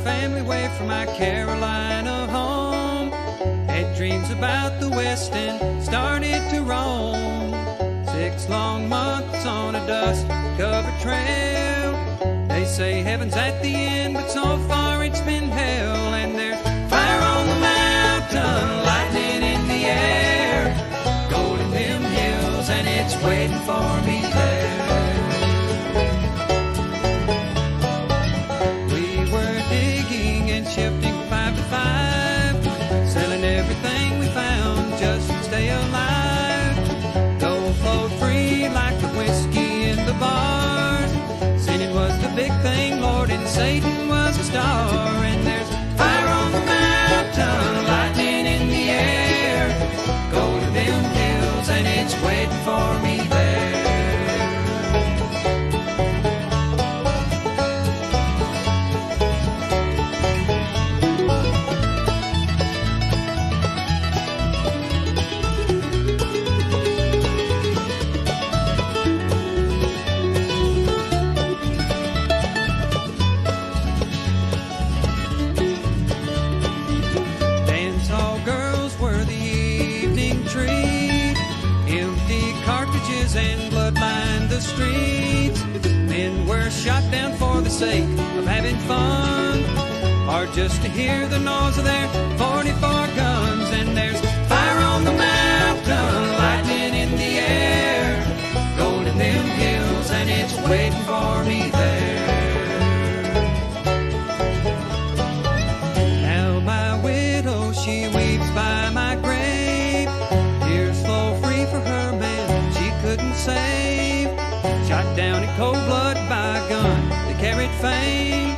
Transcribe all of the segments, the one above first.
family away from my Carolina home. Had dreams about the West and started to roam. 6 long months on a dust-covered trail. They say heaven's at the end, but so far it's been hell. And there's fire on the mountain, lightning in the air, gold in them hills, and it's waiting for me there. We were digging and shifting 5 to 5, selling everything we found just to stay alive. Gold flowed free like the whiskey in the bars. Sinning was the big thing, Lord, and Satan was a star. And there's fire on the mountain, lightning in the air, gold in them hills, and it's waiting for me there. And blood lined the streets. Men were shot down for the sake of having fun, or just to hear the noise of their 44 guns. And there's fire on the mountain, lightning in the air, gold in them hills, and it's waiting for me there. Now my widow, she weeps by my grave. Tears flow free for her man couldn't save. Shot down in cold blood by a gun that carried fame,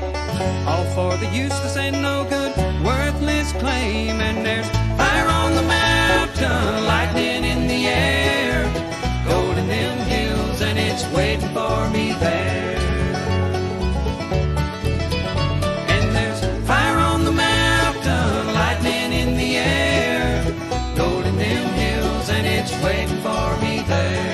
all for the useless and no good, worthless claim. And there's fire on the mountain, lightning in the air, gold in them hills, and it's waiting for me there. And there's fire on the mountain, lightning in the air, gold in them hills, and it's waiting for me there.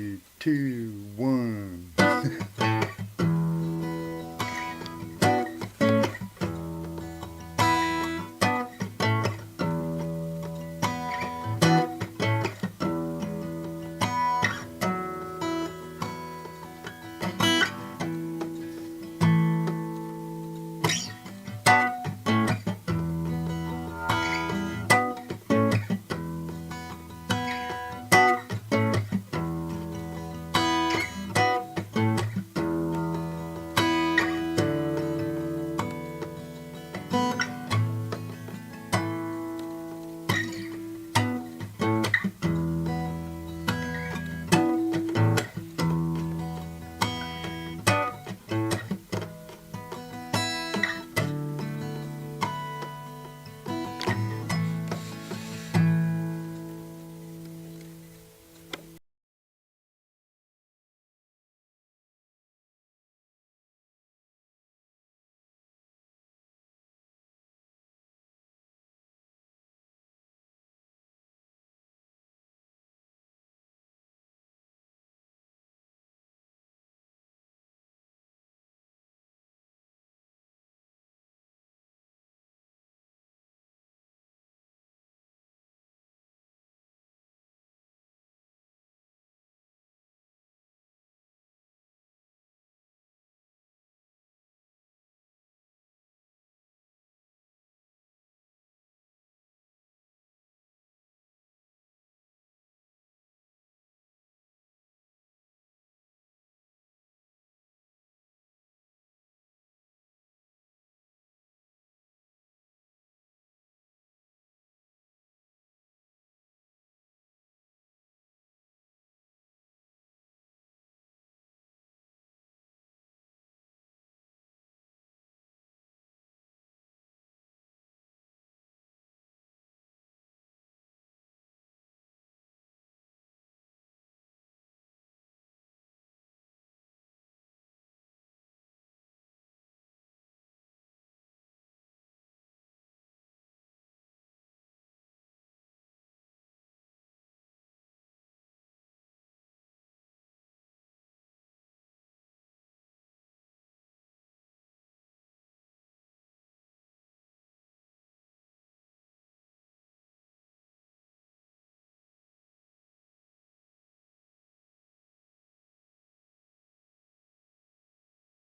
3, 2, 1.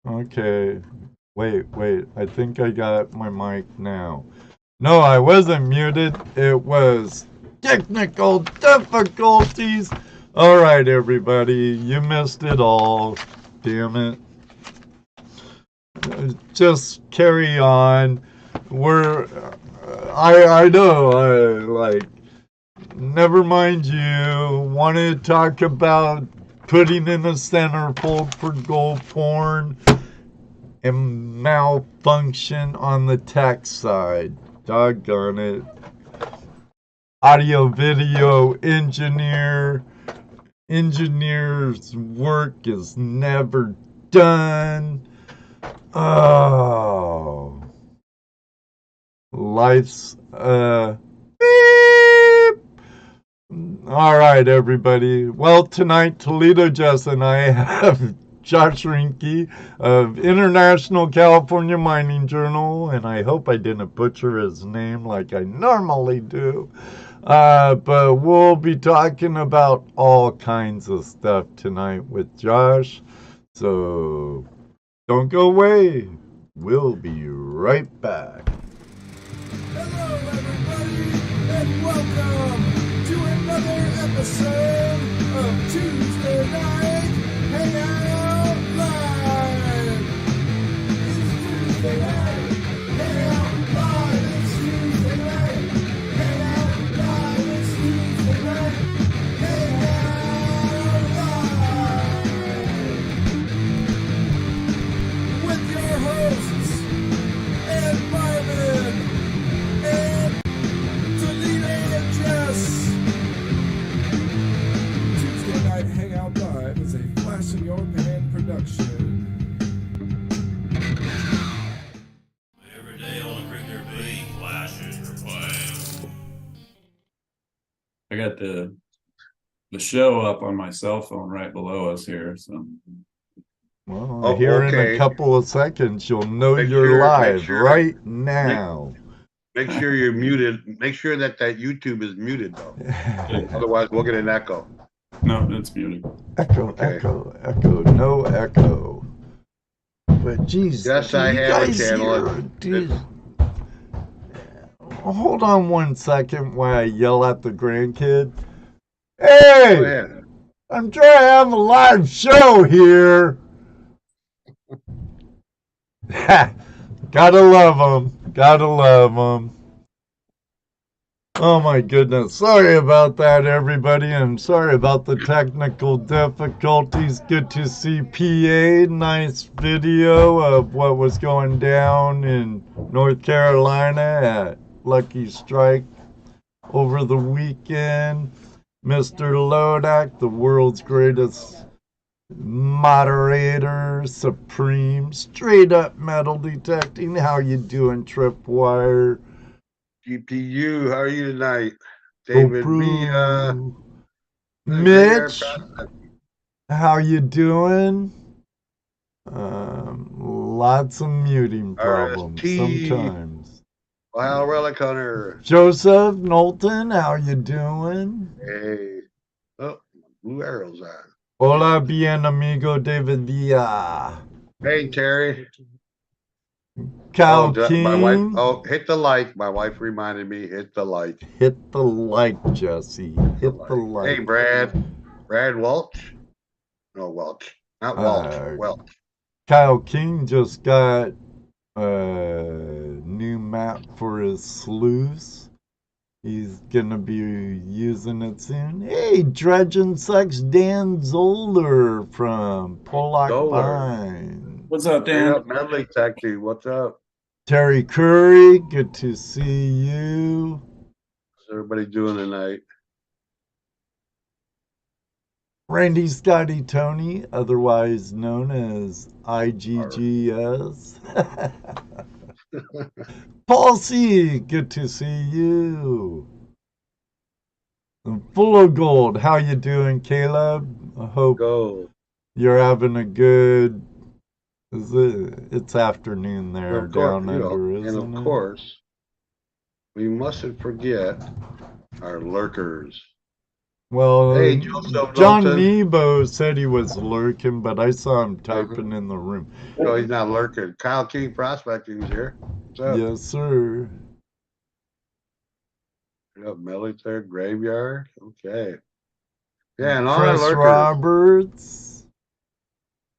Okay. Wait. I think I got my mic now. No, I wasn't muted. It was technical difficulties. All right, everybody. You missed it all. Damn it. Just carry on. We're. I know. Never mind you. Want to talk about putting in a centerfold for gold porn and malfunction on the tech side. Doggone it. Audio video engineer's work is never done. Oh. Life's beep. All right, everybody. Well, tonight ToledoJess and I have Josh Reinke of International California Mining Journal, and I hope I didn't butcher his name like I normally do. But we'll be talking about all kinds of stuff tonight with Josh. So don't go away. We'll be right back. Hello, everybody, and welcome to another episode of Tuesday Night Hangout Live. It's Tuesday night Hangout Live. It's Tuesday night Hangout Live. It's Tuesday night Hangout Live with your hosts and Marvin and ToledoJess. Tuesday Night Hangout Live is a Flash in Your Pan production. Every day on the creek there be flashes for playing. I got the the show up on my cell phone right below us here. So Well, Oh, here in a okay. couple of seconds, you'll know Make you're sure- make live sure- right now. Make sure you're muted. Make sure that YouTube is muted, though. Otherwise, we'll get an echo. no, it's muted. Echo, Okay. echo, echo, no echo. But geez, Yes, can I you have a guys channel. hear? Dude, hold on 1 second while I yell at the grandkid. Go Hey, ahead. I'm trying to have a live show here. Gotta love them. Gotta love them. Oh my goodness. Sorry about that, everybody. I'm sorry about the technical difficulties. Good to see PA. Nice video of what was going down in North Carolina at Lucky Strike over the weekend. Mr. Lodak, the world's greatest moderator, supreme, straight up metal detecting. How you doing, Tripwire? GPU, how are you tonight? Go David Pro. Villa. Mitch, how you doing? Lots of muting problems RST. sometimes. Ohio Relic Hunter. Joseph Knowlton, how you doing? Hey. Oh, blue arrows on. Hola bien amigo David Villa. Hey, Terry. Cal My wife. King. Oh, hit the like. My wife reminded me. Hit the like. Hit the like, Jesse. Hit the like. Hey, Brad. Brad Welch. No, Welch. Not Welch. Welch. Kyle King just got a new map for his sluice. He's gonna be using it soon. Hey, Dredging Sex Dan Zoller from Pollock Vine. What's up, Hey Dan? up, Medley Tech Team. What's up? Terry Curry, good to see you. What's everybody doing tonight? Randy Scotty Tony, otherwise known as IGGS. Paul C, good to see you. Full of Gold, how you doing, Caleb? I hope you're having a good. It's afternoon there down under, isn't it? And of course, we mustn't forget our lurkers. Well, hey, John Nebo said he was lurking, but I saw him typing in the room. No, he's not lurking. Kyle King Prospecting is here. What's up? Yes, sir. Yep, military graveyard. Okay. Yeah, and all our Chris lurkers. Roberts.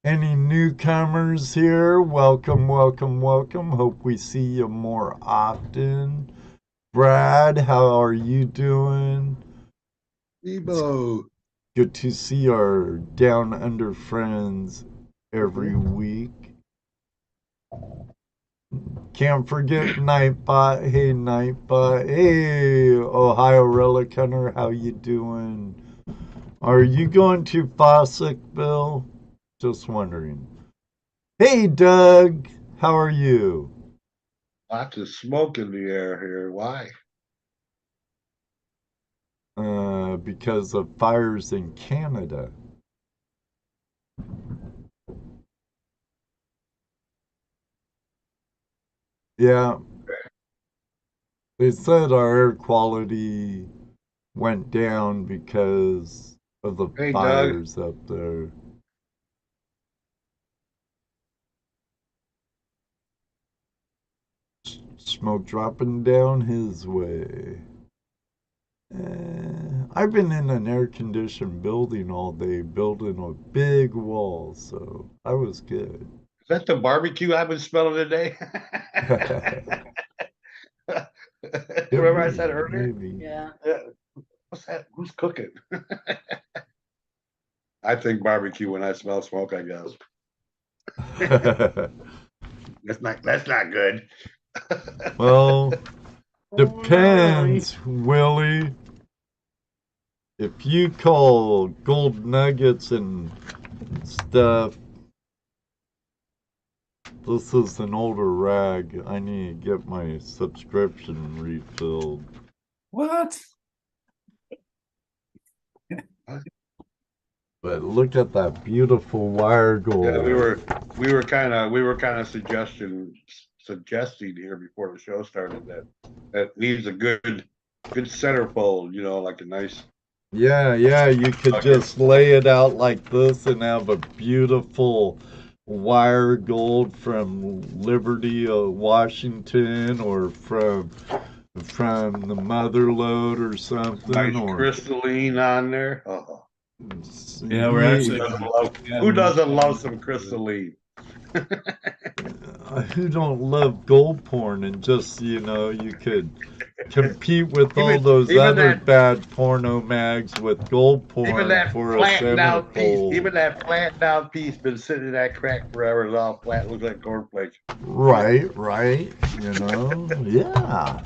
Any newcomers here? Welcome, welcome, welcome. Hope we see you more often. Brad, how are you doing? Nebo. Good to see our Down Under friends every week. Can't forget Nightbot. Hey, Nightbot. Hey, Ohio Relic Hunter, how you doing? Are you going to Fossick, Bill? Just wondering. Hey, Doug. How are you? Lots of smoke in the air here. Why? Because of fires in Canada. Yeah. They said our air quality went down because of the fires up there. Smoke dropping down his way. I've been in an air-conditioned building all day, building a big wall, so I was good. Is that the barbecue I've been smelling today? Remember I said earlier? Maybe. Yeah. What's that? Who's cooking? I think barbecue when I smell smoke, I guess. That's not good. Well, depends, Willie. If you call gold nuggets and stuff, this is an older rag. I need to get my subscription refilled. What? But look at that beautiful wire gold. Yeah, we were kind of suggesting here before the show started that needs a good centerfold, like a nice. Yeah, you could just lay it out like this and have a beautiful wire gold from Liberty, Washington, or from the Mother Lode or something. Nice or crystalline on there. Oh. Yeah, we're actually. Who doesn't love some crystalline? Who don't love gold porn? And just you could compete with all those other bad porno mags with gold porn even that for a flattened out piece. centerfold. Even that flattened out piece been sitting in that crack forever. It's all flat, looks like cornflakes. Right. Yeah.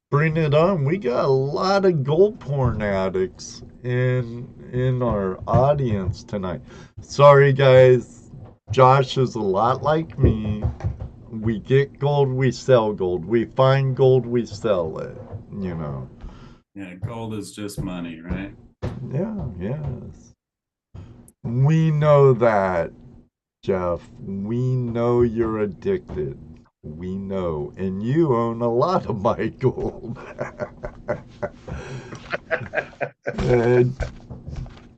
Bring it on. We got a lot of gold porn addicts in our audience tonight. Sorry, guys. Josh is a lot like me. We get gold, we sell gold. We find gold, we sell it. Yeah, gold is just money, right? Yeah, yes. We know that, Jeff. We know you're addicted. We know. And you own a lot of my gold.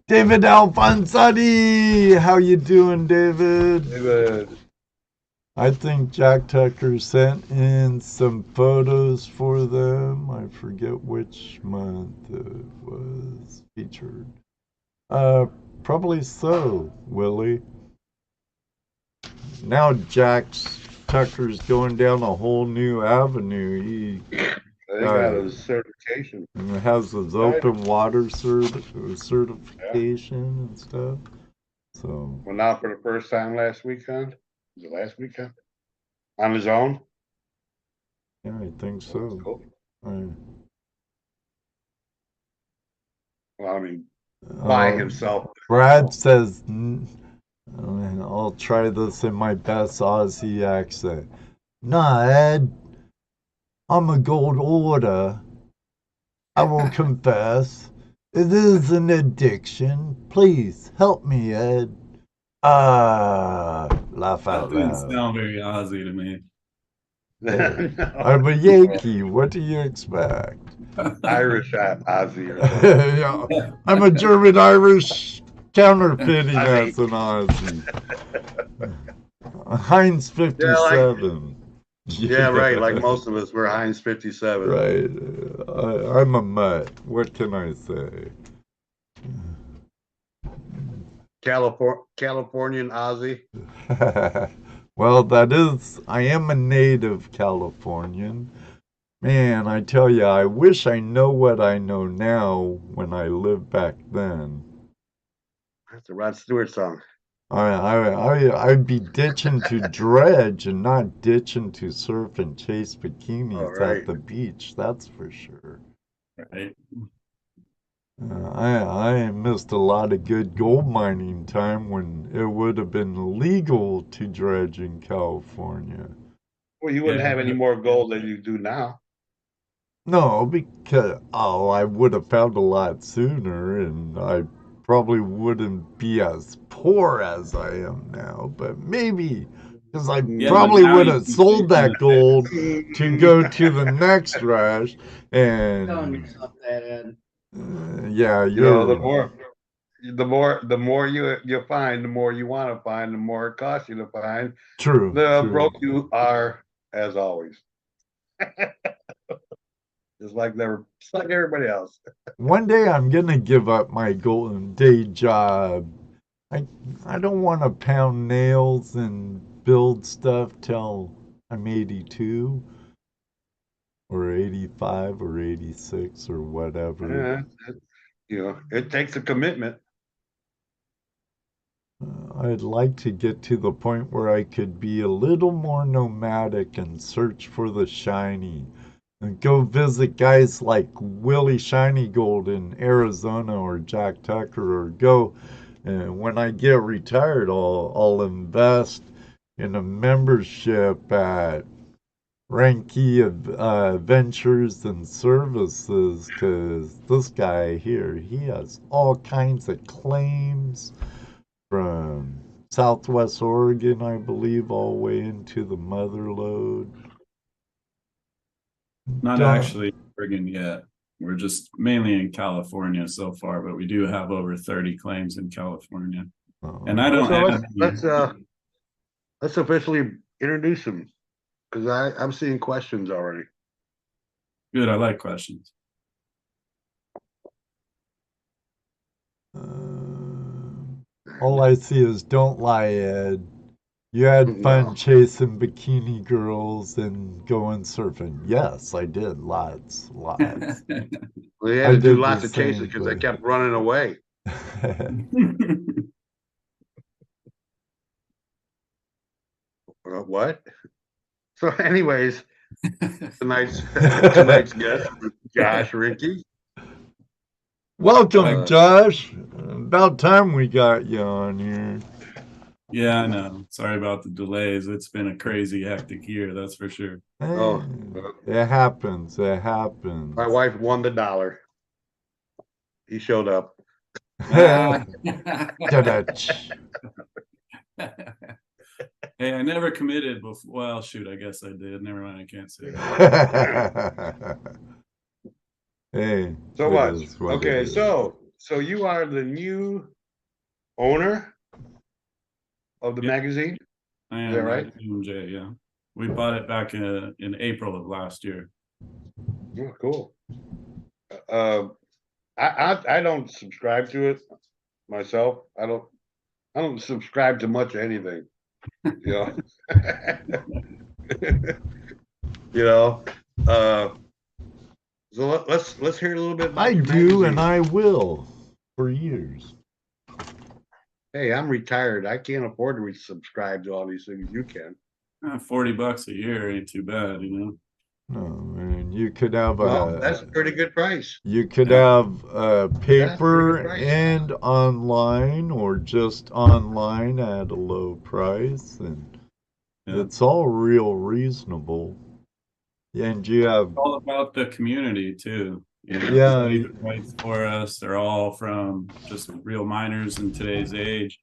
David Alfonsotti! How you doing, David? Good. I think Jack Tucker sent in some photos for them. I forget which month it was featured. Probably so, Willie. Now Tucker's going down a whole new avenue. He got his certification. Has his open water certification and stuff. So. Well, now for the first time last weekend. Was it last weekend? On his own? Yeah, I think so. Cool. Right. Well, I mean, by himself. Brad says, I'll try this in my best Aussie accent. Nah, Ed, I'm a gold hoarder. I will confess, it is an addiction. Please help me, Ed. Laugh out That didn't loud. sound very Aussie to me. Hey, I'm a Yankee. What do you expect? Irish Aussie or something. Yeah, I'm a German-Irish counterfeiting as an Aussie. Heinz 57. Yeah, right. Like most of us, we're Heinz 57. Right. I'm a mutt. What can I say? Californian Aussie. Well, I am a native Californian. Man, I tell you, I wish I know what I know now when I lived back then. That's a Rod Stewart song. I'd be ditching to dredge and not ditching to surf and chase bikinis at the beach, that's for sure. Right. I missed a lot of good gold mining time when it would have been legal to dredge in California. Well, you wouldn't have any more gold than you do now. No, because I would have found a lot sooner, and I probably wouldn't be as poor as I am now. But maybe because I probably would have sold that gold to go to the next rush. And Telling yourself that, Ed. Yeah, the more you find, the more you want to find, the more it costs you to find. True. The broke you are, as always. Just like everybody else. One day I'm gonna give up my golden day job. I don't want to pound nails and build stuff till I'm 82 or 85 or 86 or whatever. Yeah, it takes a commitment. I'd like to get to the point where I could be a little more nomadic and search for the shiny. And go visit guys like Willie Shiny Gold in Arizona or Jack Tucker, or go, and when I get retired, I'll invest in a membership at Reinke Ventures and Services, because this guy here, he has all kinds of claims from Southwest Oregon, I believe, all the way into the mother lode. Not actually Oregon yet. We're just mainly in California so far, but we do have over 30 claims in California. And I don't have let's officially introduce him, because I'm seeing questions already. Good, I like questions. All I see is don't lie, Ed. You had fun chasing bikini girls and going surfing. Yes, I did. Lots. We had to do lots of chasing because they kept running away. What? So anyways, tonight's guest, Josh Reinke. Welcome, Josh. About time we got you on here. Yeah, I know. Sorry about the delays. It's been a crazy, hectic year, that's for sure. It happens. It happens. My wife won the dollar. He showed up. Hey, I never committed before. Well, shoot, I guess I did. Never mind, I can't say that. Hey. So much. Okay, so you are the new owner of the magazine? I am. Is that right? ICMJ, yeah. We bought it back in April of last year. Oh, cool. I don't subscribe to it myself. I don't subscribe to much of anything. You know. You know. So let's hear a little bit about I do, magazine. And I will for years. Hey, I'm retired. I can't afford to subscribe to all these things. You can. $40 a year ain't too bad, you know. No, man, you could have that's a pretty good price. You could have paper and online, or just online at a low price, and it's all real reasonable. And you have it's all about the community too. You know, yeah, writes for us. They're all from just real miners in today's age.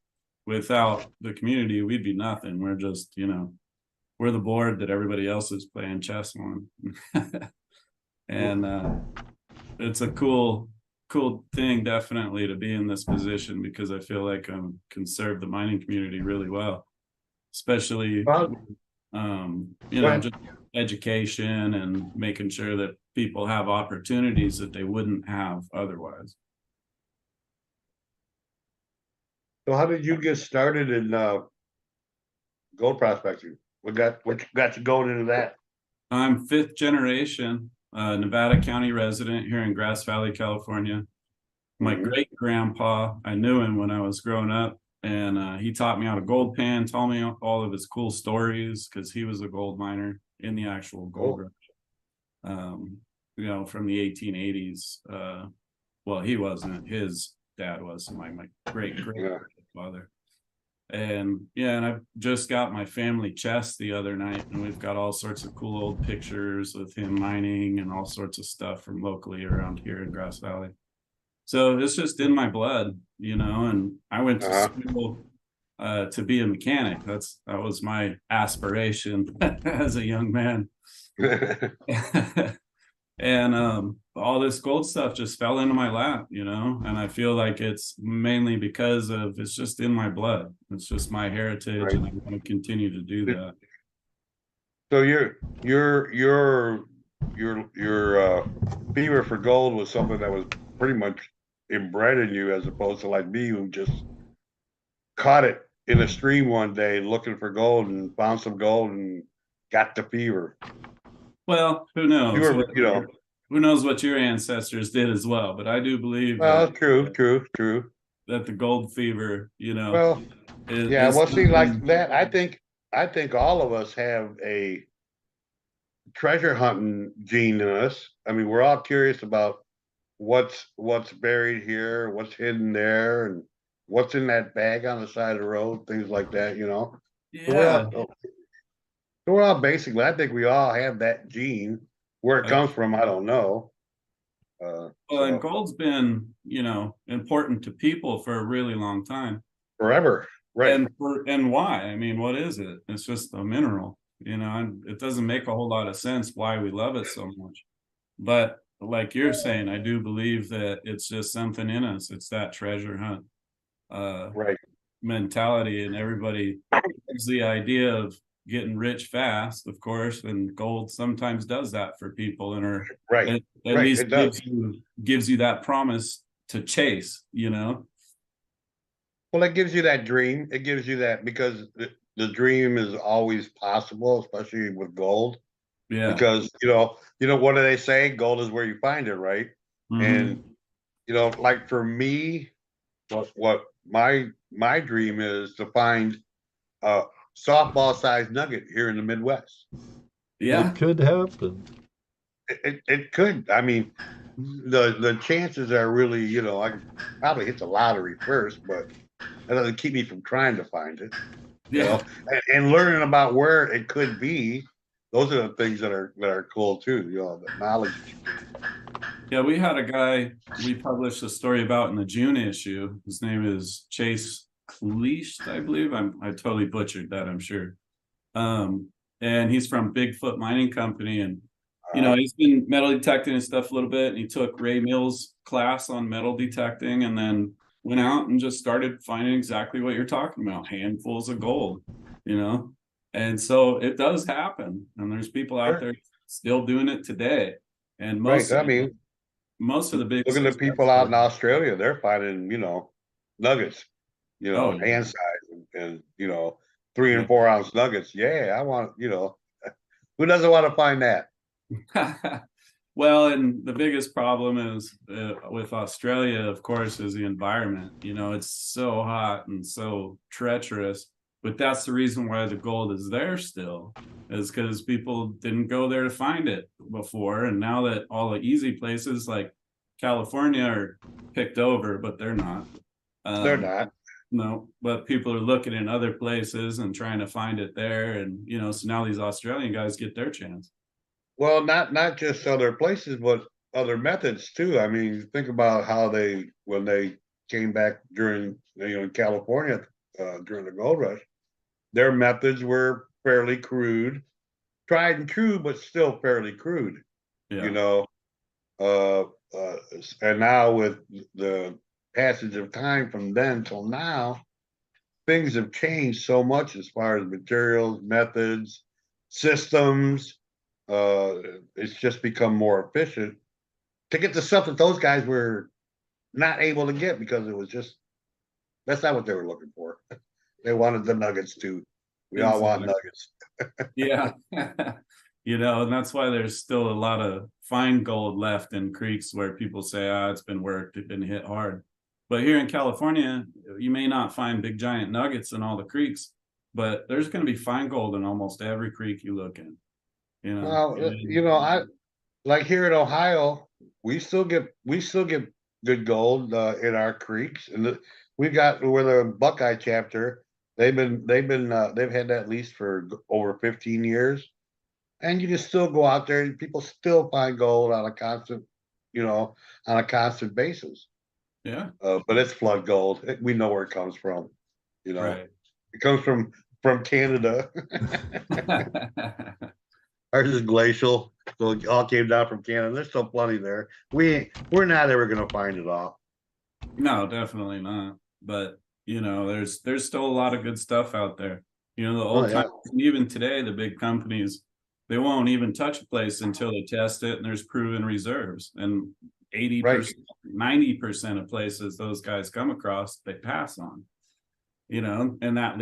Without the community, we'd be nothing. We're just, you know, we're the board that everybody else is playing chess on. And it's a cool thing, definitely, to be in this position, because I feel like I can serve the mining community really well, especially you know, just education and making sure that people have opportunities that they wouldn't have otherwise. So how did you get started in gold prospecting? What got you going into that? I'm 5th generation Nevada County resident here in Grass Valley, California. My great grandpa, I knew him when I was growing up, and he taught me how to gold pan, told me all of his cool stories, because he was a gold miner in the actual gold rush. You know, from the 1880s. Well, he wasn't. His dad was, my great grandfather. And yeah, and I just got my family chest the other night, and we've got all sorts of cool old pictures with him mining and all sorts of stuff from locally around here in Grass Valley. So it's just in my blood, you know. And I went to school to be a mechanic. That was my aspiration as a young man. And all this gold stuff just fell into my lap, you know. And I feel like it's mainly because of, it's just in my blood. It's just my heritage, and I want to continue to do that. So your fever for gold was something that was pretty much inbred in you, as opposed to like me, who just caught it in a stream one day looking for gold and found some gold and got the fever. Well, who knows? You know, who knows what your ancestors did as well? But I do believe. Well, true. That the gold fever, you know. Well, see, like that, I think all of us have a treasure hunting gene in us. I mean, we're all curious about what's buried here, what's hidden there, and what's in that bag on the side of the road, things like that, you know. Yeah. So So we're all basically, I think we all have that gene. Where it comes from, I don't know. Well, and gold's been, important to people for a really long time. Forever, right? And why? I mean, what is it? It's just a mineral, and it doesn't make a whole lot of sense why we love it so much. But like you're saying, I do believe that it's just something in us. It's that treasure hunt Right. mentality, and everybody has the idea of getting rich fast, of course, and gold sometimes does that for people, and Right. at least gives you that promise to chase, Well, it gives you that dream. It gives you that because the dream is always possible, especially with gold. Yeah. Because what do they say? Gold is where you find it, right? Mm-hmm. And like for me, what my dream is to find a softball sized nugget here in the Midwest. Yeah, it could happen. It could. I mean, the chances are really, I could probably hit the lottery first, but that doesn't keep me from trying to find it. yeah. And learning about where it could be. Those are the things that are cool too. The knowledge. Yeah, we had a guy we published a story about in the June issue. His name is Chase Leashed, I believe. I totally butchered that, I'm sure. And he's from Bigfoot Mining Company, and he's been metal detecting and stuff a little bit. And he took Ray Mills' class on metal detecting, and then went out and just started finding exactly what you're talking about, handfuls of gold. And so it does happen, and there's people out there still doing it today. And most of the big look at the people out in Australia, they're finding nuggets, hand size and 3 and 4 ounce nuggets. Yeah, I want who doesn't want to find that? Well, and the biggest problem is with Australia, of course, is the environment. It's so hot and so treacherous. But that's the reason why the gold is there still, is because people didn't go there to find it before. And now that all the easy places like California are picked over, but they're not. They're not. No, but people are looking in other places and trying to find it there. And, so now these Australian guys get their chance. Well, not just other places, but other methods too. I mean, think about how when they came back during, in California during the gold rush, their methods were fairly crude, tried and true, but still fairly crude. Yeah. And now with the passage of time from then till now, things have changed so much as far as materials, methods, systems. It's just become more efficient to get the stuff that those guys were not able to get because it was just, that's not what they were looking for. They wanted the nuggets too. We all want nuggets. Yeah. And that's why there's still a lot of fine gold left in creeks where people say, it's been worked, it's been hit hard. But here in California, you may not find big giant nuggets in all the creeks, but there's going to be fine gold in almost every creek you look in. Well, I like here in Ohio, we still get good gold in our creeks, and we're the Buckeye chapter. They've had that lease for over 15 years, and you can still go out there and people still find gold on a constant basis. Yeah. But it's flood gold. We know where it comes from. Right. It comes from Canada. Ours is glacial, so it all came down from Canada. There's still plenty there. We're not ever going to find it all. No, definitely not. But there's still a lot of good stuff out there. The old times, even today, the big companies, they won't even touch a place until they test it and there's proven reserves. And 80%, 90% of places those guys come across, they pass on. And that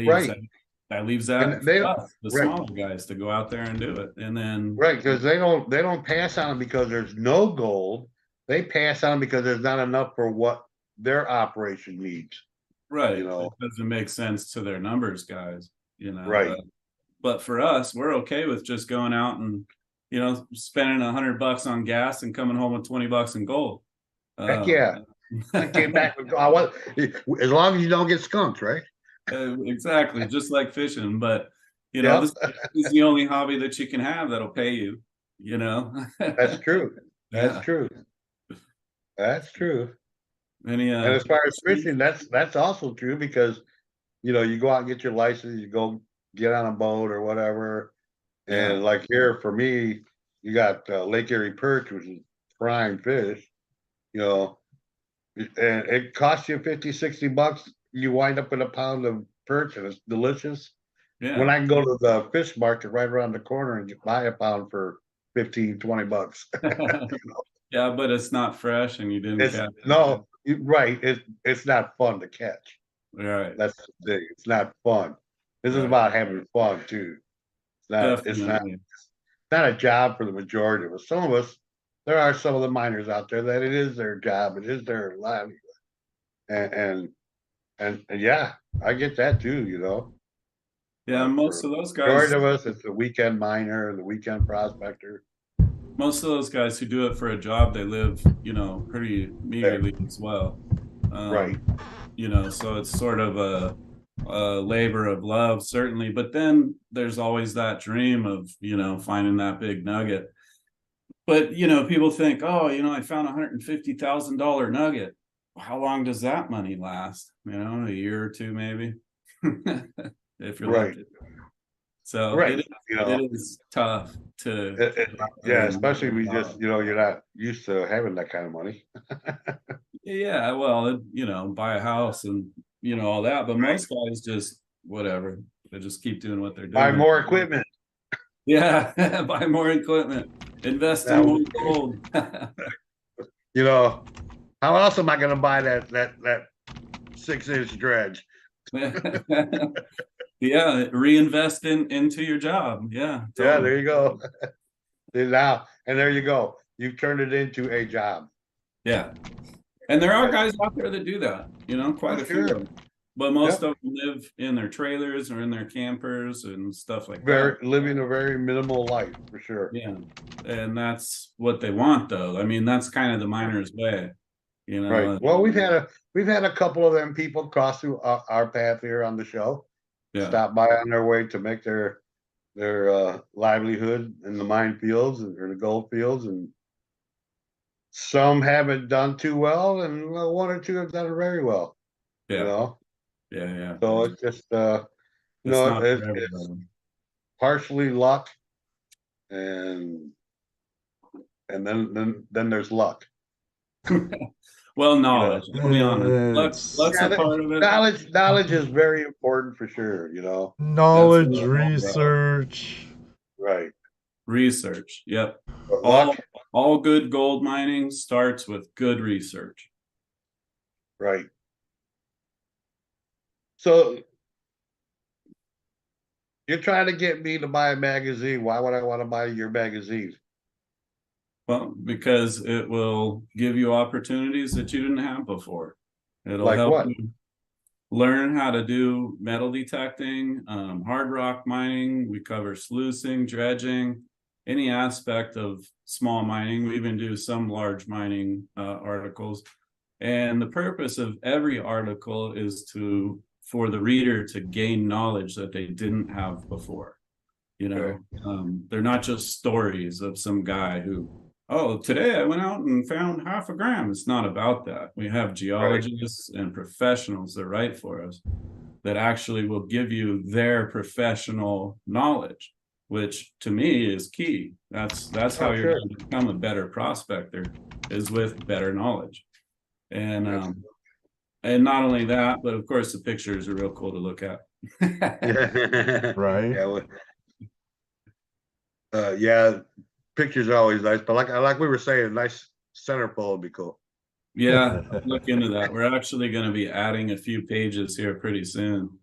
leaves the smaller guys to go out there and do it. And then because they don't pass on them because there's no gold. They pass on because there's not enough for what their operation needs. Right. It doesn't make sense to their numbers guys, Right. But for us, we're okay with just going out and spending $100 on gas and coming home with $20 in gold. Heck yeah. I came back with as long as you don't get skunked, right? Exactly, just like fishing. But You know, Yeah. this is the only hobby that you can have that'll pay you, you know. That's true. That's Yeah. true. That's true. Any And as far as fishing, that's also true because you know, you go out and get your license, you go get on a boat or whatever. Yeah. And like here for me, you got Lake Erie perch, which is prime fish, you know, and it costs you 50, 60 bucks. You wind up with a pound of perch and it's delicious. When Yeah. I can go to the fish market right around the corner and buy a pound for 15, 20 bucks. Yeah, but it's not fresh and you didn't It's catch it. no, right. It's not fun to catch. Right. That's the thing. It's not fun. This is Right. about having fun too. It's Definitely. not a job for the majority of us. Some of us, there are some of the miners out there that it is their job, it is their livelihood. And yeah, I get that too, you know. Yeah, But most for of those the guys, majority of us, it's the weekend miner and the weekend prospector. most of those guys who do it for a job, they live, you know, pretty meagerly as well. Right. You know, so it's sort of a labor of love, certainly. But then there's always that dream of, you know, finding that big nugget. But, you know, people think, oh, you know, I found $150,000 nugget. How long does that money last? You know, a year or two, maybe, if you're Right. lucky. So Right. You know, it is tough to yeah, especially we just, you know, you're not used to having that kind of money. yeah, well, you know, buy a house and, you know, all that. But most guys just whatever. They just keep doing what they're doing. Buy more equipment. Yeah, buy more equipment. Invest in more gold. You know, how else am I going to buy that 6-inch dredge? Yeah, reinvest into your job. Yeah, totally. Yeah, there you go. Now, and there you go. You've turned it into a job. Yeah, and there are guys out there that do that. You know, quite a few of them. But most of them live in their trailers or in their campers and stuff like that. Living a very minimal life for sure. Yeah, and that's what they want, though. I mean, that's kind of the miner's way, you know. Right. Well, we've had a couple of them people cross through our path here on the show. Yeah. Stop by on their way to make their livelihood in the mine fields or the gold fields, and some haven't done too well, and one or two have done very well. Yeah. You know. Yeah. So it's just you know, it's partially luck, and then there's luck. Well, knowledge. I'll be honest. Luck's a part of it. Knowledge is very important for sure. You know, knowledge, research. Right. Research. Yep. Luck. All good gold mining starts with good research. Right. So you're trying to get me to buy a magazine. Why would I want to buy your magazine? Well, because it will give you opportunities that you didn't have before. It'll help you learn how to do metal detecting, hard rock mining. We cover sluicing, dredging, any aspect of small mining. We even do some large mining articles. And the purpose of every article is for the reader to gain knowledge that they didn't have before. You know, they're not just stories of some guy who, oh, today I went out and found 0.5 gram. It's not about that. We have geologists and professionals that write for us that actually will give you their professional knowledge, which to me is key. That's how you're going to become a better prospector, is with better knowledge. And not only that, but of course the pictures are real cool to look at. Right. Yeah, pictures are always nice, but like we were saying, a nice centerfold would be cool. Yeah, look into that. We're actually going to be adding a few pages here pretty soon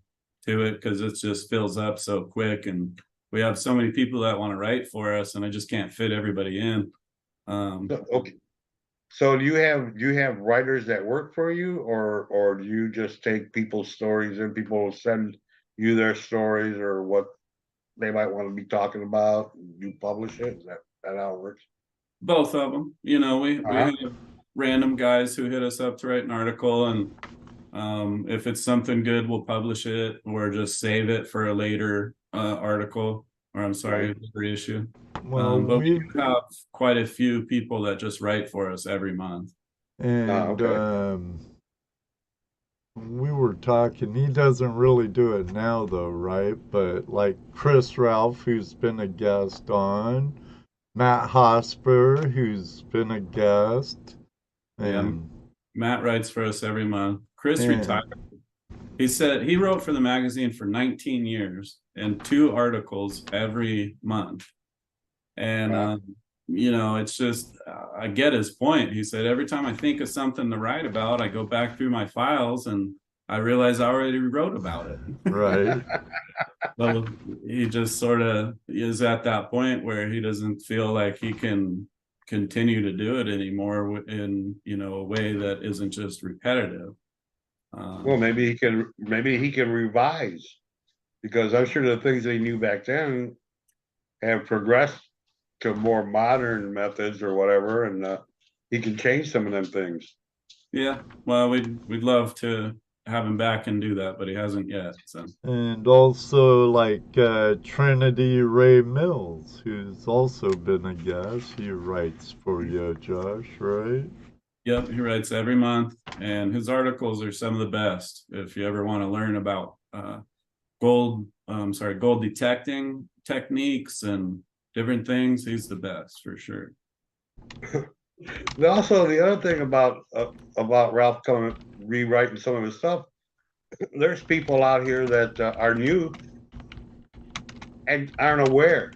to it because it just fills up so quick, and we have so many people that want to write for us, and I just can't fit everybody in. Okay. So do you have writers that work for you, or do you just take people's stories and people send you their stories or what they might want to be talking about, and you publish it? Is that how it works? Both of them. You know, we have random guys who hit us up to write an article, and If it's something good, we'll publish it or just save it for a later article, or I'm sorry, later issue. Well, But we have quite a few people that just write for us every month. And we were talking, he doesn't really do it now though, right? But like Chris Ralph, who's been a guest on, Matt Hosper, who's been a guest. And Matt writes for us every month. Chris retired. He said he wrote for the magazine for 19 years and 2 articles every month. And, you know, it's just, I get his point. He said, every time I think of something to write about, I go back through my files and I realize I already wrote about it. Right. So he just sort of is at that point where he doesn't feel like he can continue to do it anymore in, you know, a way that isn't just repetitive. Well, maybe he can revise, because I'm sure the things they knew back then have progressed to more modern methods or whatever, and he can change some of them things. Yeah, well, we'd love to have him back and do that, but he hasn't yet. So. And also like Trinity Ray Mills, who's also been a guest. He writes for you, Josh, right? Yep, he writes every month, and his articles are some of the best. If you ever want to learn about gold detecting techniques and different things, he's the best for sure. Also, the other thing about Ralph rewriting some of his stuff, there's people out here that are new and aren't aware,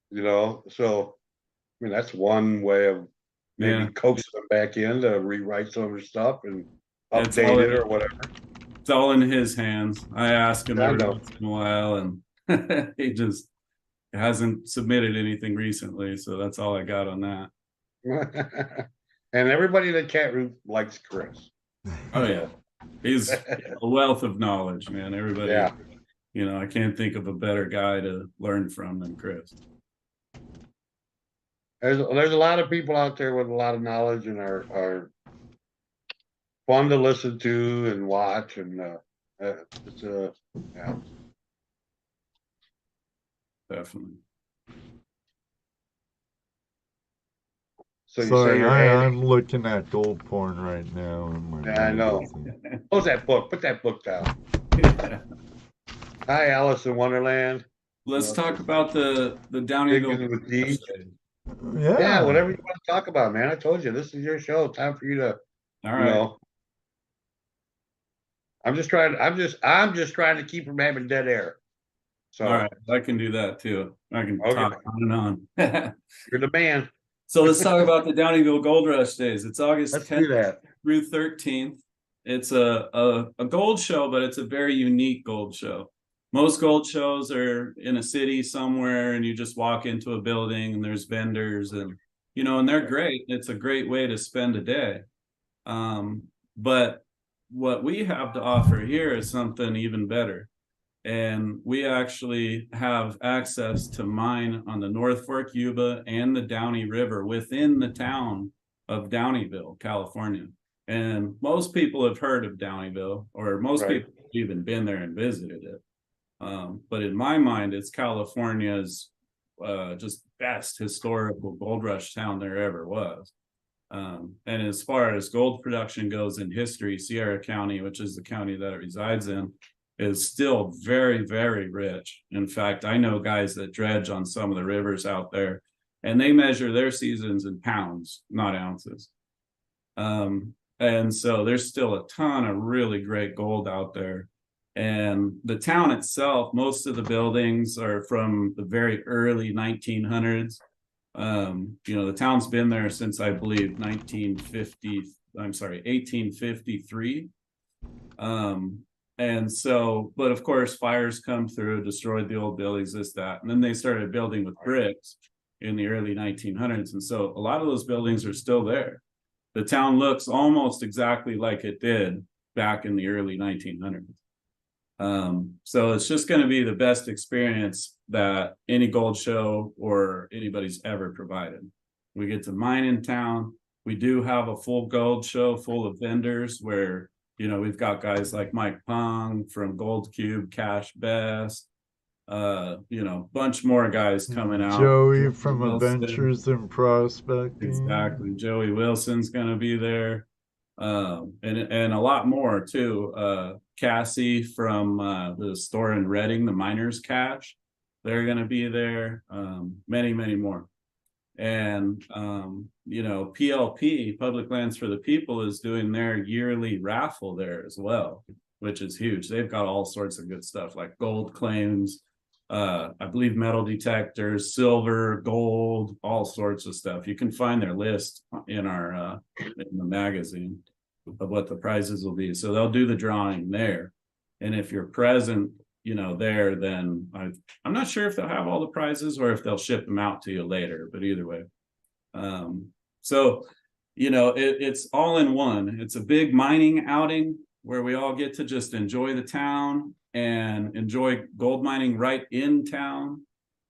you know. So, I mean, that's one way of maybe coaxing them back in to rewrite some of his stuff and update it or whatever. It's all in his hands. I ask him every once in a while, and he just hasn't submitted anything recently. So that's all I got on that. And everybody that cat root likes Chris. Oh yeah, he's a wealth of knowledge, man. Everybody, you know, I can't think of a better guy to learn from than Chris. There's a lot of people out there with a lot of knowledge and are fun to listen to and watch, and it's definitely. So you Sorry, say I'm looking at gold porn right now. I know. Close that book. Put that book down. Hi, Alice in Wonderland. Let's talk about the Downeyville with Deej. Yeah, whatever you want to talk about, man. I told you this is your show. Time for you to, all right. You know. I'm just trying to keep from having dead air. So all right, I can do that too. I can talk on and on. You're the man. So let's talk about the Downeyville Gold Rush days. It's August 10th through 13th. It's a gold show, but it's a very unique gold show. Most gold shows are in a city somewhere, and you just walk into a building and there's vendors, and you know, and they're great. It's a great way to spend a day. But what we have to offer here is something even better. And we actually have access to mine on the North Fork Yuba and the Downey River within the town of Downeyville, California. And most people have heard of Downeyville, or most people have even been there and visited it. But in my mind, it's California's just best historical gold rush town there ever was. And as far as gold production goes in history, Sierra County, which is the county that it resides in, is still very, very rich. In fact, I know guys that dredge on some of the rivers out there, and they measure their seasons in pounds, not ounces. And so there's still a ton of really great gold out there. And the town itself, most of the buildings are from the very early 1900s. You know, the town's been there since, I believe, 1853. And so, but of course, fires come through, destroyed the old buildings, this, that. And then they started building with bricks in the early 1900s. And so a lot of those buildings are still there. The town looks almost exactly like it did back in the early 1900s. So it's just going to be the best experience that any gold show or anybody's ever provided. We get to mine in town. We do have a full gold show full of vendors where we've got guys like Mike Pong from Gold Cube, Cash Best, bunch more guys coming out. Joey from Wilson. Adventures in Prospecting. Exactly. Joey Wilson's going to be there. And a lot more too. Cassie from the store in Reading, the Miners Cache, they're going to be there. Many, many more. And PLP, Public Lands for the People, is doing their yearly raffle there as well, which is huge. They've got all sorts of good stuff like gold claims, I believe metal detectors, silver, gold, all sorts of stuff. You can find their list in our in the magazine of what the prizes will be. So they'll do the drawing there. And if you're present, there, then I'm not sure if they'll have all the prizes or if they'll ship them out to you later, but either way. It's all in one. It's a big mining outing where we all get to just enjoy the town and enjoy gold mining right in town.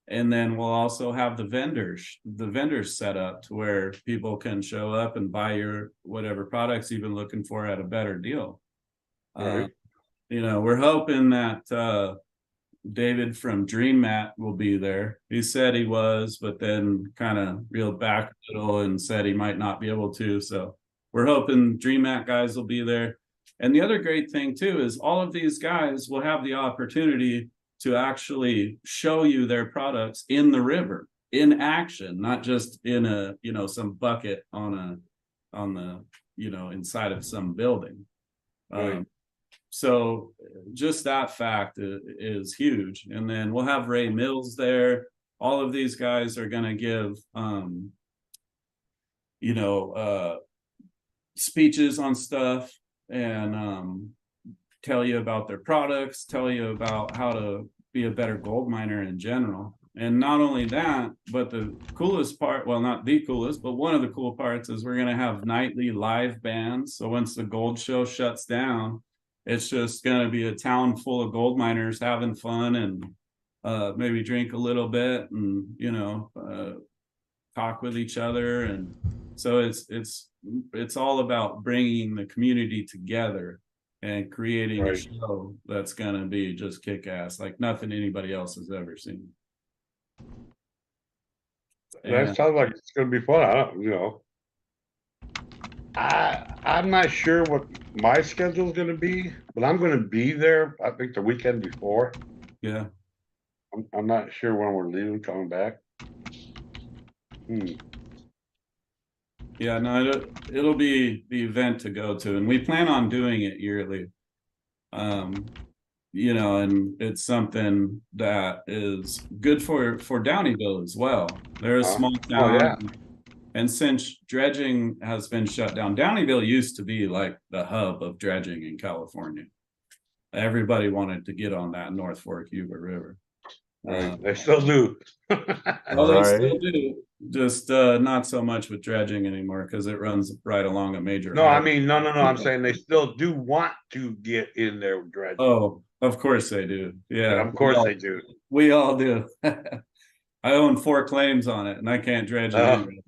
And then we'll also have the vendors set up to where people can show up and buy your whatever products you've been looking for at a better deal. Right. We're hoping that David from Dream Mat will be there. He said he was, but then kind of reeled back a little and said he might not be able to. So we're hoping Dream Mat guys will be there. And the other great thing too is all of these guys will have the opportunity to actually show you their products in the river, in action, not just in some bucket on the inside of some building. Right. So just that fact is huge. And then we'll have Ray Mills there. All of these guys are going to give, speeches on stuff and tell you about their products, tell you about how to be a better gold miner in general. And not only that, but the coolest part, well, not the coolest, but one of the cool parts is we're going to have nightly live bands. So once the gold show shuts down, it's just going to be a town full of gold miners having fun and maybe drink a little bit and, talk with each other. And so it's all about bringing the community together and creating Right. a show that's going to be just kick-ass, like nothing anybody else has ever seen. That sounds like it's gonna be fun. I'm not sure what my schedule's gonna be, but I'm gonna be there. I think the weekend before. Yeah. I'm not sure when we're leaving, coming back. Yeah, no, it'll be the event to go to, and we plan on doing it yearly. And it's something that is good for Downeyville as well. They're a small town. Oh, yeah. And since dredging has been shut down, Downeyville used to be like the hub of dredging in California. Everybody wanted to get on that North Fork Yuba River. Right. They still do. Well, they still do, just not so much with dredging anymore because it runs right along a major. No, I mean, no. I'm saying they still do want to get in there with dredging. Oh, of course they do. Yeah, of course they do. We all do. I own 4 claims on it, and I can't dredge it anyway.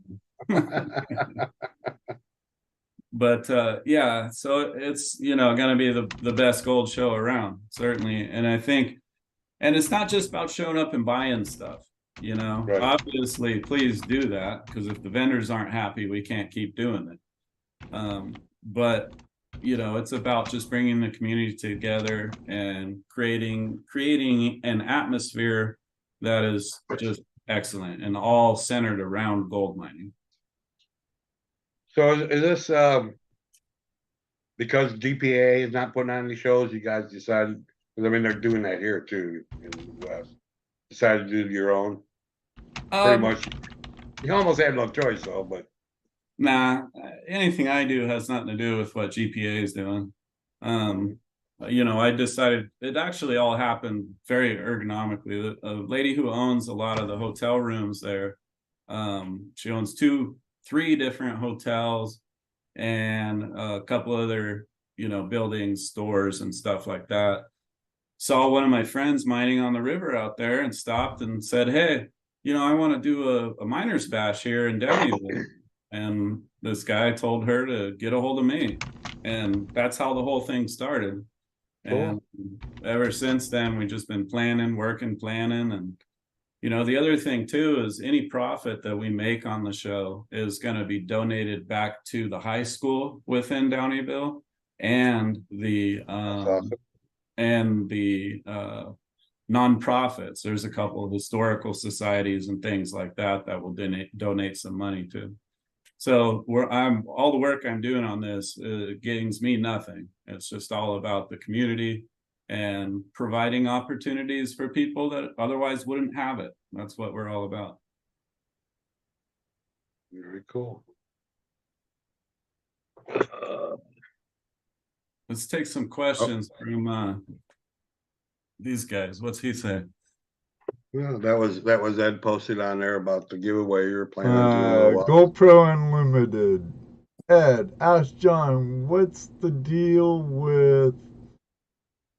But yeah, so it's going to be the best gold show around, certainly. And I think, and it's not just about showing up and buying stuff. Right. Obviously, please do that, because if the vendors aren't happy, we can't keep doing it. But it's about just bringing the community together and creating an atmosphere that is just excellent and all centered around gold mining. So is this because GPA is not putting on any shows? You guys decided, because I mean they're doing that here too in the West. Decided to do your own. Pretty much. You almost have no choice though, but. Nah, anything I do has nothing to do with what GPA is doing. I decided it actually all happened very ergonomically. A lady who owns a lot of the hotel rooms there, she owns 3 different hotels and a couple other, buildings, stores and stuff like that. Saw one of my friends mining on the river out there and stopped and said, "Hey, I want to do a miner's bash here in Downeyville." And this guy told her to get a hold of me. And that's how the whole thing started. And ever since then, we've just been planning, planning. And, you know, the other thing too is any profit that we make on the show is going to be donated back to the high school within Downeyville and the nonprofits. There's a couple of historical societies and things like that that will donate some money to. So all the work I'm doing on this gains me nothing. It's just all about the community and providing opportunities for people that otherwise wouldn't have it. That's what we're all about. Very cool. Let's take some questions from these guys. What's he say? Well, that was Ed posted on there about the giveaway you're planning to do. GoPro Unlimited. Ed, ask John, what's the deal with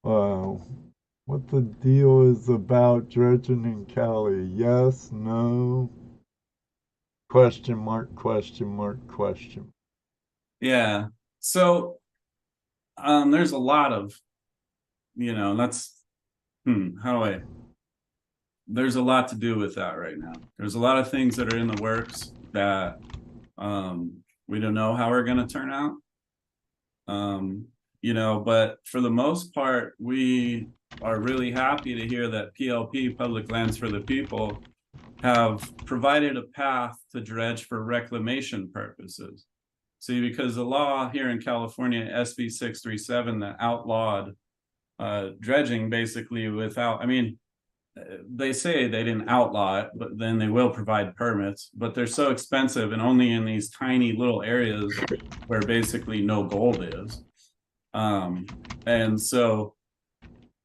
what the deal is about dredging in Cali? Yes, no? Question mark, question mark, question. Yeah. So there's a lot of, you know, there's a lot to do with that right now. There's a lot of things that are in the works that we don't know how are going to turn out. You know, but for the most part, we are really happy to hear that PLP, Public Lands for the People, have provided a path to dredge for reclamation purposes. See, because the law here in California, SB 637, that outlawed dredging basically without, I mean, they say they didn't outlaw it, but then they will provide permits, but they're so expensive and only in these tiny little areas where basically no gold is. And so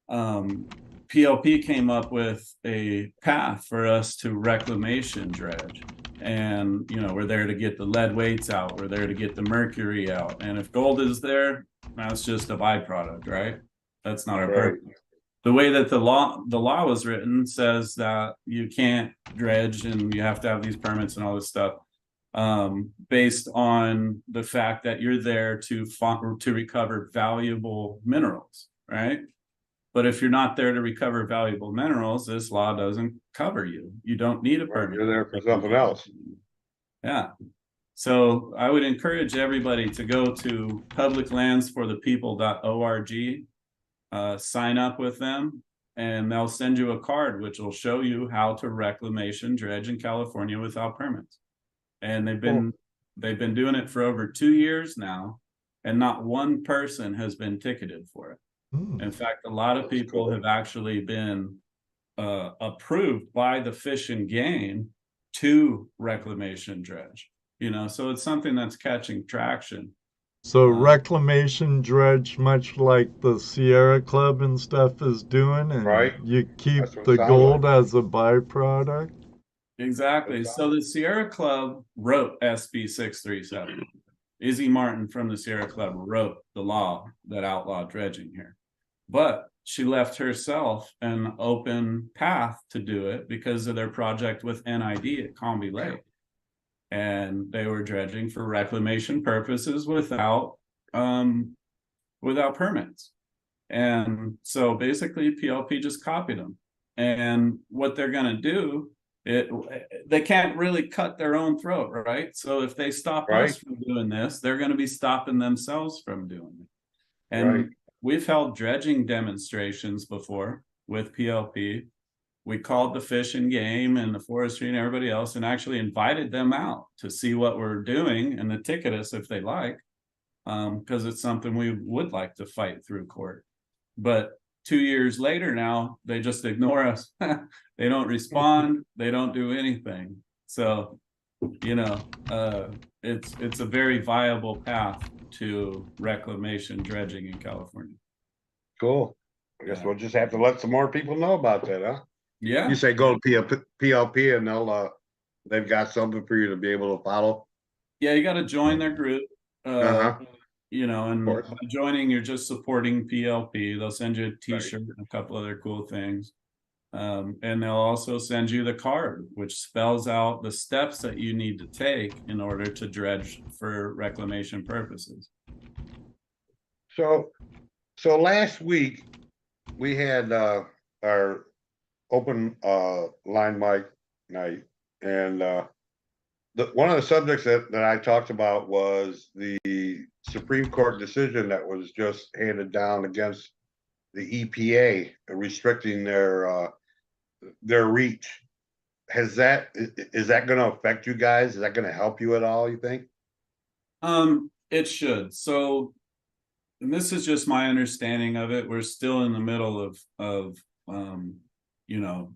PLP came up with a path for us to reclamation dredge. And, you know, we're there to get the lead weights out. We're there to get the mercury out. And if gold is there, that's just a byproduct, right? That's not our purpose. The way that the law was written says that you can't dredge and you have to have these permits and all this stuff based on the fact that you're there to recover valuable minerals, right? But if you're not there to recover valuable minerals, this law doesn't cover you. You don't need a permit. You're there for something else. Yeah. So I would encourage everybody to go to publiclandsforthepeople.org, sign up with them, and they'll send you a card which will show you how to reclamation dredge in California without permits. And they've been doing it for over 2 years now, and not one person has been ticketed for it. In fact, a lot of people have actually been approved by the Fish and Game to reclamation dredge. You know, so it's something that's catching traction. So reclamation dredge, much like the Sierra Club and stuff is doing, and you keep the gold as a byproduct? Exactly. So the Sierra Club wrote SB 637. Izzy Martin from the Sierra Club wrote the law that outlawed dredging here. But she left herself an open path to do it because of their project with NID at Combi Lake. And they were dredging for reclamation purposes without permits. And so basically PLP just copied them. And what they're going to do, they can't really cut their own throat, right? So if they stop us from doing this, they're going to be stopping themselves from doing it. And we've held dredging demonstrations before with PLP. We called the Fish and Game and the forestry and everybody else and actually invited them out to see what we're doing and to ticket us if they like, because it's something we would like to fight through court. But 2 years later now, they just ignore us. They don't respond. They don't do anything. So, you know, it's a very viable path to reclamation dredging in California. Cool. I guess we'll just have to let some more people know about that, huh? Yeah. You say go to PLP and they've got something for you to be able to follow. Yeah, you got to join their group. You know, and by joining, you're just supporting PLP. They'll send you a T-shirt and a couple other cool things. And they'll also send you the card, which spells out the steps that you need to take in order to dredge for reclamation purposes. So last week we had our open line mic night, and one of the subjects that I talked about was the Supreme Court decision that was just handed down against the EPA restricting their reach. Is that going to affect you guys? Is that going to help you at all, you think? It should. So, and this is just my understanding of it. We're still in the middle of you know,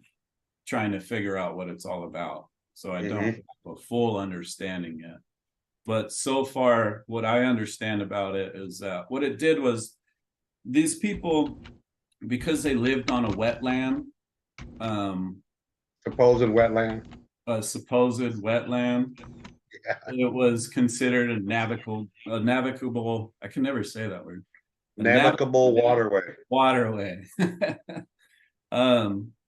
trying to figure out what it's all about. So I don't have a full understanding yet. But so far, what I understand about it is that what it did was these people, because they lived on a wetland, supposed wetland, it was considered a navigable, I can never say that word. Navigable waterway.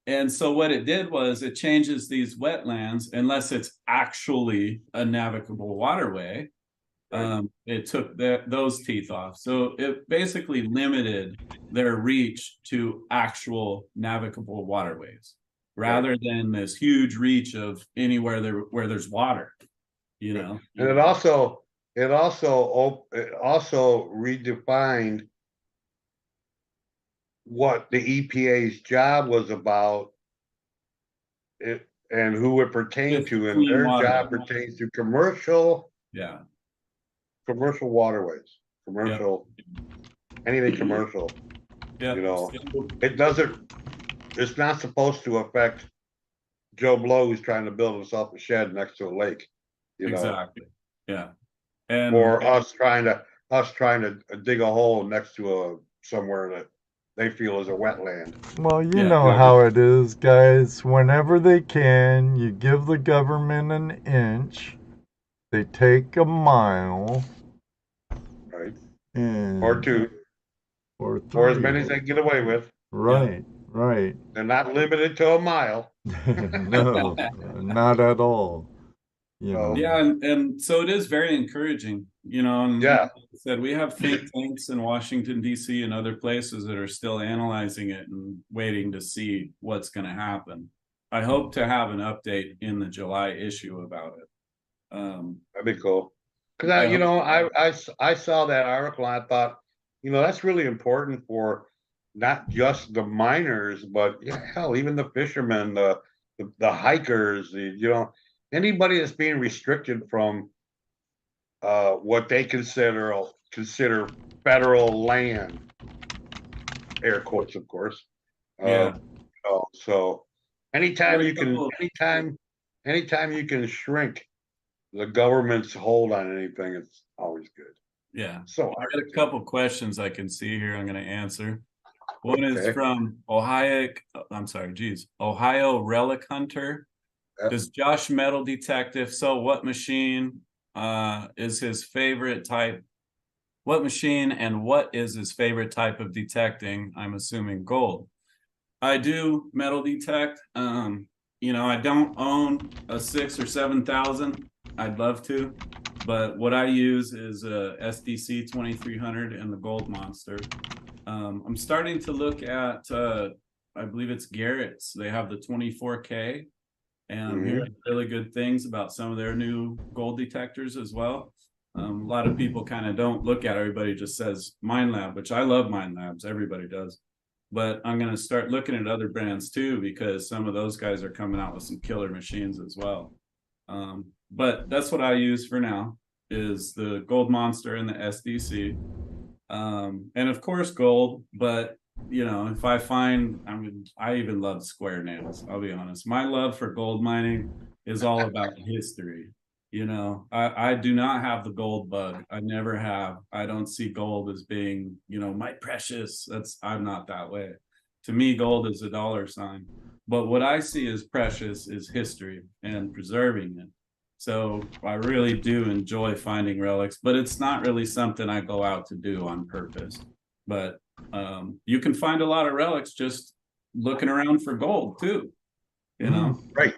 And so what it did was it changes these wetlands, unless it's actually a navigable waterway. It took those teeth off. So it basically limited their reach to actual navigable waterways, rather than this huge reach of anywhere where there's water, you know. And it also redefined what the EPA's job was about, and who it pertained to, and their job pertains to commercial waterways, anything commercial. You know, it's not supposed to affect Joe Blow who's trying to build himself a shed next to a lake, exactly. And or us trying to dig a hole next to somewhere that they feel is a wetland. Well, you know how it is, guys. Whenever they can, you give the government an inch, they take a mile. Right. Or two. Or three. Or as many as they get away with. Right, right. They're not limited to a mile. No, not at all. You know. Yeah, and so it is very encouraging, you know, and like I said, we have think tanks in Washington, D.C. and other places that are still analyzing it and waiting to see what's going to happen. I hope to have an update in the July issue about it. That'd be cool. Because I saw that article and I thought, that's really important for not just the miners, but hell, even the fishermen, the hikers, anybody that's being restricted from what they consider federal land, air quotes, of course. So anytime you can shrink the government's hold on anything, it's always good. Yeah. So I got a couple questions I can see here I'm going to answer. One is from Ohio Relic Hunter. Does Josh metal detect? If so, what machine is his favorite type? What machine and what is his favorite type of detecting? I'm assuming gold. I do metal detect. I don't own a 6,000 or 7,000. I'd love to, but what I use is a SDC 2300 and the Gold Monster. I'm starting to look at, I believe it's Garrett's. They have the 24K. And I'm hearing really good things about some of their new gold detectors as well. A lot of people kind of don't look at it. Everybody just says Mine Lab, which I love Mine Labs. Everybody does. But I'm going to start looking at other brands too, because some of those guys are coming out with some killer machines as well. But that's what I use for now, is the Gold Monster and the SDC. And of course gold, but if I find, I even love square nails. I'll be honest. My love for gold mining is all about history. I do not have the gold bug. I never have. I don't see gold as being, my precious. I'm not that way. To me, gold is a dollar sign. But what I see as precious is history and preserving it. So I really do enjoy finding relics, but it's not really something I go out to do on purpose. But you can find a lot of relics just looking around for gold too, Right.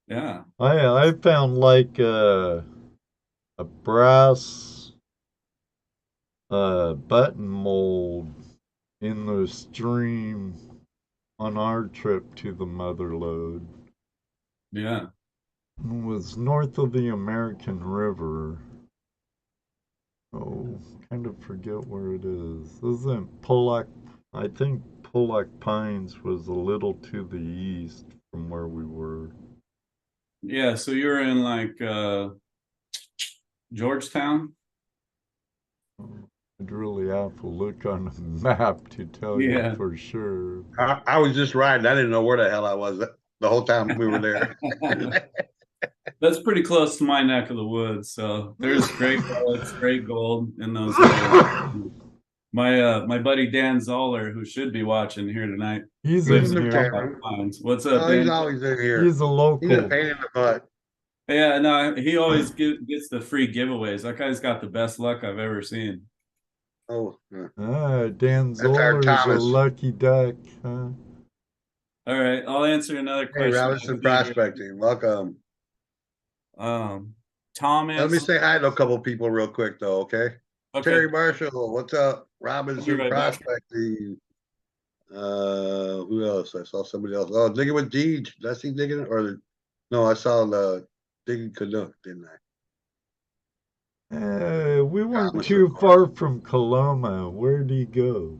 Yeah. I found like a brass button mold in the stream on our trip to the mother lode. Yeah. It was north of the American River. Oh, kind of forget where it is. Isn't Pollock? I think Pollock Pines was a little to the east from where we were. Yeah, so you were in like Georgetown? I'd really have to look on a map to tell you for sure. I was just riding. I didn't know where the hell I was the whole time we were there. That's pretty close to my neck of the woods. So there's great bullets, great gold in those areas. My buddy Dan Zoller, who should be watching here tonight. He's lives in here. What's up, Dan? He's always in here. He's a local. He's a pain in the butt. Yeah, no, he always gets the free giveaways. That guy's got the best luck I've ever seen. Oh, Dan Zoller's a lucky duck, huh? All right, I'll answer another question. Hey, Robinson Prospecting, welcome. Thomas. Let me say hi to a couple people real quick, though, okay? Terry Marshall, what's up? Robinson Prospecting. Who else? I saw somebody else. Oh, Digging with Deej. Did I see Digging? Or no, I saw the Digging Canuck, didn't I? We weren't too far from Coloma. Where'd he go?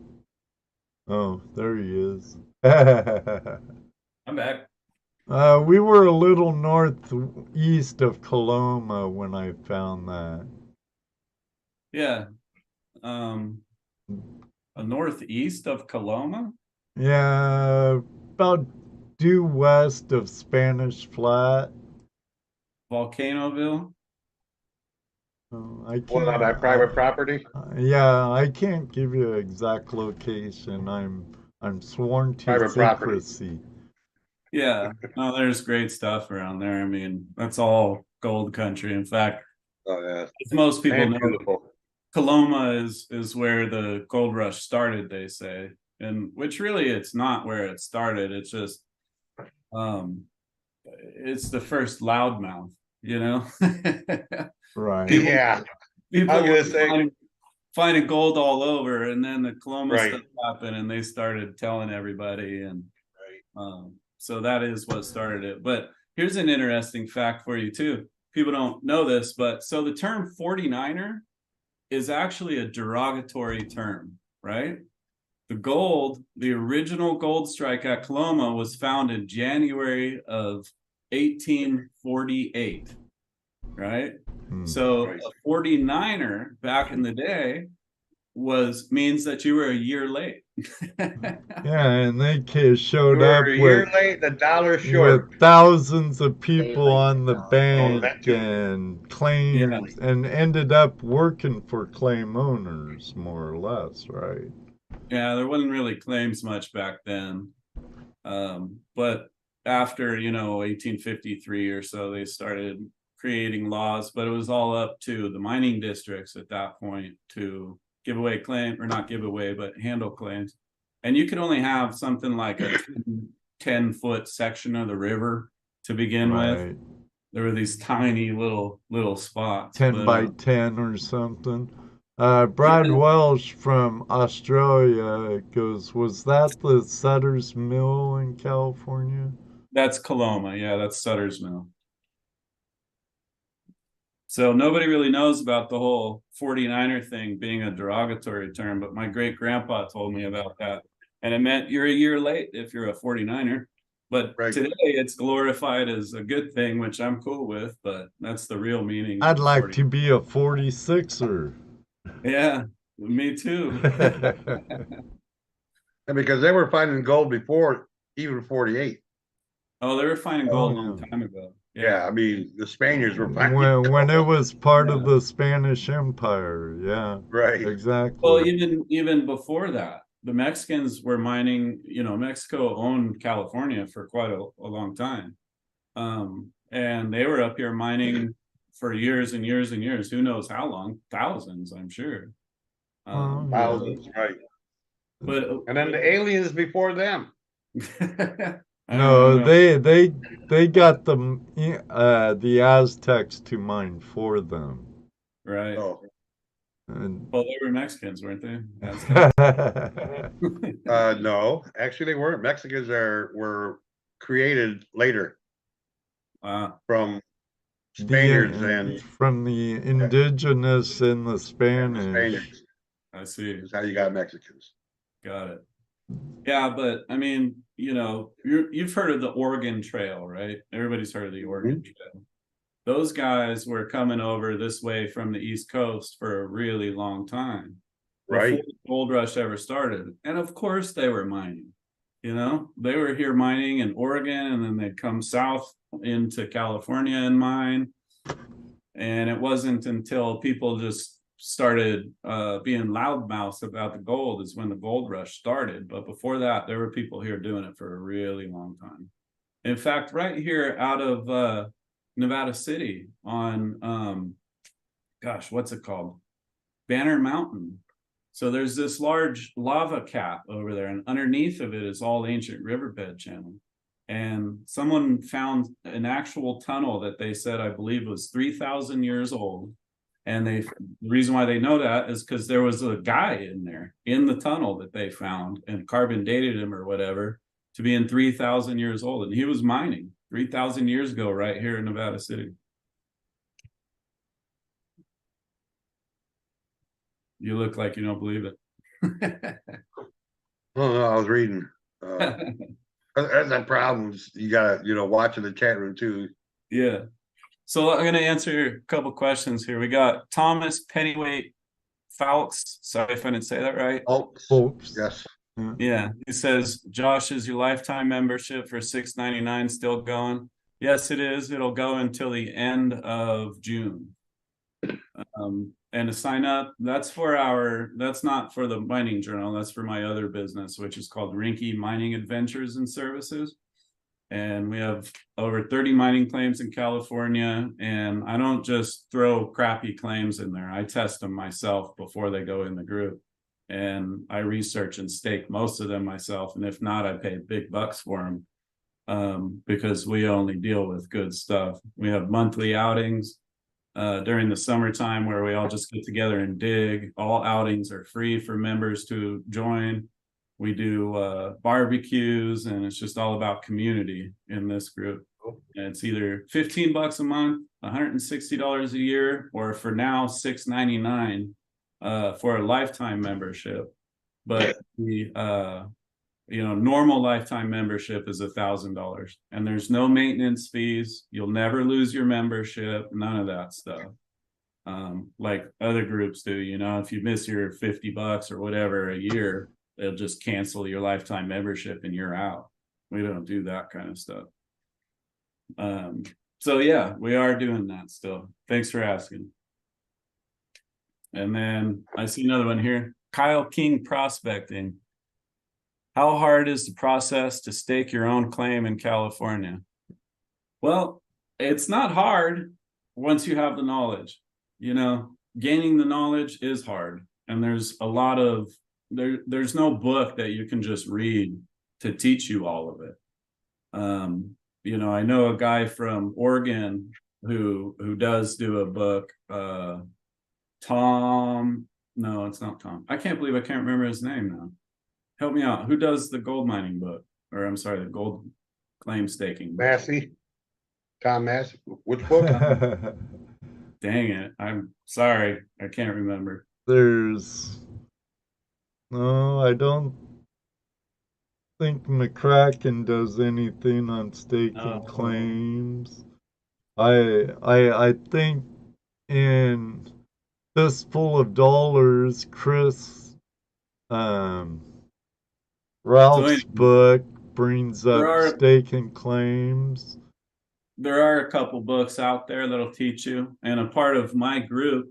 Oh, there he is. I'm back. We were a little northeast of Coloma when I found that. Yeah. Northeast of Coloma? Yeah, about due west of Spanish Flat. Volcanoville? I can't. What, on that private property? Yeah, I can't give you an exact location. I'm sworn to private secrecy. Property. Yeah, no, there's great stuff around there. I mean, that's all gold country. In fact, as most people know, Coloma is where the gold rush started, they say, and which really it's not where it started. It's just, it's the first loudmouth, you know. Right. People I'm gonna say finding gold all over, and then the Coloma stuff happened, and they started telling everybody, and so that is what started it. But here's an interesting fact for you too. People don't know this, but so the term 49er is actually a derogatory term, right? The original gold strike at Coloma was found in January of 1848, right? So a 49er back in the day means that you were a year late. Yeah, and they showed up a year late, the dollar short, with thousands of people on the bank and claims, and ended up working for claim owners, more or less, right? Yeah, there wasn't really claims much back then, but after 1853 or so, they started creating laws, but it was all up to the mining districts at that point to give away claim, or not give away, but handle claims. And you could only have something like a 10-foot section of the river to begin with. There were these tiny little spots. 10 by 10 or something. Brad Welsh from Australia goes, was that the Sutter's Mill in California? That's Coloma. Yeah, that's Sutter's Mill. So nobody really knows about the whole 49er thing being a derogatory term, but my great grandpa told me about that. And it meant you're a year late if you're a 49er. But today it's glorified as a good thing, which I'm cool with, but that's the real meaning. I'd like to be a 46er. Yeah, me too. And because they were finding gold before even 48. Oh, they were finding gold a long time ago. Yeah, I mean, the Spaniards were finding when it was part of the Spanish Empire. Yeah, exactly. Well, even before that, the Mexicans were mining. Mexico owned California for quite a long time, and they were up here mining for years and years and years. Who knows how long? Thousands, I'm sure. Thousands, right? And then the aliens before them. No, they got the Aztecs to mine for them. Right. And Well, they were Mexicans, weren't they? No, actually they weren't. Mexicans were created later from Spaniards and from the indigenous and the Spanish. Spaniards. I see. Is how you got Mexicans. Got it. Yeah, but I mean, you know, you've heard of the Oregon Trail, right? Everybody's heard of the Oregon Trail. Those guys were coming over this way from the East Coast for a really long time, right, before the gold rush ever started. And of course they were mining. You know, they were here mining in Oregon, and then they'd come south into California and mine. And it wasn't until people just started being loudmouths about the gold is when the gold rush started. But before that, there were people here doing it for a really long time. In fact, right here out of Nevada City on, gosh, what's it called? Banner Mountain. So there's this large lava cap over there, and underneath of it is all ancient riverbed channel. And someone found an actual tunnel that they said, I believe, was 3,000 years old. And the reason why they know that is because there was a guy in there in the tunnel that they found and carbon dated him or whatever to being 3,000 years old. And he was mining 3,000 years ago right here in Nevada City. You look like you don't believe it. Oh, no, I was reading. That's that problem. You gotta, watch in the chat room too. Yeah. So I'm gonna answer a couple questions here. We got Thomas Pennyweight Fowlks. Sorry if I didn't say that right. Fowlks. Yes. Yeah. He says, Josh, is your lifetime membership for $6.99 still going? Yes, it is. It'll go until the end of June. And to sign up, that's not for the mining journal. That's for my other business, which is called Reinke Mining Adventures and Services. And we have over 30 mining claims in California. And I don't just throw crappy claims in there. I test them myself before they go in the group. And I research and stake most of them myself. And if not, I pay big bucks for them because we only deal with good stuff. We have monthly outings during the summertime where we all just get together and dig. All outings are free for members to join. We do barbecues, and it's just all about community in this group. And it's either 15 bucks a month, $160 a year, or for now, $6.99 for a lifetime membership. But the normal lifetime membership is $1,000, and there's no maintenance fees. You'll never lose your membership, none of that stuff. Like other groups do, if you miss your 50 bucks or whatever a year, they'll just cancel your lifetime membership and you're out. We don't do that kind of stuff. So yeah, we are doing that still. Thanks for asking. And then I see another one here. Kyle King Prospecting. How hard is the process to stake your own claim in California? Well, it's not hard once you have the knowledge. Gaining the knowledge is hard. And there's a lot of, there's no book that you can just read to teach you all of it. I know a guy from Oregon who does do a book, Tom, no, it's not Tom. I can't believe I can't remember his name now. Help me out. Who does the gold mining book? Or I'm sorry, the gold claim staking book? Massey. Tom Massey. Which book? Dang it. I'm sorry. I can't remember. No, I don't think McCracken does anything on staking claims. I think in Fistful of Dollars, Chris Ralph's book brings up staking claims. There are a couple books out there that'll teach you, and a part of my group,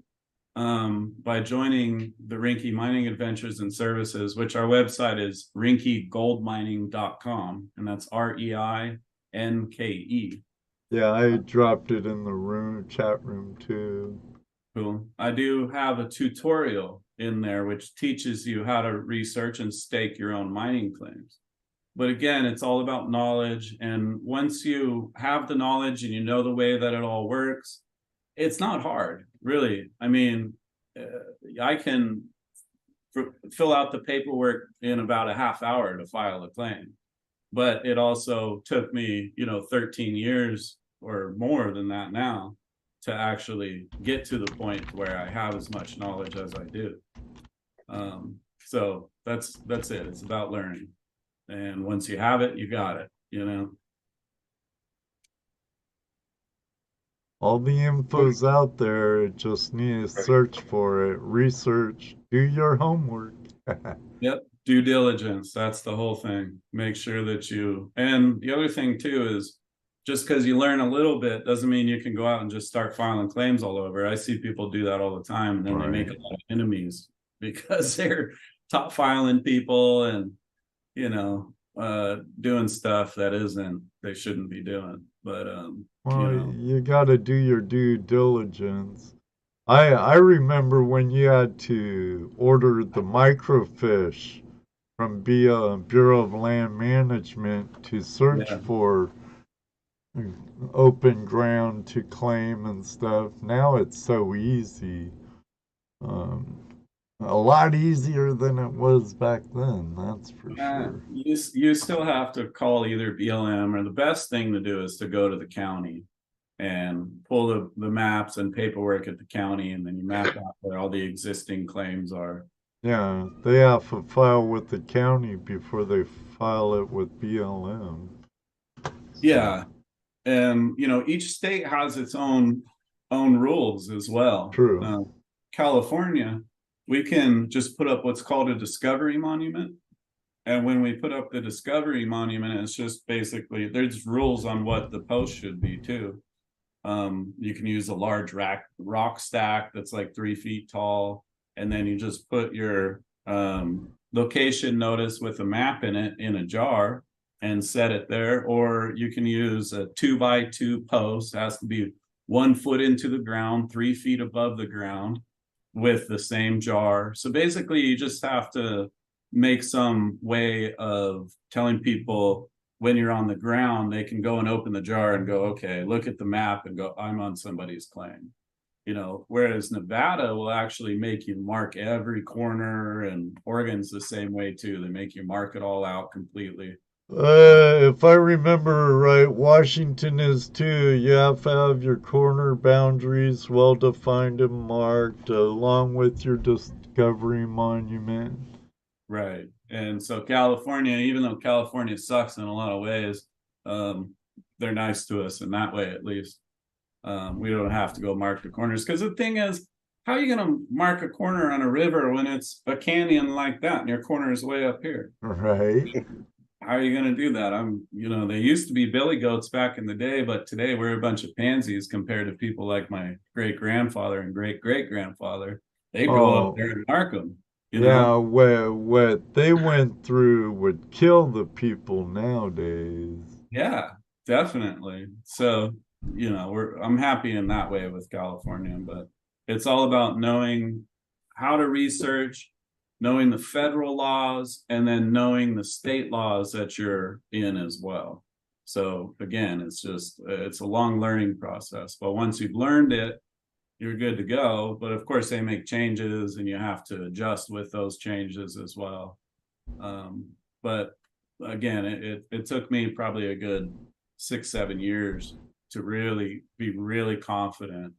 by joining the Reinke Mining Adventures and Services, which our website is rinkegoldmining.com, and that's REINKE. Yeah, I dropped it in the chat room too. Cool. I do have a tutorial in there which teaches you how to research and stake your own mining claims. But again, it's all about knowledge. And once you have the knowledge and you know the way that it all works, it's not hard, really. I mean, I can fill out the paperwork in about a half hour to file a claim. But it also took me, 13 years or more than that now to actually get to the point where I have as much knowledge as I do. So that's it. It's about learning. And once you have it, you got it, All the info's out there. Just need to search for it, research, do your homework. Yep. Due diligence. That's the whole thing. Make sure that and the other thing too is just because you learn a little bit doesn't mean you can go out and just start filing claims all over. I see people do that all the time, and then they make a lot of enemies because they're top filing people and, doing stuff that they shouldn't be doing. But, well, you got to do your due diligence. I remember when you had to order the microfiche from Bureau of Land Management to search for open ground to claim and stuff. Now it's so easy. A lot easier than it was back then, that's for sure. You still have to call either BLM, or the best thing to do is to go to the county and pull the maps and paperwork at the county, and then you map out where all the existing claims are. Yeah, they have to file with the county before they file it with BLM. Yeah, and each state has its own rules as well. True. California, we can just put up what's called a discovery monument. And when we put up the discovery monument, it's just basically, there's rules on what the post should be too. You can use a large rock stack that's like 3 feet tall. And then you just put your location notice with a map in it in a jar and set it there. Or you can use a 2x2 post. It has to be 1 foot into the ground, 3 feet above the ground, with the same jar. So basically you just have to make some way of telling people when you're on the ground, they can go and open the jar and go, okay, look at the map and go, I'm on somebody's claim. Whereas Nevada will actually make you mark every corner, and Oregon's the same way too. They make you mark it all out completely. If I remember right, Washington is too. You have to have your corner boundaries well defined and marked, along with your discovery monument. Right. And so California, even though California sucks in a lot of ways, they're nice to us in that way, at least. We don't have to go mark the corners, because the thing is, how are you going to mark a corner on a river when it's a canyon like that and your corner is way up here? Right. How are you going to do that? They used to be billy goats back in the day, but today we're a bunch of pansies compared to people like my great-grandfather and great-great-grandfather. They go up there and mark them. What they went through would kill the people nowadays. Yeah, definitely. So, I'm happy in that way with California, but it's all about knowing how to research, knowing the federal laws, and then knowing the state laws that you're in as well. So again, it's a long learning process, but once you've learned it, you're good to go. But of course they make changes and you have to adjust with those changes as well. But again, it took me probably a good 6-7 years to really be really confident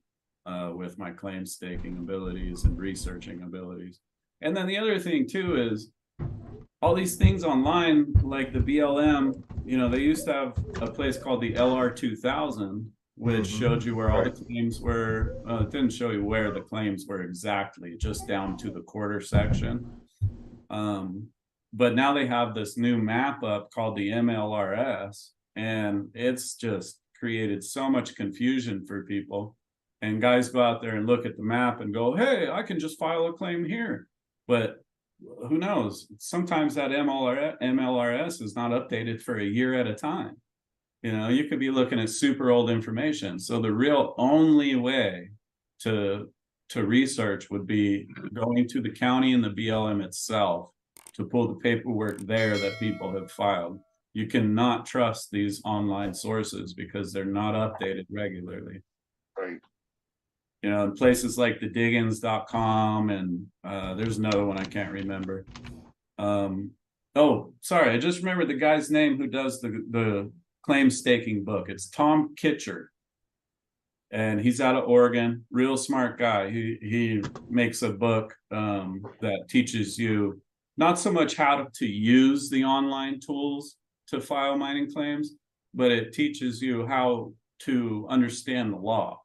with my claim staking abilities and researching abilities. And then the other thing too is all these things online, like the BLM, they used to have a place called the LR 2000, which showed you where all the claims were. It didn't show you where the claims were exactly, just down to the quarter section. But now they have this new map up called the MLRS, and it's just created so much confusion for people. And guys go out there and look at the map and go, hey, I can just file a claim here. But who knows? Sometimes that MLRS is not updated for a year at a time. You could be looking at super old information. So the real only way to research would be going to the county and the BLM itself to pull the paperwork there that people have filed. You cannot trust these online sources because they're not updated regularly. Right. you know, places like the Diggins.com, and there's another one I can't remember. Oh, sorry, I just remembered the guy's name who does the claim staking book. It's Tom Kitcher, and he's out of Oregon. Real smart guy. He makes a book that teaches you not so much how to use the online tools to file mining claims, but it teaches you how to understand the law.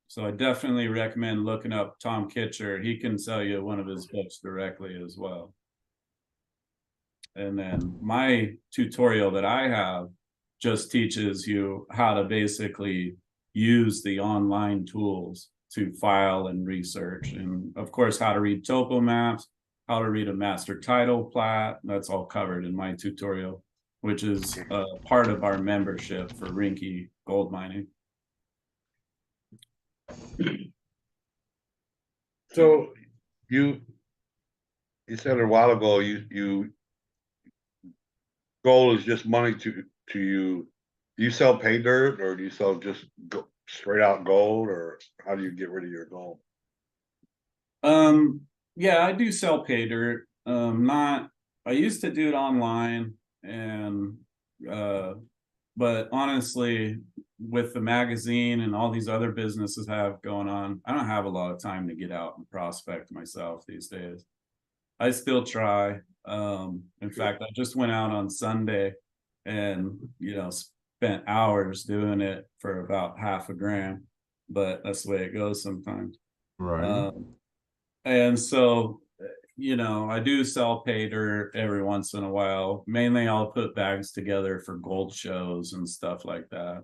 So I definitely recommend looking up Tom Kitcher. He can sell you one of his books directly as well. And then my tutorial that I have just teaches you how to basically use the online tools to file and research. And of course, how to read topo maps, how to read a master title plat. That's all covered in my tutorial, which is part of our membership for Reinke gold mining. So you said a while ago you gold is just money to you. Do you sell pay dirt, or do you sell just straight out gold, or how do you get rid of your gold? Yeah, I do sell pay dirt. I used to do it online, and but honestly, with the magazine and all these other businesses I have going on, I don't have a lot of time to get out and prospect myself these days. I still try. In fact, I just went out on Sunday and, you know, spent hours doing it for about $half a gram, but that's the way it goes sometimes. Right. And so, you know, I do sell pay dirt every once in a while. Mainly I'll put bags together for gold shows and stuff like that.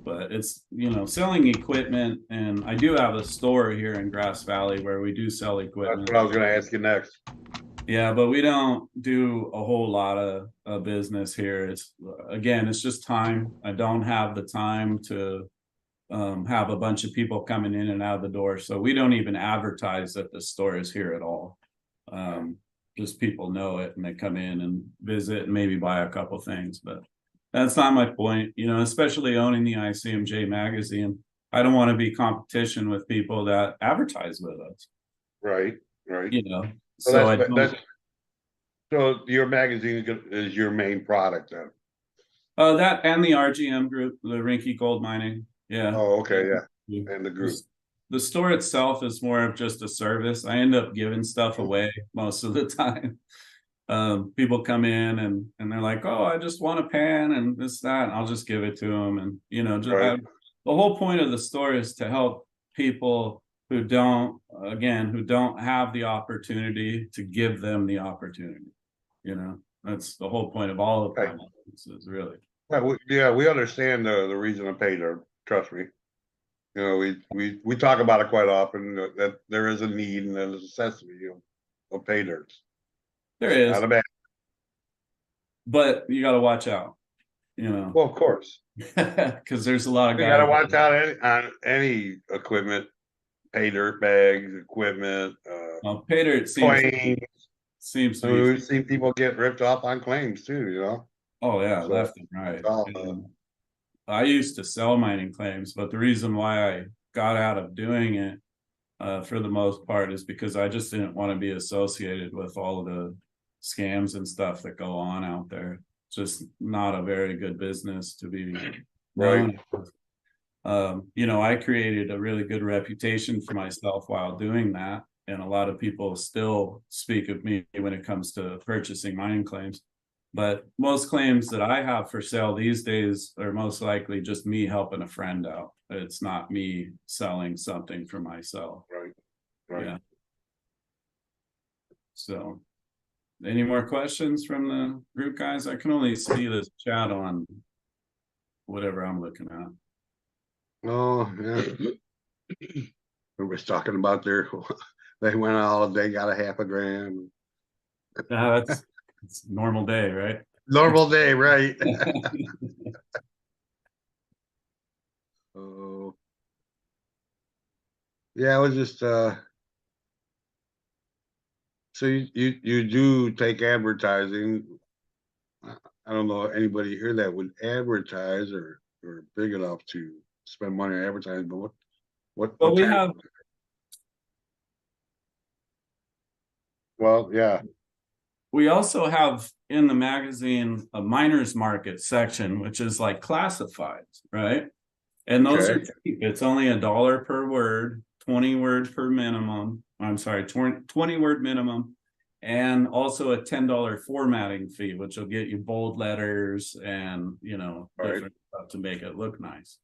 But it's, you know, selling equipment, and I do have a store here in Grass Valley where we do sell equipment. That's what I was going to ask you next. Yeah, but we don't do a whole lot of business here. It's, again, it's just time. I don't have the time to have a bunch of people coming in and out of the door. So we don't even advertise that the store is here at all. Just people know it and they come in and visit and maybe buy a couple things, but that's not my point, you know, especially owning the ICMJ magazine. I don't want to be competition with people that advertise with us. Right, right. You know, so so your magazine is your main product then? That and the RGM group, the Reinke Gold Mining. Yeah. Oh, okay, yeah. And the group. The store itself is more of just a service. I end up giving stuff away most of the time. People come in and they're like, oh, I just want a pan and this, that, and I'll just give it to them. And, you know, just Right. The whole point of the store is to help people who don't have the opportunity, to give them the opportunity. You know, that's the whole point of all of Right. is really. Yeah, we understand the reason of pay dirt, trust me. You know, we talk about it quite often, that there is a need and a necessity of pay dirt. There is. Not a bad. But you got to watch out, you know. Well, of course. Because there's a lot of guys. You got to watch out on any equipment, pay dirt bags, equipment. Pay dirt seems to be. We've seen people get ripped off on claims too, you know. Oh yeah, so, left and right. I used to sell mining claims, but the reason why I got out of doing it for the most part is because I just didn't want to be associated with all of the scams and stuff that go on out there. Just not a very good business to be known. Right. You know, I created a really good reputation for myself while doing that, and a lot of people still speak of me when it comes to purchasing mining claims. But most claims that I have for sale these days are most likely just me helping a friend out. It's not me selling something for myself. Right. Yeah. So, any more questions from the group, guys? I can only see this chat on whatever I'm looking at. Oh, yeah. Everybody's talking about they went all day, got a $half a gram. It's a normal day, right? Normal day, right? Oh, yeah, I was just so you do take advertising. I don't know anybody here that would advertise or big enough to spend money on advertising, but What? But What's we that? have, Well, yeah. we also have in the magazine a miners market section, which is like classifieds, right? And those are Okay. cheap. It's only $1 per word, 20 word per minimum. I'm sorry, 20 word minimum, and also a $10 formatting fee, which will get you bold letters and different stuff to make it look nice.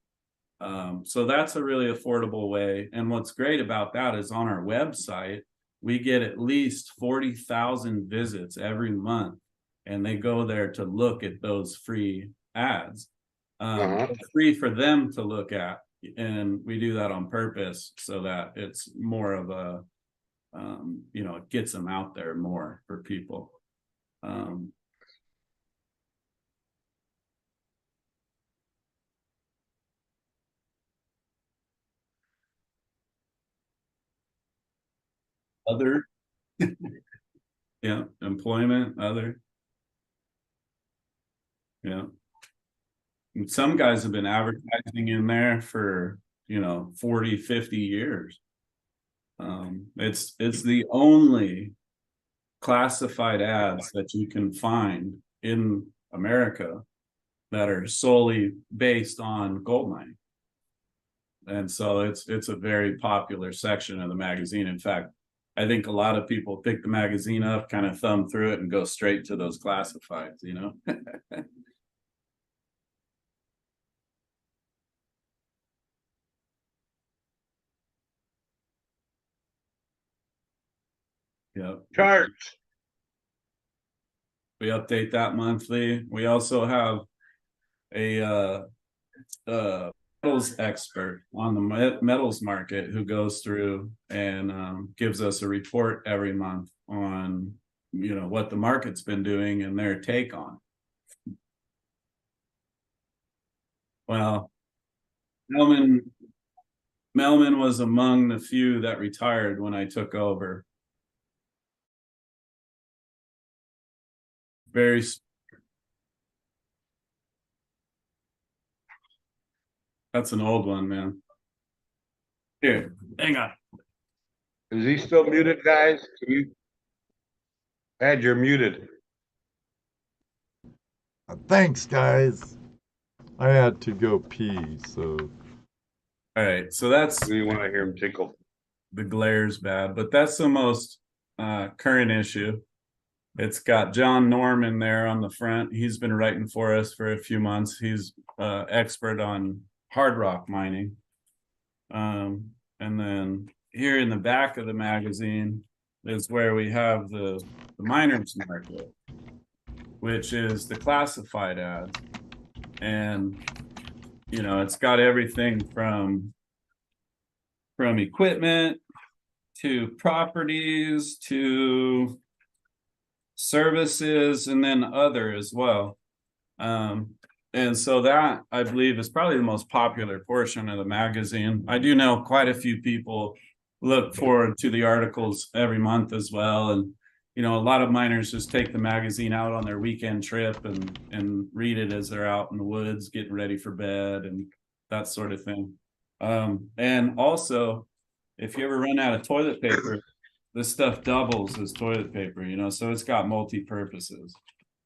So that's a really affordable way. And what's great about that is on our website, we get at least 40,000 visits every month, and they go there to look at those free ads. It's free for them to look at, and we do that on purpose so that it's more of a, it gets them out there more for people. Other, yeah, employment, other, yeah. And some guys have been advertising in there for 40, 50 years. It's the only classified ads that you can find in America that are solely based on gold mining. And so it's a very popular section of the magazine. In fact, I think a lot of people pick the magazine up, kind of thumb through it, and go straight to those classifieds, Yeah. Charts. We update that monthly. We also have a metals expert on the metals market who goes through and gives us a report every month on what the market's been doing and their take on it. Well, Melman was among the few that retired when I took over. That's an old one, man. Here, hang on. Is he still muted, guys? Can you add? You're muted. Thanks, guys. I had to go pee, so. All right, so that's. You want to hear him tinkle? The glare's bad, but that's the most current issue. It's got John Norman there on the front. He's been writing for us for a few months. He's expert on hard rock mining. And then here in the back of the magazine is where we have the miners market, which is the classified ads. And, it's got everything from equipment to properties to services, and then other as well. And so that, I believe, is probably the most popular portion of the magazine. I do know quite a few people look forward to the articles every month as well. And, a lot of miners just take the magazine out on their weekend trip and read it as they're out in the woods, getting ready for bed and that sort of thing. And also, if you ever run out of toilet paper, this stuff doubles as toilet paper, so it's got multi-purposes.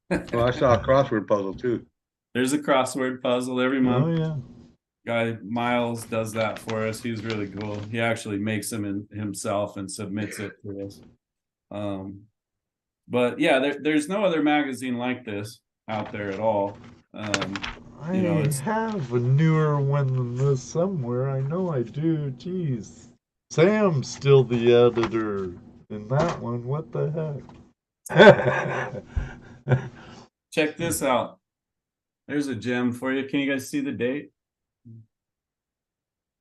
Well, I saw a crossword puzzle too. There's a crossword puzzle every month. Oh, yeah. Guy Miles does that for us. He's really cool. He actually makes them himself and submits it to us. But yeah, there's no other magazine like this out there at all. I have a newer one than this somewhere. I know I do. Jeez. Sam's still the editor in that one. What the heck? Check this out. There's a gem for you. Can you guys see the date?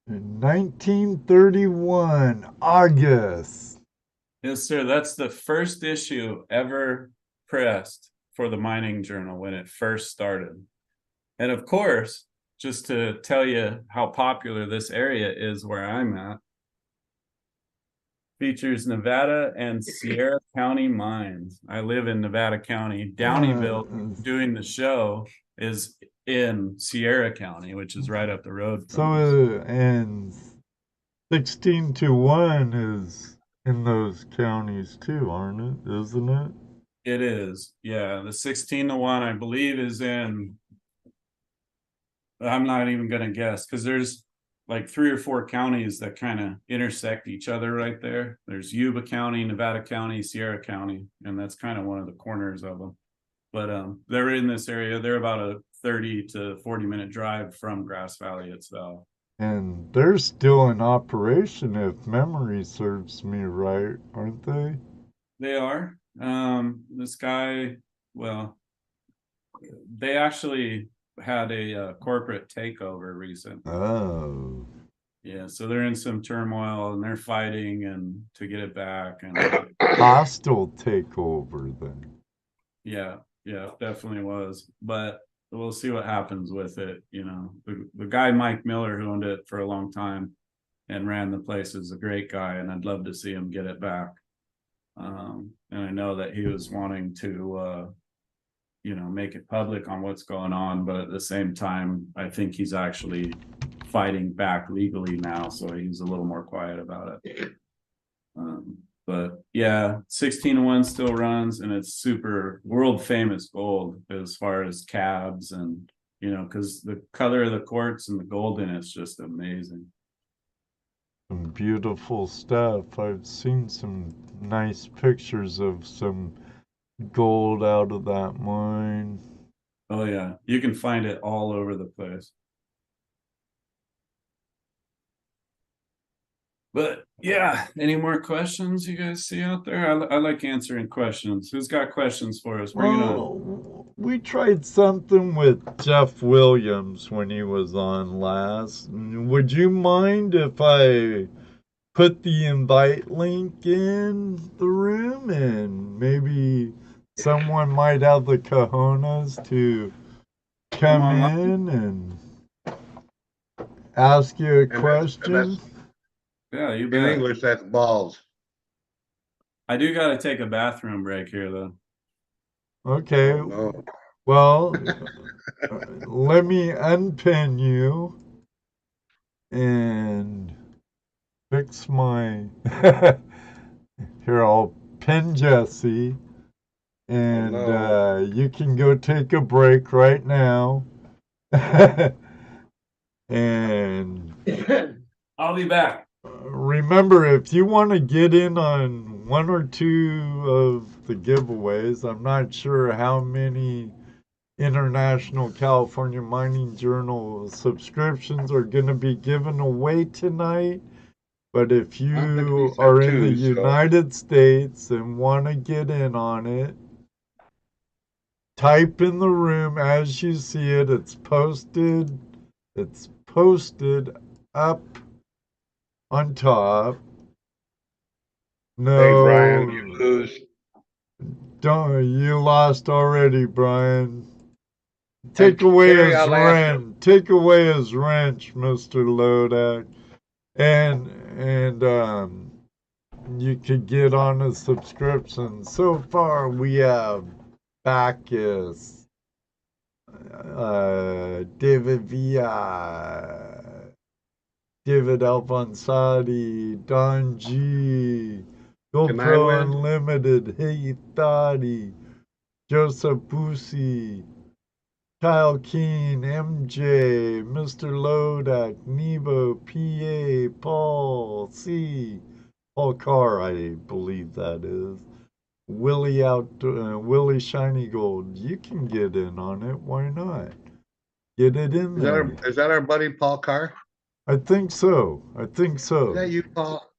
In 1931, August. Yes, sir. That's the first issue ever pressed for the Mining Journal when it first started. And of course, just to tell you how popular this area is where I'm at, features Nevada and Sierra County mines. I live in Nevada County. Downeyville, doing the show, is in Sierra County, which is right up the road from us. And 16-1 is in those counties too, aren't it? Isn't it? It is, yeah. The 16-1, I believe, is in. I'm not even gonna guess because there's like 3 or 4 counties that kind of intersect each other right there. There's Yuba County, Nevada County, Sierra County, and that's kind of one of the corners of them. But they're in this area. They're about a 30 to 40-minute drive from Grass Valley itself. And they're still in operation, if memory serves me right, aren't they? They are. This guy, well, they actually had a corporate takeover recently. Oh. Yeah, so they're in some turmoil and they're fighting and to get it back. And Hostile takeover then. yeah, definitely was. But we'll see what happens with it. You know, the guy Mike Miller, who owned it for a long time and ran the place, is a great guy, and I'd love to see him get it back. And I know that he was wanting to make it public on what's going on, but at the same time, I think he's actually fighting back legally now, so he's a little more quiet about it. But yeah, 16-1 still runs, and it's super world famous gold as far as cabs, and because the color of the quartz and the gold in it's just amazing. Some beautiful stuff. I've seen some nice pictures of some gold out of that mine. Oh yeah, you can find it all over the place. But yeah, any more questions you guys see out there? I like answering questions. Who's got questions for us? Bring it on. We tried something with Jeff Williams when he was on last. Would you mind if I put the invite link in the room and maybe someone might have the cojones to come in and ask you a question? Yeah, you In bet. English, that's balls. I do got to take a bathroom break here, though. Okay. Oh, no. Well, let me unpin you and fix my. Here, I'll pin Jesse, and you can go take a break right now. And I'll be back. remember, if you want to get in on 1 or 2 of the giveaways, I'm not sure how many International California Mining Journal subscriptions are going to be given away tonight. But if you are in the United States and want to get in on it, type in the room as you see it. It's posted. It's posted up on top. No. Hey, Brian, you lose. You lost already, Brian. Take away his wrench. Take away his wrench, Mr. Lodak. And you could get on a subscription. So far, we have Bacchus, David Villa, David Alphonsadi, Don G, GoPro Unlimited, Hey Thotty, Joseph Busi, Kyle Keen, MJ, Mr. Lodak, Nevo, PA, Paul C, Paul Carr, I believe that is, Willie Shiny Gold. You can get in on it. Why not? Get it in there. Is that our buddy Paul Carr? I think so. Is that you, Paul?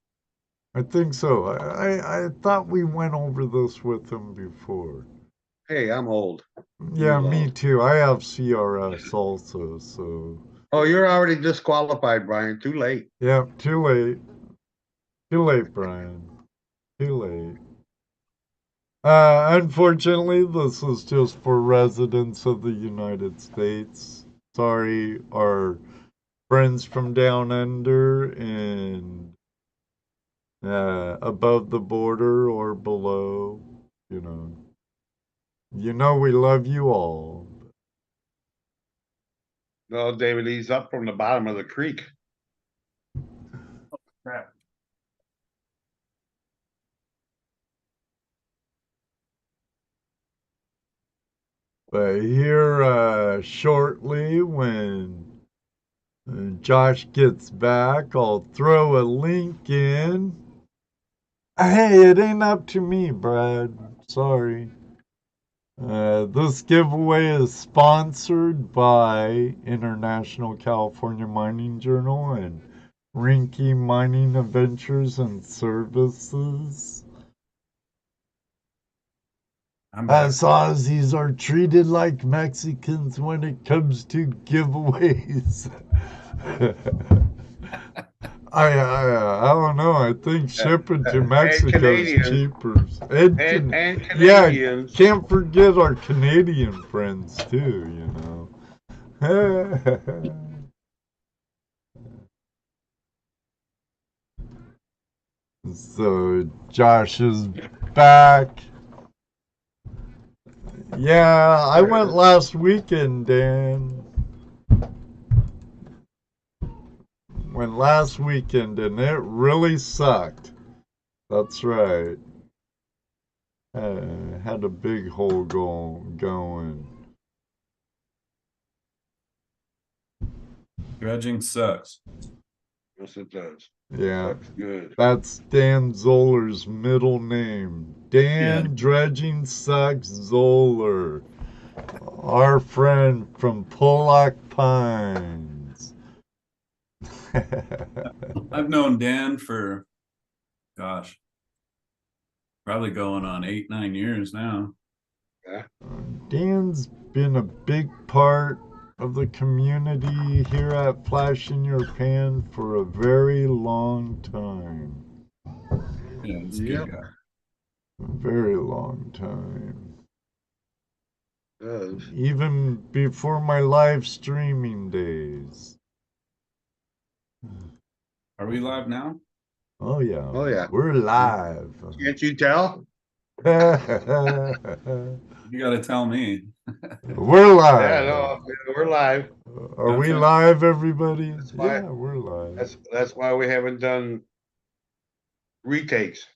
I think so. I thought we went over this with him before. Hey, I'm old. Yeah, me too. I have CRS also, so. Oh, you're already disqualified, Brian. Too late. Yeah, too late. Too late, Brian. Too late. Unfortunately, this is just for residents of the United States. Sorry, our friends from down under and above the border or below, You know we love you all. No, David, he's up from the bottom of the creek. Crap. But here shortly, when Josh gets back, I'll throw a link in. Hey, it ain't up to me, Brad. Sorry. This giveaway is sponsored by International California Mining Journal and Reinke Mining Adventures and Services. Us Aussies are treated like Mexicans when it comes to giveaways. I don't know. I think shipping to Mexico is cheaper. And Canadians. Yeah, can't forget our Canadian friends too, you know. So Josh is back. Yeah, I went last weekend, Dan. Went last weekend and it really sucked. That's right. Had a big hole going. Dredging sucks. Yes, it does. Yeah, Sucks good. That's Dan Zoller's middle name. Dan Yeah. Dredging Sucks Zoller. Our friend from Pollock Pines. I've known Dan for, gosh, probably going on 8-9 years now. Dan's been a big part of the community here at Flash in Your Pan for a very long time. Yeah, it's a good guy. A very long time. Does. Even before my live streaming days. Are we live now? Oh yeah. Oh yeah. We're live. Can't you tell? You got to tell me. We're live. Yeah, no, we're live. Are we live, everybody? Why, yeah, we're live. That's why we haven't done retakes.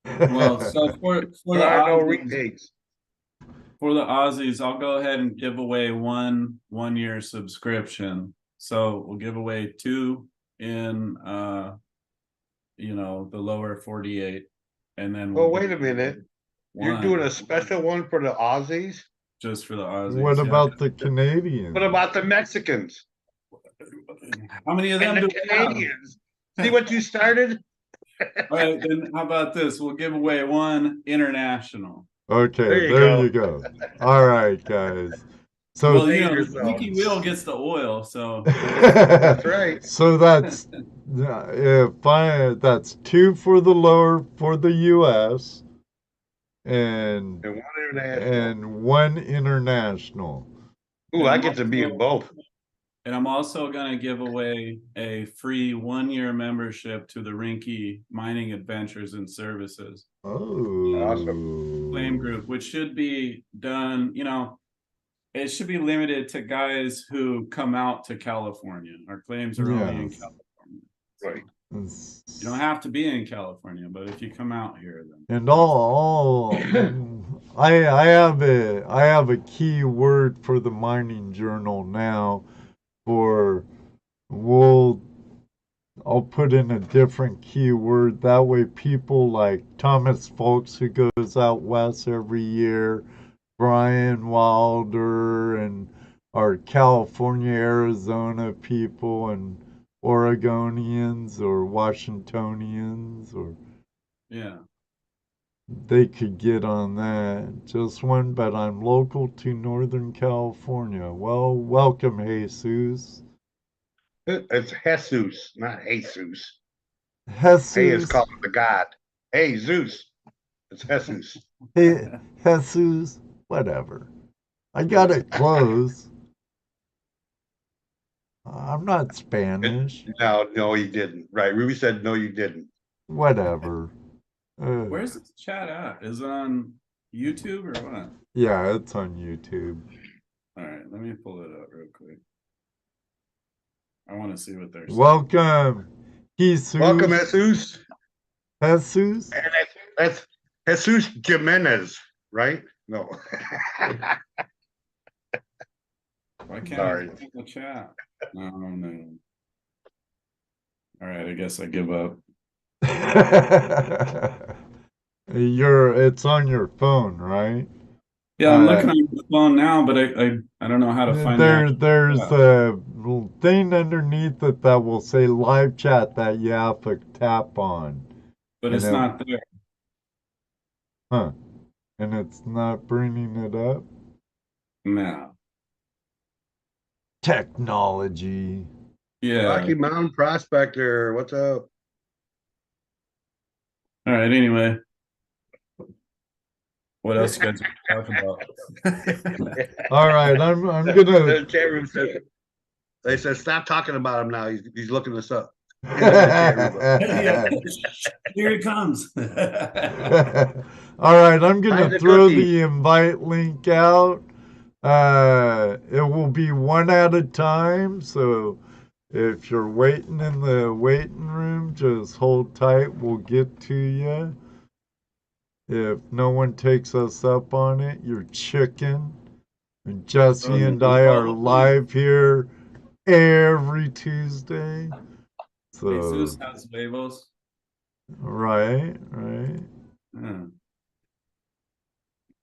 Well, so for There are no Aussies, retakes. for the Aussies, I'll go ahead and give away one-year subscription. So we'll give away 2 in the lower 48, and then Well, wait a minute. You're doing a special one for the Aussies? Just for the Aussies. What yeah. about the Canadians? What about the Mexicans? How many of them And do the we have? Canadians? See what you started? All right, then how about this? We'll give away 1 international. Okay, there you go. All right, guys. So Well, the squeaky wheel gets the oil, so that's right. So that's that's 2 for the lower for the U.S. and 1 international. Ooh, I get to be in both. And I'm also going to give away a free 1-year membership to the Reinke Mining Adventures and Services. Oh, awesome. Claim group, which should be done, it should be limited to guys who come out to California. Our claims are only in California. Right. You don't have to be in California, but if you come out here, then. And I have a key word for the mining journal now. I'll put in a different keyword. That way people like Thomas Folks, who goes out west every year, Brian Wilder, and our California, Arizona people, and Oregonians or Washingtonians, or they could get on that. Just one, but I'm local to Northern California. Well, welcome, Jesus. It's Jesus, not Jesus. Jesus. Hey is called the God. Hey, Zeus. It's Jesus. Hey, Jesus. Whatever. I got it close. I'm not Spanish. No, you didn't. Right. Ruby said, no, you didn't. Whatever. Where's this chat at? Is it on YouTube or what? Yeah, it's on YouTube. All right, let me pull it up real quick. I want to see what they're saying. Welcome. Jesus. Welcome, Jesus. Jesus. And that's Jesus Jimenez, right? No. Why can't Sorry. I see the chat? No. All right, I guess I give up. It's on your phone, right? Yeah, I'm looking on the phone now, but I don't know how to find there's a thing underneath it that will say live chat that you have to tap on. But it's not there. Huh. And it's not bringing it up? No. Technology. Yeah. Rocky Mountain Prospector, what's up? All right, anyway. What else you guys want to talk about? All right, I'm gonna. The chat room says, they said stop talking about him now. He's looking us up. Yeah. Here he comes. All right, I'm gonna throw the invite link out. It will be one at a time, so if you're waiting in the waiting room, just hold tight. We'll get to you. If no one takes us up on it, you're chicken. And Jesse and I are live here every Tuesday. So Jesus has huevos. Right.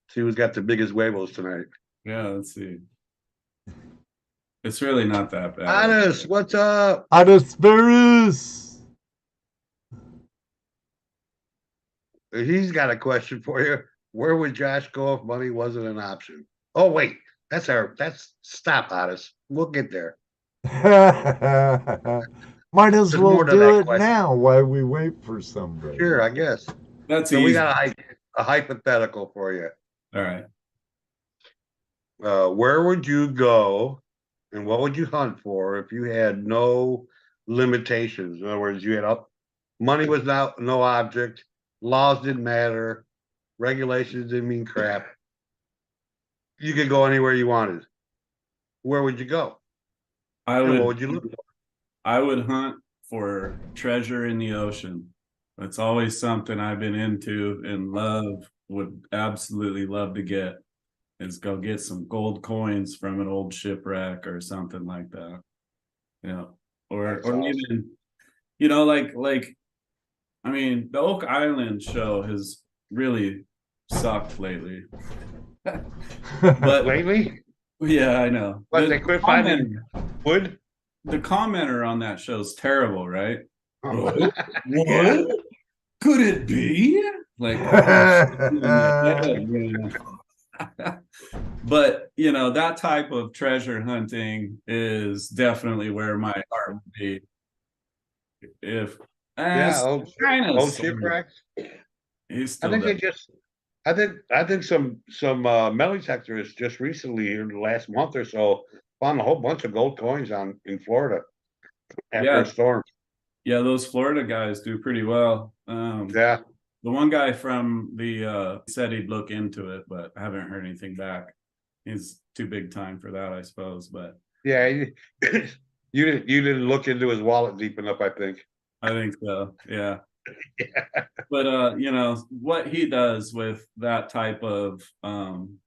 See who's got the biggest huevos tonight. Yeah, let's see. It's really not that bad. Addis, what's up? Addis Verus. He's got a question for you. Where would Josh go if money wasn't an option? Oh wait, that's stop, Addis. We'll get there. Might as There's well more to do that it question. now while we wait for somebody. Sure, I guess. That's So easy. we got a hypothetical for you. All right. Where would you go and what would you hunt for if you had no limitations? In other words, you had money was no object, laws didn't matter, regulations didn't mean crap. You could go anywhere you wanted. Where would you go? What would you look for? I would hunt for treasure in the ocean. That's always something I've been into and would absolutely love to get. Is go get some gold coins from an old shipwreck or something like that. Or awesome. Even, like I mean, the Oak Island show has really sucked lately. But lately? Yeah, I know. But they quit finding wood? The commenter on that show's terrible, right? Oh. What? Could it be? Like but that type of treasure hunting is definitely where my heart would be. If old shipwrecks. I think some metal detectors just recently in the last month or so found a whole bunch of gold coins in Florida after a storm. Yeah, those Florida guys do pretty well. The one guy from said he'd look into it, but I haven't heard anything back. He's too big time for that, I suppose. But yeah, you didn't look into his wallet deep enough, I think. I think so. Yeah. But what he does with that type of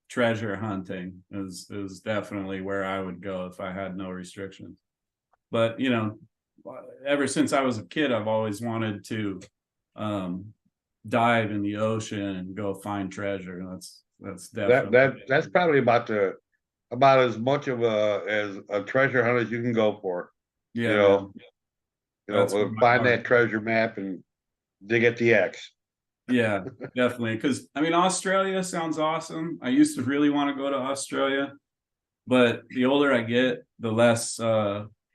treasure hunting is definitely where I would go if I had no restrictions. But ever since I was a kid, I've always wanted to dive in the ocean and go find treasure. That's definitely that's probably about as much of a treasure hunt as you can go for. Yeah, find that treasure map and dig at the X. Yeah, definitely. Because Australia sounds awesome. I used to really want to go to Australia, but the older I get, the less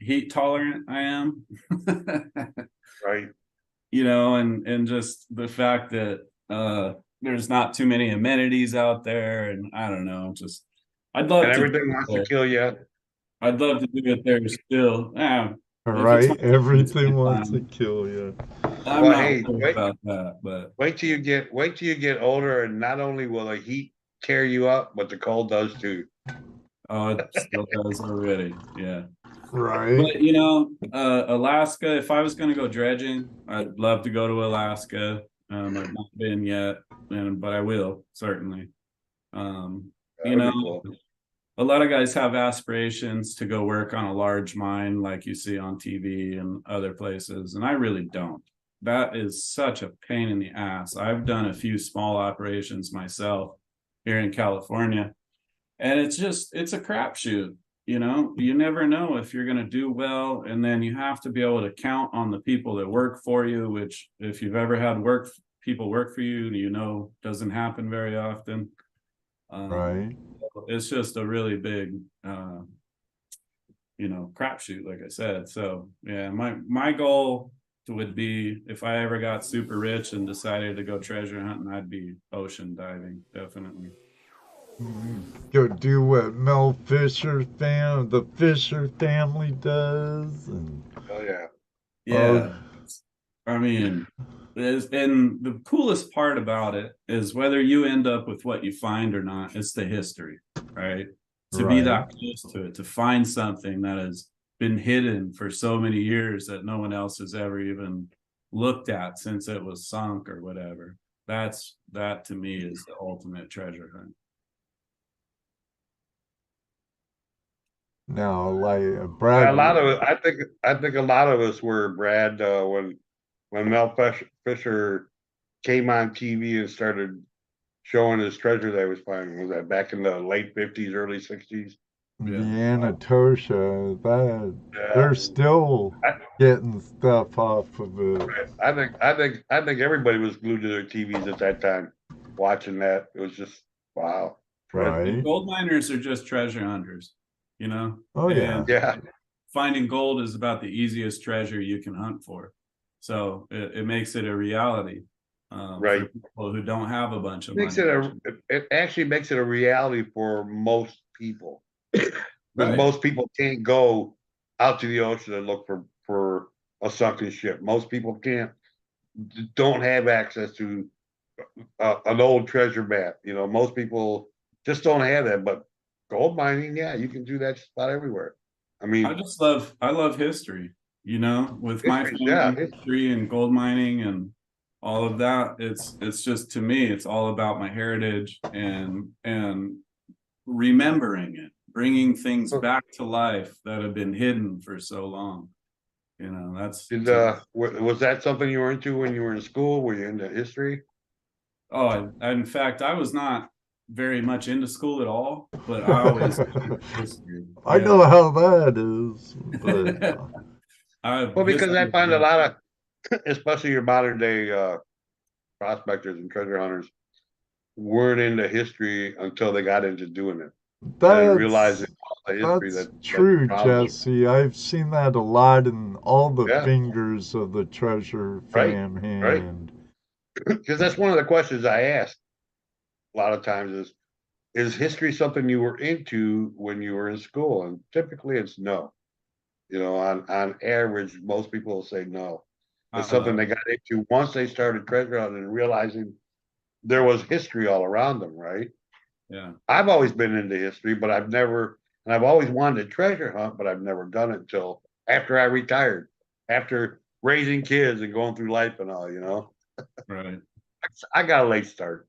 heat tolerant I am. Right. And just the fact that there's not too many amenities out there, and I don't know, I'd love to. Everything wants to kill you. I'd love to do it there still. Right, everything wants to kill you. I'm not worried about that, but wait till you get older, and not only will the heat tear you up, but the cold does too. Oh, it still does already. Yeah. Right. But you know, Alaska, if I was going to go dredging, I'd love to go to Alaska. I've not been yet, but I will certainly. You know, Cool. a lot of guys have aspirations to go work on a large mine like you see on TV and other places, and I really don't. That is such a pain in the ass. I've done a few small operations myself here in California, and it's a crapshoot. You know, you never know if you're going to do well, and then you have to be able to count on the people that work for you, which if you've ever had people work for you, you know, doesn't happen very often. Right. It's just a really big, you know, crapshoot, like I said. So yeah, my goal would be, if I ever got super rich and decided to go treasure hunting, I'd be ocean diving, definitely. Go do what the Fisher family does. And, Oh yeah. Yeah. I mean, and the coolest part about it is whether you end up with what you find or not, it's the history, right? To be that close to it, to find something that has been hidden for so many years that no one else has ever even looked at since it was sunk or whatever. That to me is the ultimate treasure hunt. now, like Brad. Yeah, a lot of it. I think a lot of us were, Brad, when Mel Fisher came on TV and started showing his treasure that he was finding. Was that back in the late 50s, early 60s? The Yeah. Anatosha, that Yeah. they're still getting stuff off of it. I think everybody was glued to their TVs at that time, watching that. It was just wow. Right. Gold miners are just treasure hunters, you know. Oh yeah. And Yeah. finding gold is about the easiest treasure you can hunt for, so it makes it a reality. Right. For people who don't have a bunch of Makes money. it actually makes it a reality for most people. Because Right. most people can't go out to the ocean and look for a sunken ship. Most people don't have access to an old treasure map. You know, most people just don't have that. But gold mining, yeah, you can do that just about everywhere. I mean, I love history, you know, with my family history and gold mining and all of that. It's just, to me, it's all about my heritage and remembering it, bringing things back to life that have been hidden for so long. You know, that's was that something you were into when you were in school? Were you into history? Oh, in fact, I was not very much into school at all, but I always history. I know how that is. Well, because I find a lot of, especially your modern day prospectors and treasure hunters, weren't into history until they got into doing it. That's realizing all the history that's that's true, Jesse. I've seen that a lot in all the Yeah. fingers of the treasure fam hand. Because that's one of the questions I ask a lot of times is history something you were into when you were in school? And typically it's no. You know, on average, most people will say no. It's something they got into once they started treasure hunting and realizing there was history all around them, right? Yeah. I've always been into history, but I've always wanted to treasure hunt, but I've never done it until after I retired, after raising kids and going through life and all, you know? Right. I got a late start.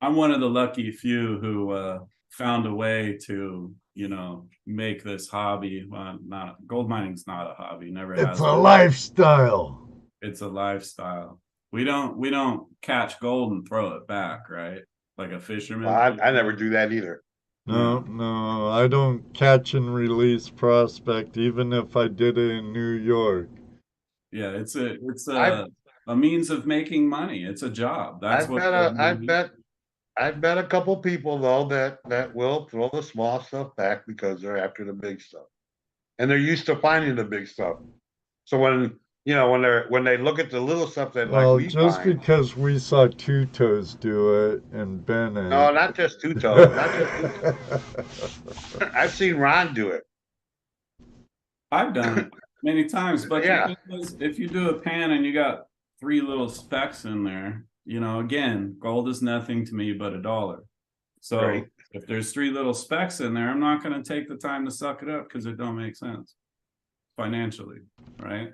I'm one of the lucky few who found a way to, you know, make this hobby. Not gold mining's not a hobby. Never has. It's a lifestyle. It's a lifestyle. We don't catch gold and throw it back, right? Like a fisherman. Well, I never do that either. No, I don't catch and release prospect, even if I did it in New York. Yeah, it's a means of making money. It's a job. That's I've met a couple people though that will throw the small stuff back because they're after the big stuff, and they're used to finding the big stuff. So when they look at the little stuff that just because we saw Two Toes do it and Bennett. No, not just Two Toes. I've seen Ron do it. I've done it many times, but yeah, if you do a pan and you got 3 little specks in there, you know, again, gold is nothing to me but $1. So If there's 3 little specks in there, I'm not going to take the time to suck it up because it don't make sense financially, right?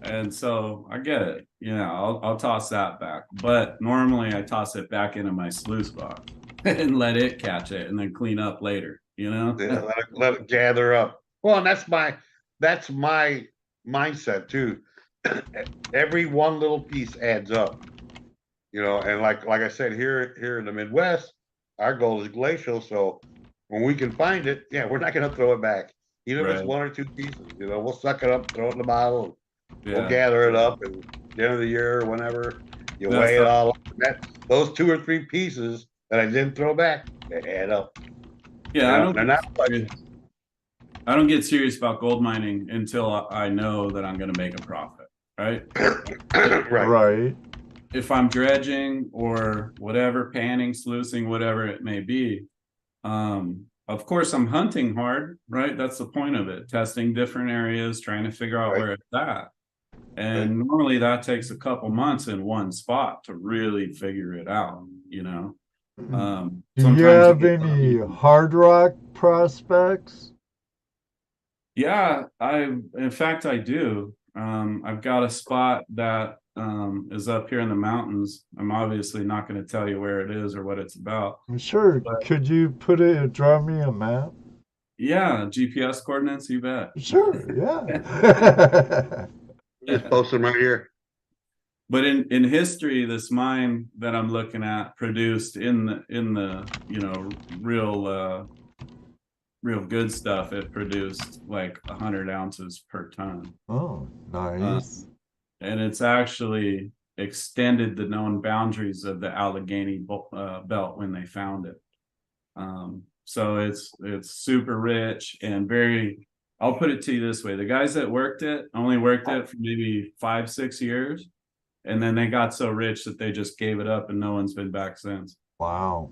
And so I get it. I'll toss that back. But normally I toss it back into my sluice box and let it catch it and then clean up later, Yeah, let it gather up. Well, and that's my mindset too. Every one little piece adds up. And like I said, here in the Midwest, our gold is glacial. So when we can find it, we're not going to throw it back. Even if it's 1 or 2 pieces, we'll suck it up, throw it in the bottle, and we'll gather it up. And at the end of the year, whenever you weigh it all up, those 2 or 3 pieces that I didn't throw back, they add up. Yeah, I don't get serious about gold mining until I know that I'm going to make a profit, right? Right. If I'm dredging or whatever, panning, sluicing, whatever it may be, of course I'm hunting hard, right? That's the point of it. Testing different areas, trying to figure out where it's at. And normally that takes a couple months in one spot to really figure it out, Do you have any hard rock prospects? Yeah, in fact I do. I've got a spot that is up here in the mountains. I'm obviously not going to tell you where it is or what it's about. Sure. But could you draw me a map? Yeah, GPS coordinates, you bet. Sure, yeah. Just post them right here. But in history, this mine that I'm looking at produced in the real good stuff. It produced like 100 ounces per ton. Oh, nice. And it's actually extended the known boundaries of the Allegheny belt when they found it. So it's super rich and very, I'll put it to you this way. The guys that worked it only worked it for maybe 5-6 years. And then they got so rich that they just gave it up and no one's been back since. Wow.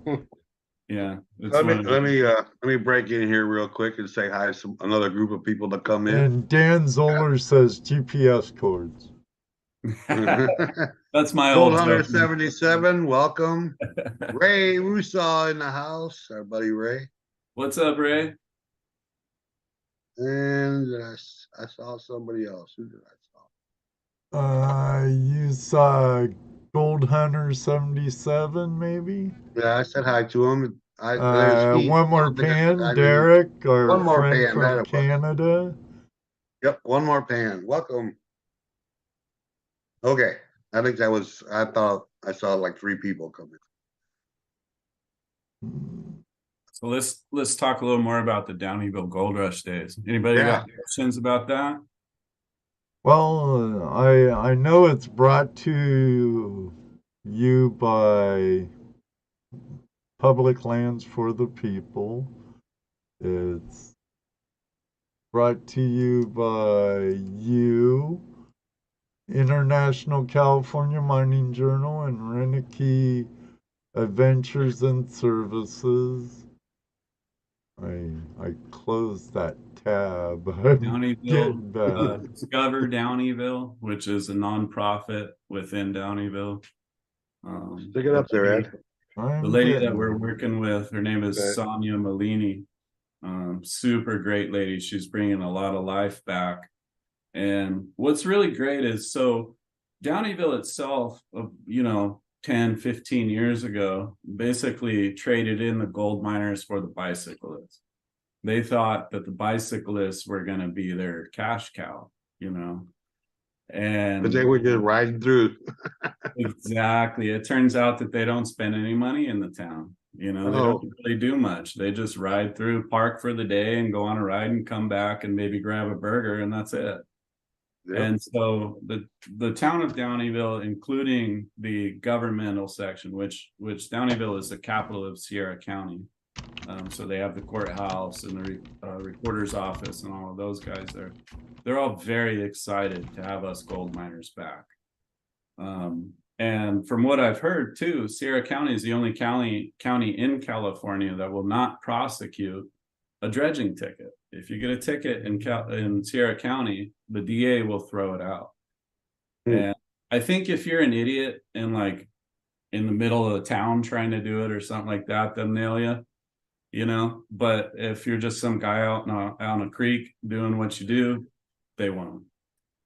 Yeah. Let me break in here real quick and say hi to another group of people that come in. And Dan Zoller says GPS codes. That's my Gold old Hunter 77. Welcome. Ray Rusaw in the house. Our buddy Ray. What's up, Ray? And I saw somebody else. Who did I saw? You saw Gold Hunter 77, maybe? Yeah, I said hi to him. One more pan, Derek, our friend from Canada. Yep, one more pan. Welcome. Okay, I think I thought I saw like 3 people coming. So let's talk a little more about the Downeyville Gold Rush days. Anybody got questions about that? Well, I know it's brought to you by Public Lands for the People. It's brought to you by you, International California Mining Journal, and Reinke Adventures and Services. I closed that tab. Downeyville, Discover Downeyville, which is a nonprofit within Downeyville. Stick it up there, Ed. The lady that we're working with, her name is Sonia Malini. Super great lady. She's bringing a lot of life back. And what's really great is, so Downeyville itself, 10, 15 years ago, basically traded in the gold miners for the bicyclists. They thought that the bicyclists were going to be their cash cow, and but they were just riding through. Exactly. It turns out that they don't spend any money in the town. They don't really do much. They just ride through, park for the day, and go on a ride and come back and maybe grab a burger, and that's it. Yep. And so the town of Downeyville, including the governmental section, which Downeyville is the capital of Sierra County. So they have the courthouse and the recorder's office and all of those guys there. They're all very excited to have us gold miners back. And from what I've heard too, Sierra County is the only county in California that will not prosecute a dredging ticket. If you get a ticket in Sierra County, the DA will throw it out. And I think if you're an idiot and like in the middle of the town trying to do it or something like that, they'll nail you. you know, but if you're just some guy out on a creek doing what you do, they won't.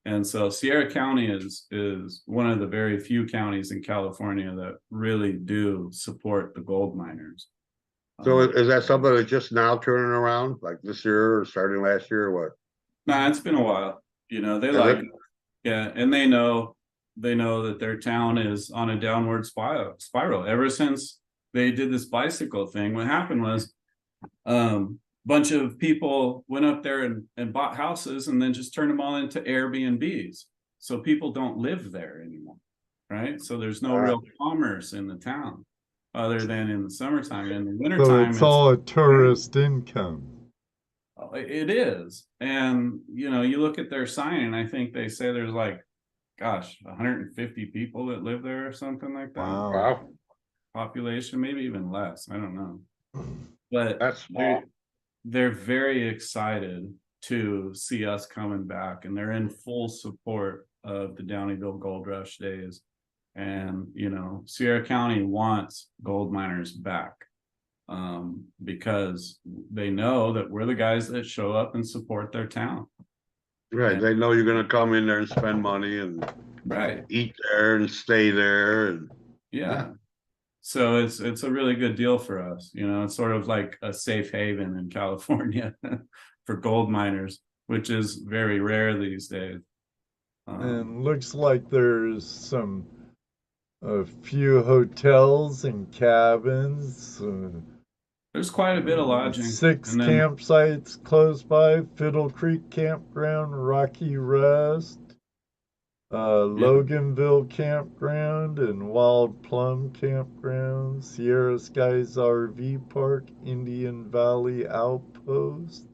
And so Sierra County is one of the very few counties in California that really do support the gold miners. So is that something that's just now turning around, like this year or starting last year or what? Nah, it's been a while. You know, they yeah, and they know that their town is on a downward spiral. Ever since they did this bicycle thing, what happened was bunch of people went up there and bought houses and then just turned them all into Airbnbs. So people don't live there anymore, right? So there's no real commerce in the town other than in the summertime. In the wintertime, so it's all a tourist income. It is. And, you know, you look at their sign and I think they say there's like, gosh, 150 people that live there or something like that. Wow. Population, maybe even less. I don't know. But that's small. They're very excited to see us coming back, and they're in full support of the Downeyville Gold Rush days. And, you know, Sierra County wants gold miners back because they know that we're the guys that show up and support their town. Right. And they know you're going to come in there and spend money and eat there and stay there. And yeah. So it's a really good deal for us. You know, it's sort of like a safe haven in California for gold miners, which is very rare these days. And looks like there's a few hotels and cabins. There's quite a bit of lodging. 6 campsites close by: Fiddle Creek Campground, Rocky Rest, Loganville Campground, and Wild Plum Campground, Sierra Skies RV Park, Indian Valley Outpost,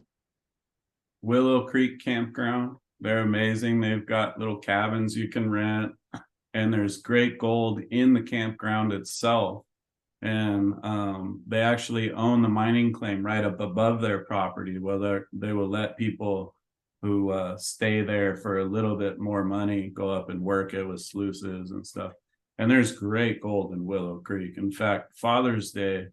Willow Creek Campground. They're amazing. They've got little cabins you can rent, and there's great gold in the campground itself. And they actually own the mining claim right up above their property. Well, they will let people who stay there for a little bit more money go up and work it with sluices and stuff. And there's great gold in Willow Creek. In fact, Father's Day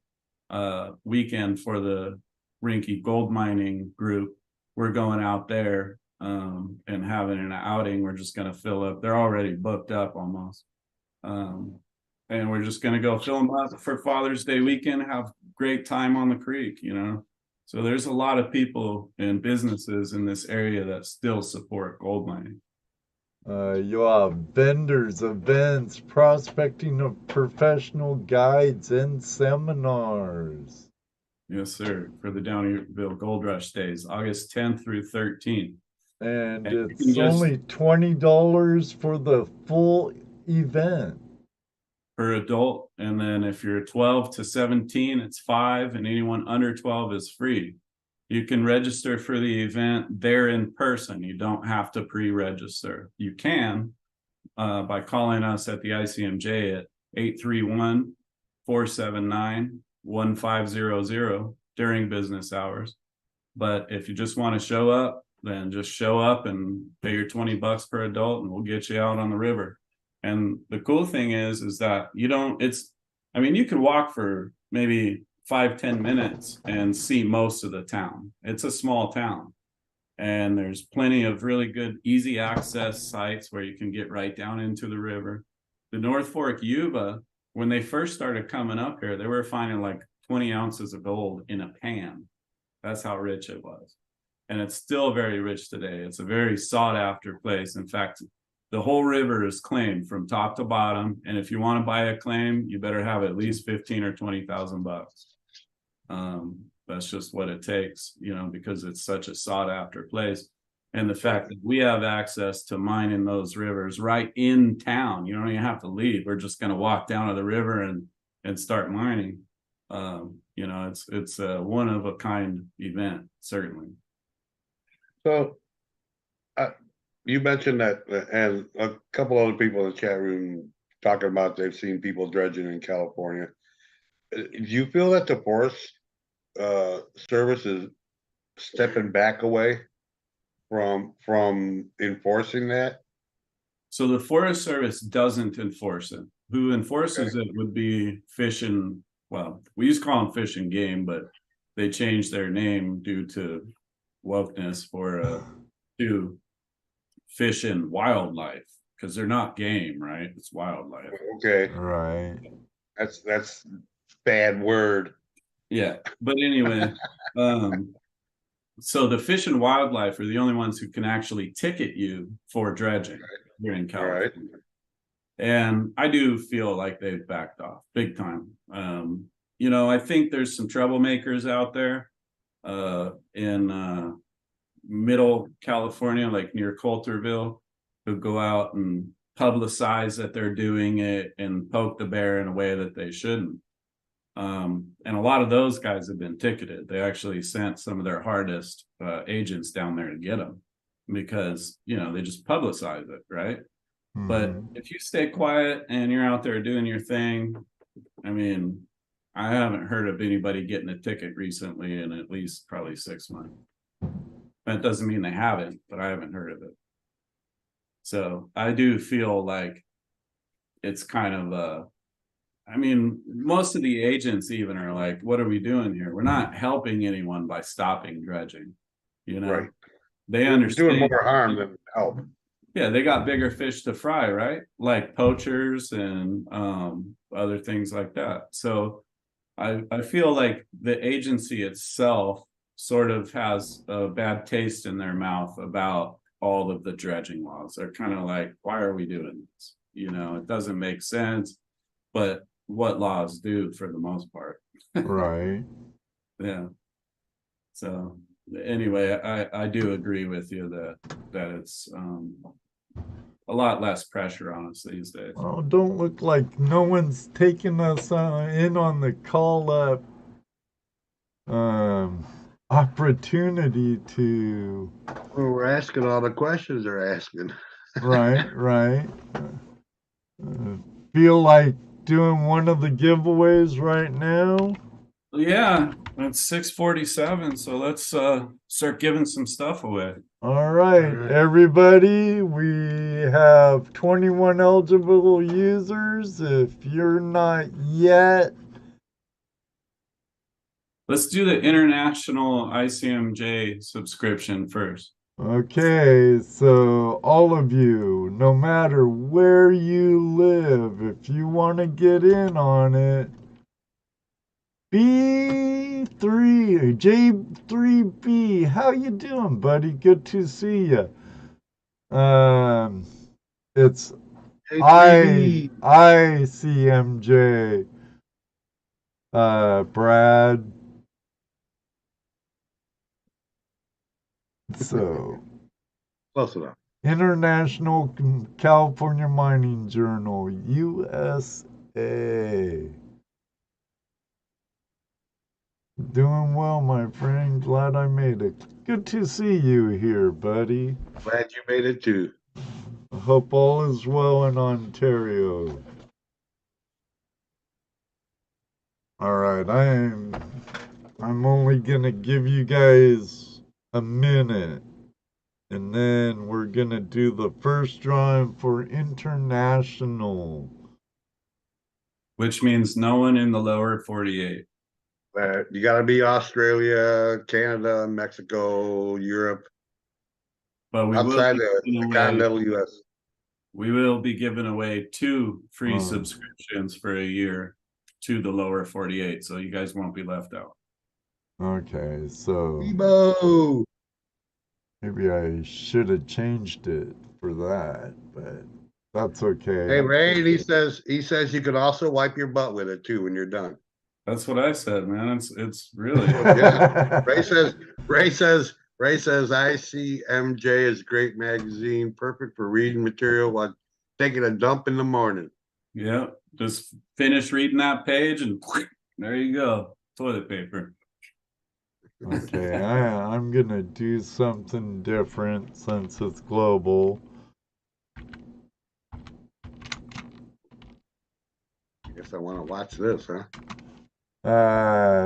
weekend for the Reinke gold mining group, we're going out there and having an outing. We're just going to fill up. They're already booked up almost. And we're just going to go fill them up for Father's Day weekend, have great time on the creek, you know. So there's a lot of people and businesses in this area that still support gold mining. You'll have vendors, events, prospecting of professional guides, and seminars. Yes, sir. For the Downeyville Gold Rush days, August 10th through 13th. And it's only $20 for the full event. Per adult. And then if you're 12 to 17, it's $5, and anyone under 12 is free. You can register for the event there in person. You don't have to pre-register. You can by calling us at the ICMJ at 831-479-1500 during business hours. But if you just want to show up, then just show up and pay your $20 per adult, and we'll get you out on the river. And the cool thing is that you can walk for maybe 5-10 minutes and see most of the town. It's a small town, and there's plenty of really good, easy access sites where you can get right down into the river. The North Fork Yuba, when they first started coming up here, they were finding like 20 ounces of gold in a pan. That's how rich it was. And it's still very rich today. It's a very sought after place. In fact, the whole river is claimed from top to bottom, and if you want to buy a claim, you better have at least $15,000 or $20,000. That's just what it takes, you know, because it's such a sought after place. And the fact that we have access to mine in those rivers right in town, you don't even have to leave. We're just going to walk down to the river and start mining. You know, it's a one of a kind event, certainly. So you mentioned that, and a couple other people in the chat room talking about they've seen people dredging in California. Do you feel that the Forest Service is stepping back away from enforcing that? So the Forest Service doesn't enforce it. Who enforces it would be Fish and, well, we used to call them Fish and Game, but they changed their name due to wokeness to fish and wildlife, because they're not game, right? It's wildlife. Okay, Right. that's bad word. Yeah, but anyway, so the fish and wildlife are the only ones who can actually ticket you for dredging here in All right. California. And I do feel like they've backed off big time. You know, I think there's some troublemakers out there in middle California, like near Coulterville, who go out and publicize that they're doing it and poke the bear in a way that they shouldn't. And a lot of those guys have been ticketed. They actually sent some of their hardest agents down there to get them because, you know, they just publicize it, right? But if you stay quiet and you're out there doing your thing, I mean, I haven't heard of anybody getting a ticket recently in at least probably 6 months. That doesn't mean they haven't, but I haven't heard of it. So I do feel like it's kind of I mean, most of the agents even are like, what are we doing here? We're not helping anyone by stopping dredging. You know, Right. They understand doing more harm than help. Yeah, they got bigger fish to fry, right? Like poachers and other things like that. So I feel like the agency itself sort of has a bad taste in their mouth about all of the dredging laws. They're kind of like, why are we doing this? You know, it doesn't make sense, but what laws do for the most part. Right. Yeah. So anyway, I do agree with you that it's a lot less pressure on us these days. Well, don't look like no one's taking us in on the call up opportunity to. Well, we're asking all the questions they're asking. Right. Feel like doing one of the giveaways right now? Yeah, it's 6:47, so let's start giving some stuff away. All right, everybody, we have 21 eligible users. If you're not yet, let's do the international ICMJ subscription first. Okay, so all of you, no matter where you live, if you want to get in on it, B3, J3B, how you doing, buddy? Good to see you. It's ICMJ, Brad. So, close enough. International California Mining Journal, USA. Doing well, my friend. Glad I made it. Good to see you here, buddy. Glad you made it too. I hope all is well in Ontario. All right, I'm only gonna give you guys a minute, and then we're gonna do the first drawing for international, which means no one in the lower 48. You got to be Australia, Canada, Mexico, Europe, but we outside the continental U.S. We will be giving away 2 free subscriptions for a year to the lower 48, so you guys won't be left out. Okay, so Ebo! Maybe I should have changed it for that, but that's okay. Hey, Ray, he says you could also wipe your butt with it too when you're done. That's what I said, man. It's really yeah. Ray says ICMJ is a great magazine, perfect for reading material while taking a dump in the morning. Yeah, just finish reading that page and there you go, toilet paper. Okay, I'm gonna do something different since it's global. I guess I want to watch this, huh?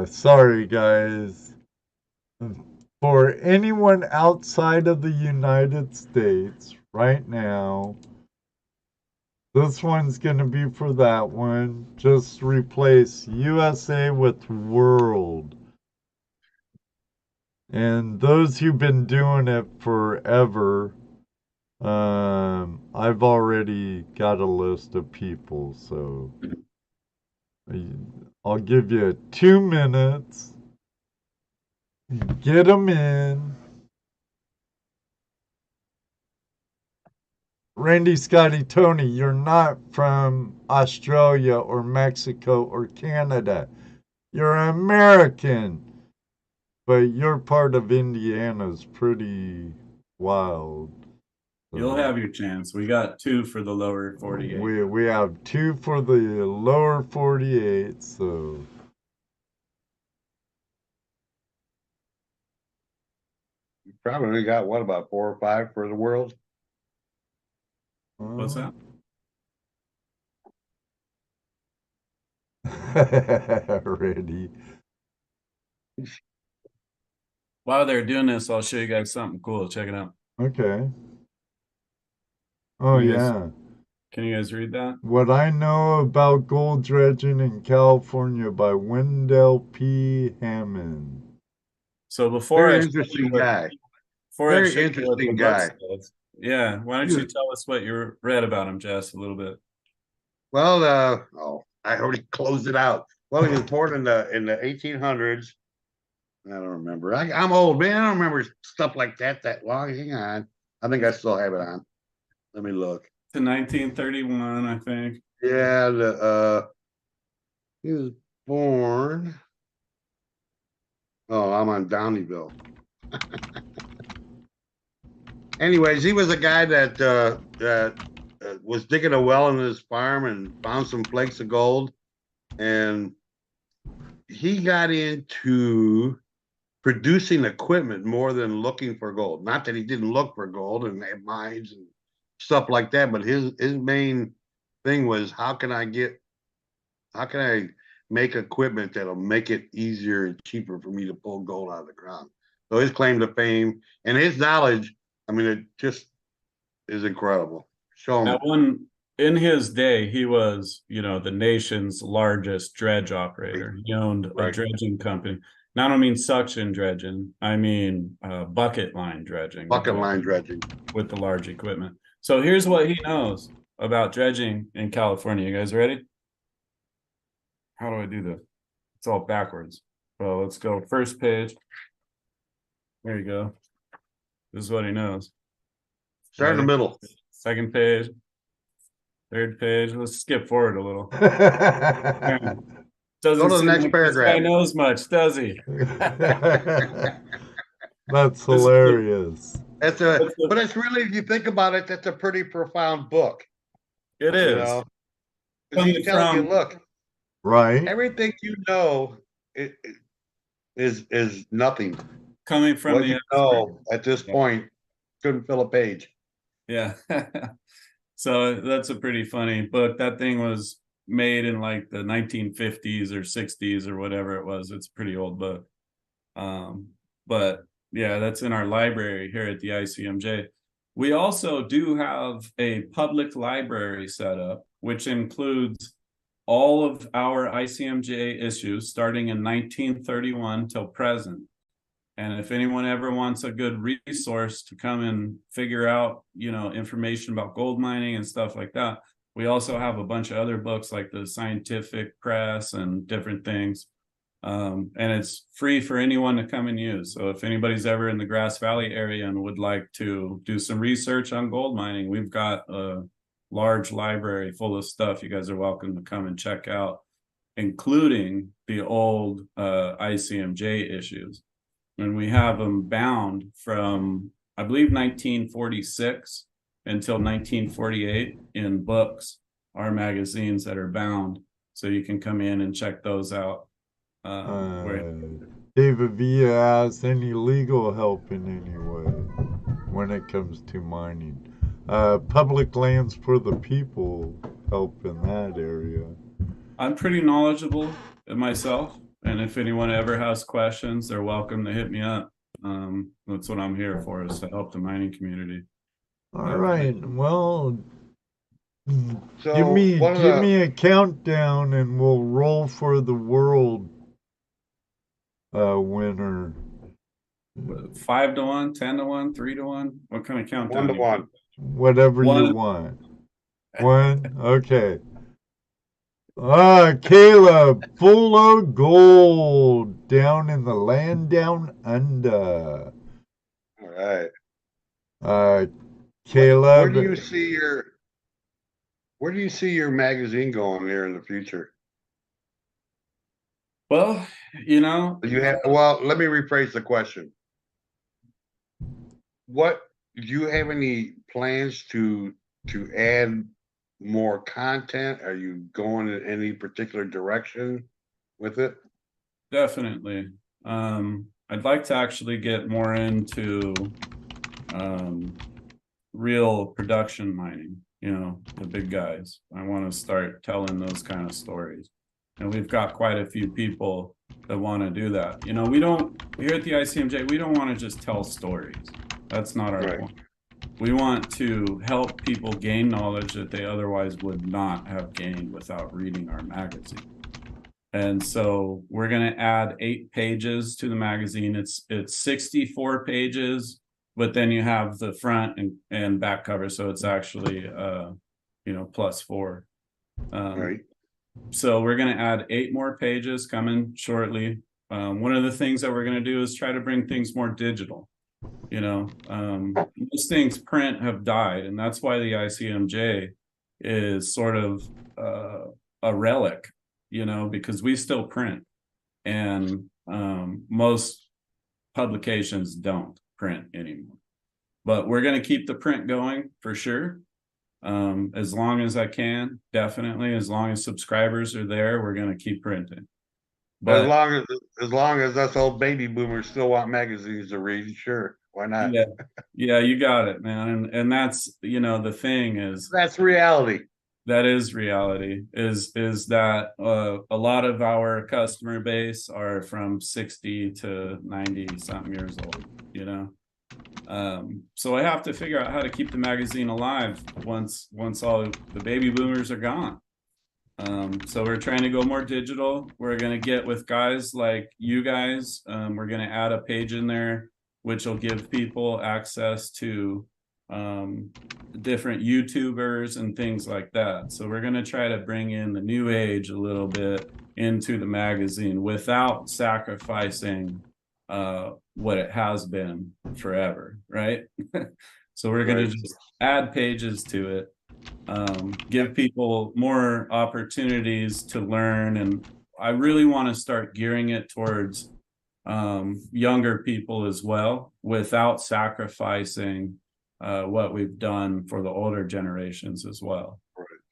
Sorry guys. For anyone outside of the United States right now, this one's gonna be for that one. Just replace USA with world. And those who've been doing it forever, I've already got a list of people, so I'll give you 2 minutes. Get them in. Randy, Scotty, Tony, you're not from Australia or Mexico or Canada. You're American. But your part of Indiana's pretty wild. You'll have your chance. We got 2 for the lower 48. We have 2 for the lower 48, so You probably got what, about 4 or 5 for the world? What's that? Ready. While they're doing this, I'll show you guys something cool. Check it out. Okay. Oh, yeah. Can you guys read that? What I Know About Gold Dredging in California by Wendell P. Hammond. So before Very I interesting guy. Before Very I show you what the interesting book guy. says, yeah, why don't you tell us what you read about him, Jess, a little bit? Well, I already closed it out. Well, he was born in the 1800s. I don't remember. I'm old, man. I don't remember stuff like that long. Hang on. I think I still have it on. Let me look. To 1931, I think. Yeah, he was born. Oh, I'm on Downeyville. Anyways, he was a guy that was digging a well in his farm and found some flakes of gold, and he got into producing equipment more than looking for gold. Not that he didn't look for gold and have mines and stuff like that, but his main thing was how can I make equipment that'll make it easier and cheaper for me to pull gold out of the ground. So his claim to fame and his knowledge, I mean, it just is incredible. Show him. In his day, he was, the nation's largest dredge operator. He owned a dredging company. Now, I don't mean suction dredging. I mean bucket line dredging. Bucket line dredging. With the large equipment. So here's what he knows about dredging in California. You guys ready? How do I do this? It's all backwards. Well, let's go first page. There you go. This is what he knows. Start in the middle. Second page. Third page. Let's skip forward a little. Doesn't go to the next paragraph. This guy knows much, does he? That's hilarious. But it's really, if you think about it, that's a pretty profound book. It is. He's telling you, look, right? Everything you know is nothing. Coming from what at this point couldn't fill a page. Yeah. So that's a pretty funny book. That thing was made in like the 1950s or 60s or whatever it was. It's a pretty old book. But yeah, that's in our library here at the ICMJ. We also do have a public library set up, which includes all of our ICMJ issues starting in 1931 till present. And if anyone ever wants a good resource to come and figure out, information about gold mining and stuff like that, we also have a bunch of other books like the Scientific Press and different things. And it's free for anyone to come and use. So if anybody's ever in the Grass Valley area and would like to do some research on gold mining, we've got a large library full of stuff you guys are welcome to come and check out, including the old ICMJ issues. And we have them bound from, I believe, 1946 until 1948 in books, our magazines that are bound. So you can come in and check those out. David Villa asks, any legal help in any way when it comes to mining? Public lands for the people help in that area. I'm pretty knowledgeable myself. And if anyone ever has questions, they're welcome to hit me up. That's what I'm here for, is to help the mining community. All right. Well, so give me a countdown and we'll roll for the world winner. 5 to 1, 10 to 1, 3 to 1? What kind of countdown? 1 to 1. Whatever you One. want. 1, okay. Caleb, full of gold down in the land down under. All right. Caleb. Where do you see your magazine going here in the future? Well, Well, let me rephrase the question. Do you have any plans to add more content? Are you going in any particular direction with it? definitely. I'd like to actually get more into real production mining, the big guys. I want to start telling those kind of stories. And we've got quite a few people that want to do that. We don't, here at the ICMJ, we don't want to just tell stories. That's not our point. We want to help people gain knowledge that they otherwise would not have gained without reading our magazine. And so we're going to add 8 pages to the magazine. It's 64 pages, but then you have the front and back cover. So it's actually, +4. Right. So we're going to add 8 more pages coming shortly. One of the things that we're going to do is try to bring things more digital. Most things print have died, and that's why the ICMJ is sort of a relic, because we still print, and most publications don't print anymore. But we're going to keep the print going for sure. As long as I can, definitely. As long as subscribers are there, we're going to keep printing. But as long as us old baby boomers still want magazines to read, sure, why not? Yeah, you got it, man. And that's, the thing is, that's reality. That is reality. Is that a lot of our customer base are from 60 to 90 something years old, so I have to figure out how to keep the magazine alive once all the baby boomers are gone. So we're trying to go more digital. We're going to get with guys like you guys. We're going to add a page in there, which will give people access to different YouTubers and things like that. So we're going to try to bring in the new age a little bit into the magazine without sacrificing what it has been forever, right? So we're going to just add pages to it. Give people more opportunities to learn, and I really want to start gearing it towards younger people as well, without sacrificing what we've done for the older generations as well.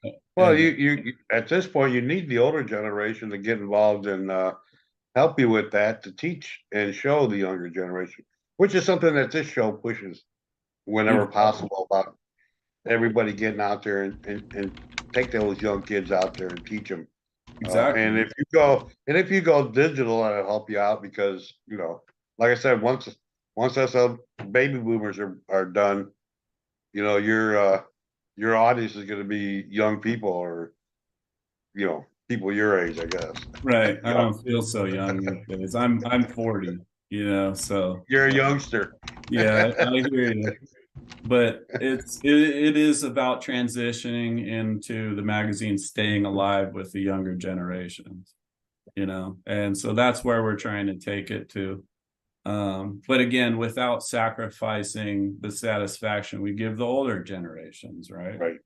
Right. Well, you at this point you need the older generation to get involved and help you with that, to teach and show the younger generation, which is something that this show pushes whenever possible, about everybody getting out there and take those young kids out there and teach them. Exactly. And if you go digital, that'll help you out, because like I said, once us baby boomers are done, your audience is going to be young people, or people your age, I guess. Right. I don't feel so young these days. I'm 40, so you're a youngster. Yeah, I hear you. But it is about transitioning into the magazine staying alive with the younger generations, and so that's where we're trying to take it to. But again, without sacrificing the satisfaction we give the older generations, right? Right.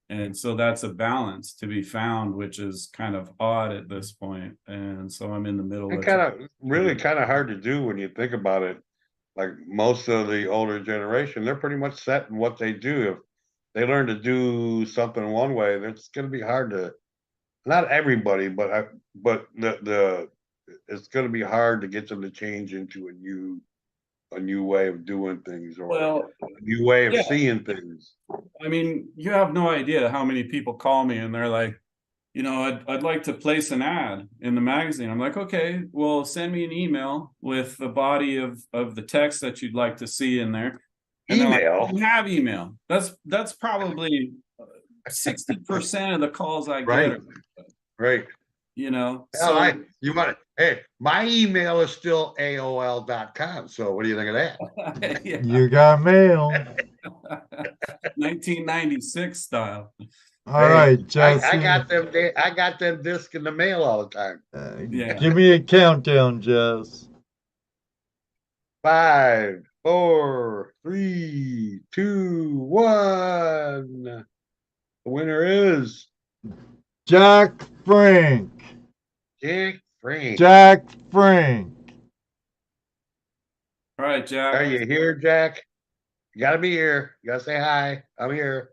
And so that's a balance to be found, which is kind of odd at this point. And so I'm in the middle. It's kind of hard to do when you think about it. Like most of the older generation, they're pretty much set in what they do. If they learn to do something one way, it's going to be hard to, not everybody, but it's going to be hard to get them to change into a new way of doing things, or a new way of seeing things. I mean, you have no idea how many people call me and they're like, I'd like to place an ad in the magazine. I'm like, okay, well, send me an email with the body of the text that you'd like to see in there. And email? Like, have email. That's probably 60% of the calls I get. Right. you know, Hell, so you want hey, my email is still AOL.com. So what do you think of that? yeah. You got mail. 1996 style. All Hey, right, Jesse. I got them discs in the mail all the time. Yeah. Give me a countdown, Jess. 5, 4, 3, 2, 1. The winner is Jack Frank. Jack Frank. Jack Frank. All right, Jack. Are you here, Jack? You gotta be here. You gotta say hi. I'm here.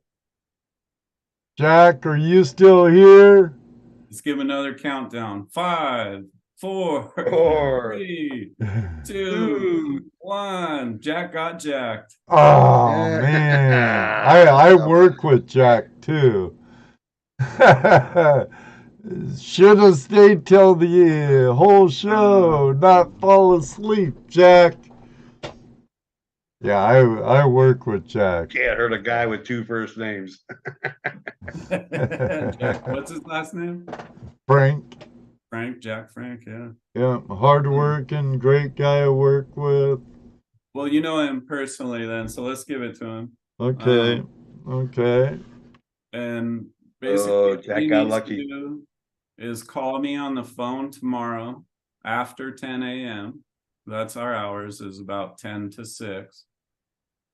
Jack, are you still here? Let's give another countdown. 5, 4, 4, 3, 2, 2. 1. Jack got jacked. Oh man, I work with Jack too. Should have stayed till the whole show, not fall asleep, Jack. Yeah, I work with Jack. Can't hurt a guy with 2 first names. Jack, what's his last name? Frank. Frank, Jack Frank, yeah. Yeah, hardworking, great guy I work with. Well, you know him personally then, so let's give it to him. Okay, okay. And basically, what Jack he got needs lucky. to do is call me on the phone tomorrow after 10 a.m. That's our hours, is about 10 to 6.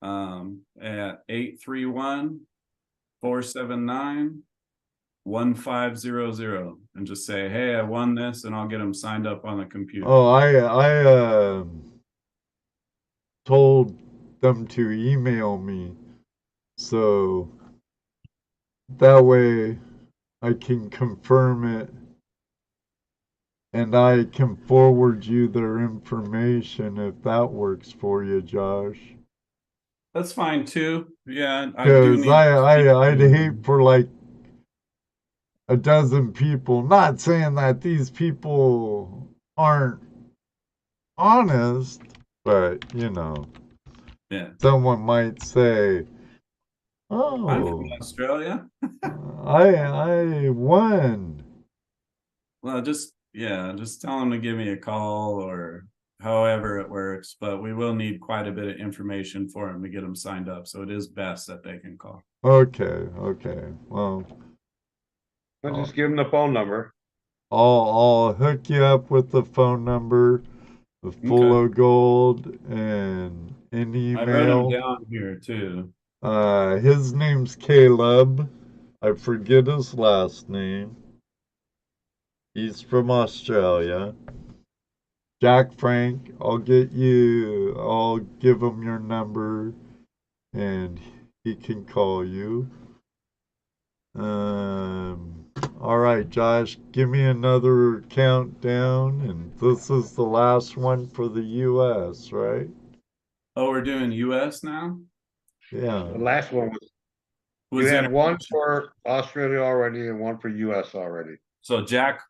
At 831-479-1500, and just say, hey, I won this, and I'll get him signed up on the computer. Oh, I told them to email me, so that way I can confirm it and I can forward you their information if that works for you, Josh. That's fine too. Yeah, I do Because need. I'd hate for like a dozen people, not saying that these people aren't honest, but you know, Yeah, someone might say, I'm from "Oh, Australia." I won." Well, just tell them to give me a call or however it works. But we will need quite a bit of information for them to get them signed up. So it is best that they can call. Okay, okay. Well, I'll just give him the phone number. I'll hook you up with the phone number, the full Okay. of gold, and an I wrote him email. down here too. His name's Caleb. I forget his last name. He's from Australia. Jack Frank, I'll give him your number and he can call you. All right, Josh, give me another countdown, and this is the last one for the U.S., right? Oh, we're doing U.S. now? Yeah. The last one was you had one for Australia already and one for US already. So Jack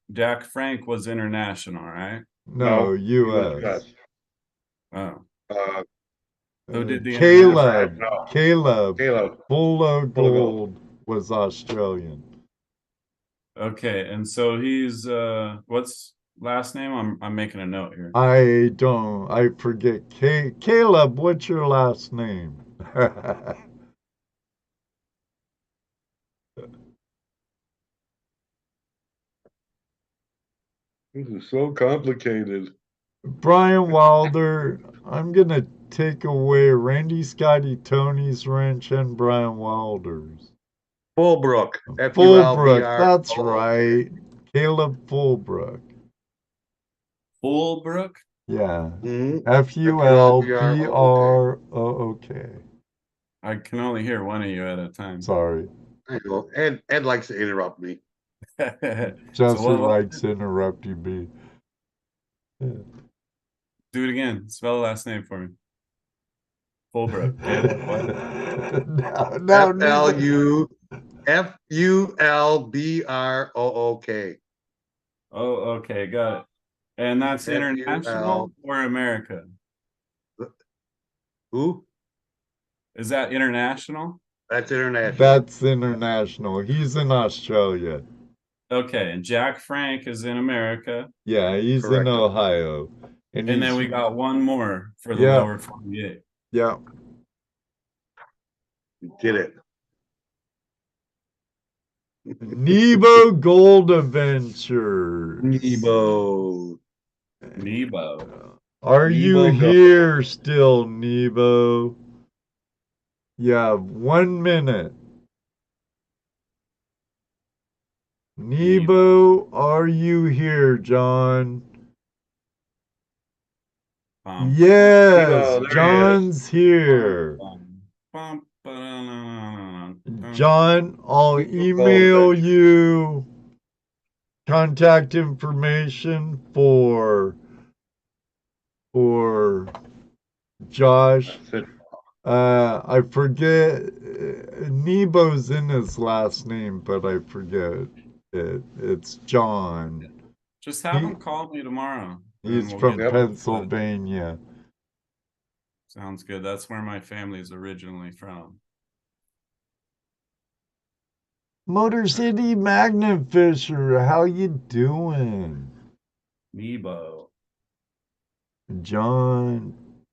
Frank was international, right? No, U.S. US. Oh. Who did the Caleb. No. Caleb. Caleb. Full of gold was Australian. Okay, and so he's what's last name? I'm making a note here. I forget. Caleb, what's your last name? This is so complicated. Brian Wilder, I'm going to take away Randy Scotty Tony's wrench and Brian Wilder's. Fulbrook. Fulbrook, that's right. Caleb Fulbrook. Fulbrook? Yeah. Mm-hmm. Fulbrook. I can only hear one of you at a time. Sorry. I know. Ed likes to interrupt me. Jesse likes interrupting me. Do it again. Spell the last name for me. Fulbrook. No. Fulbrook. Oh, okay, got it. And that's international or America? Who? Is that international? That's international. That's international. He's in Australia. Okay, and Jack Frank is in America. Yeah, he's Correct. in Ohio. And then we got one more for the Yeah. lower 48. Yeah. You did it. Nebo Gold Adventures. Nebo. Are you Nebo Gold. here still, Nebo? You have 1 minute. Nebo, are you here, John? Yes, Nebo, there he John's here. John, I'll email you contact information for Josh. That's it. I forget. Nebo's in his last name, but I forget it. It's John. Just have him call me tomorrow. He's we'll from get Pennsylvania. Sounds good. That's where my family's originally from. Motor City Magnet Fisher, how you doing? Nebo. John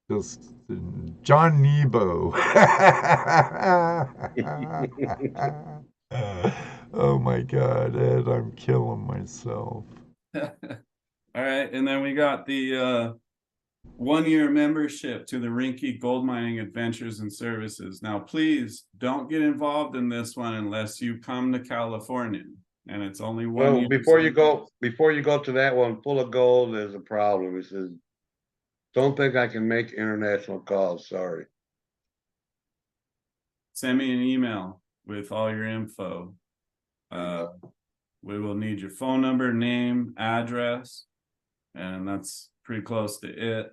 Nebo. Oh my God, Ed, I'm killing myself. All right, and then we got the 1-year membership to the Reinke Gold Mining Adventures and Services. Now, please don't get involved in this one unless you come to California, and it's only 1 Well, year. before you go to that one, full of gold is a problem. He says, don't think I can make international calls. Sorry. Send me an email with all your info. We will need your phone number, name, address, and that's pretty close to it.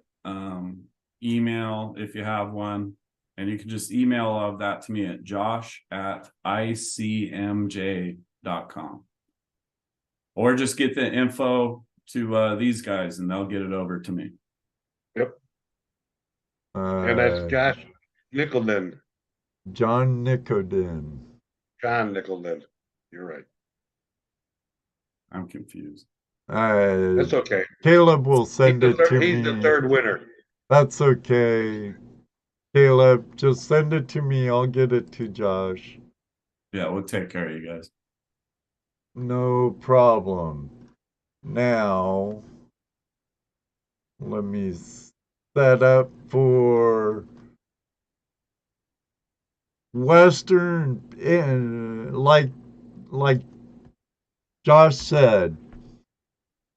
Email if you have one, and you can just email all of that to me at josh@icmj.com, or just get the info to these guys and they'll get it over to me. Yep. And that's Josh Nicholden. John Nicholden. John Nicholden. You're right. I'm confused. That's okay. Caleb will send it to me. He's the third winner. That's okay. Caleb, just send it to me. I'll get it to Josh. Yeah, we'll take care of you guys. No problem. Now, let me set up for Western, like Josh said,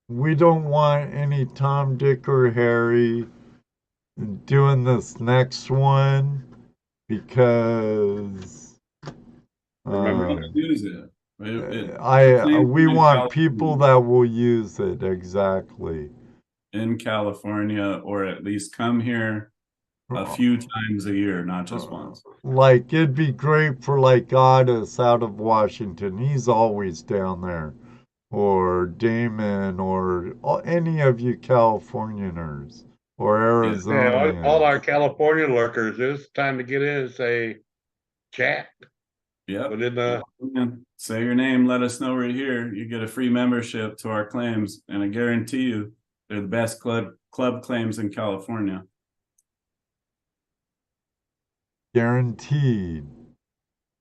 we don't want any Tom, Dick, or Harry doing this next one because Use it. We want people that will use it exactly in California, or at least come here a few times a year, not just once. Like it'd be great for like Otis out of Washington. He's always down there, or Damon, or any of you Californians or Arizona. Yeah, all our California lurkers. It's time to get in and say chat. Yeah. But in say your name, let us know we're here. You get a free membership to our claims, and I guarantee you they're the best club claims in California. Guaranteed.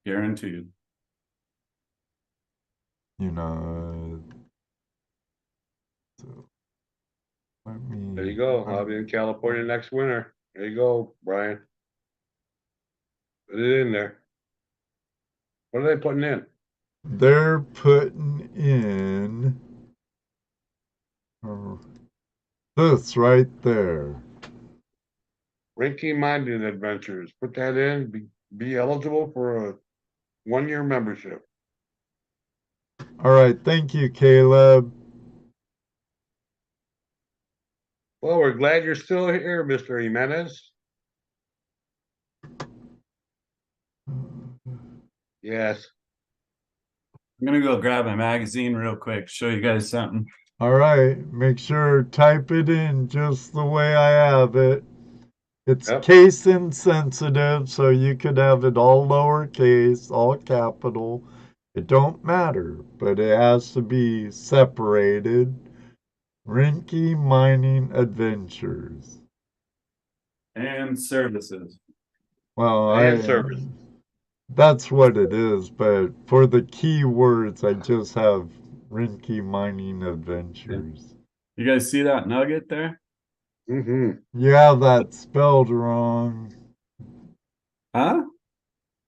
Guaranteed. You know. So there you go. I'll be in California next winter. There you go, Brian. Put it in there. What are they putting in? They're putting in this right there. Reinke Mining Adventures. Put that in. Be eligible for a 1-year membership. All right. Thank you, Caleb. Well, we're glad you're still here, Mr. Jimenez. Yes. I'm gonna go grab my magazine real quick, show you guys something. All right. Make sure type it in just the way I have it. It's case insensitive, so you could have it all lowercase, all capital. It don't matter, but it has to be separated. Reinke Mining Adventures. And services. Well, And service. that's what it is, but for the keywords, I just have Reinke Mining Adventures. You guys see that nugget there? Mm-hmm. You have that spelled wrong. Huh?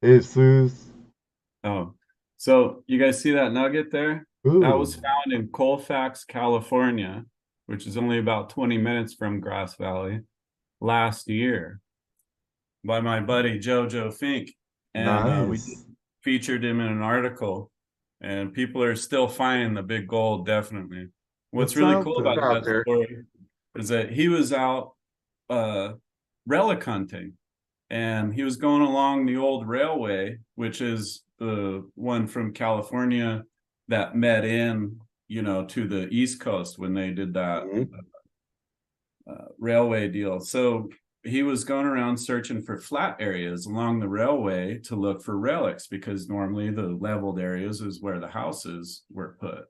Jesus. Oh, so you guys see that nugget there? Ooh. That was found in Colfax, California, which is only about 20 minutes from Grass Valley, last year by my buddy Jojo Fink. And we Nice. featured him in an article, and people are still finding the big gold, definitely. What's It's really out cool there. about Out that there. story is that he was out relic hunting, and he was going along the old railway, which is the one from California that met in, to the East Coast when they did that railway deal. So he was going around searching for flat areas along the railway to look for relics, because normally the leveled areas is where the houses were put.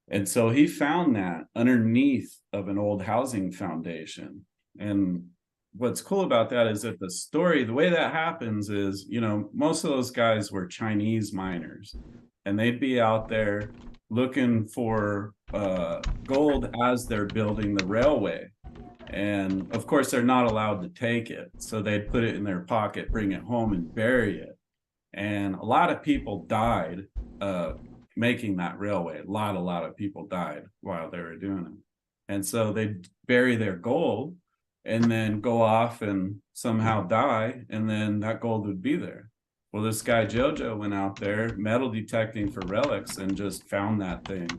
And so he found that underneath of an old housing foundation. And what's cool about that is that the way that happens is, most of those guys were Chinese miners, and they'd be out there looking for gold as they're building the railway. And of course, they're not allowed to take it. So they'd put it in their pocket, bring it home, and bury it. And a lot of people died making that railway. A lot of people died while they were doing it. And so they'd bury their gold and then go off and somehow die, and then that gold would be there. Well, this guy Jojo went out there metal detecting for relics and just found that thing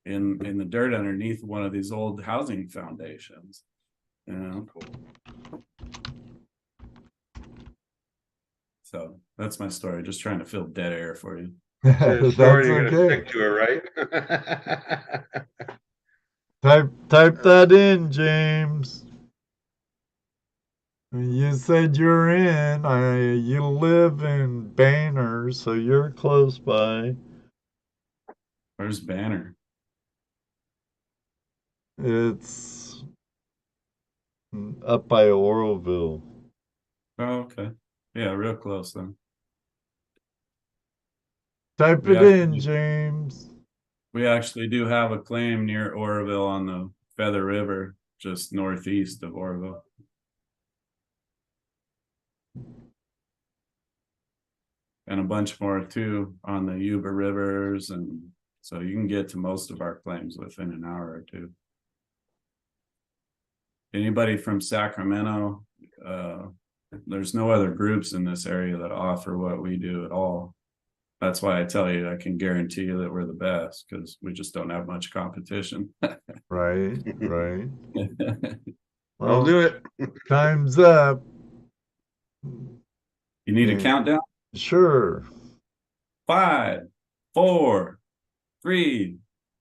in the dirt underneath one of these old housing foundations. Cool. So that's my story. Just trying to fill dead air for you. The story you're gonna stick to it, right? Type that in, James. You said you're in. You live in Banner, so you're close by. Where's Banner? It's up by Oroville. Oh, okay. Yeah, real close then. Type it in, James. We actually do have a claim near Oroville on the Feather River, just northeast of Oroville. And a bunch more too on the Yuba rivers, and so you can get to most of our claims within an hour or two. Anybody from Sacramento, there's no other groups in this area that offer what we do at all. That's why I tell you, I can guarantee you that we're the best, because we just don't have much competition. Right. I'll do it. Time's up. You need a countdown? Sure. 5, 4, 3,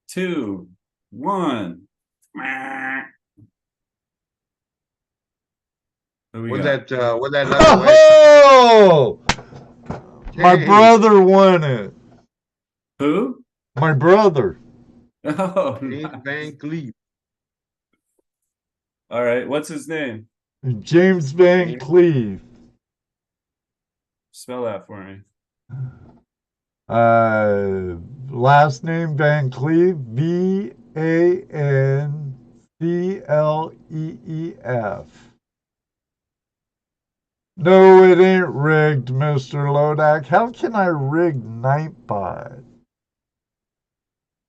2, 1. What's that Oh! My brother won it. Who? My brother. Oh, James Van Cleve. All right. What's his name? James Van Cleve. Spell that for me. Last name Van Cleve. VANCLEEF. No, it ain't rigged, Mr. Lodak. How can I rig Nightbot?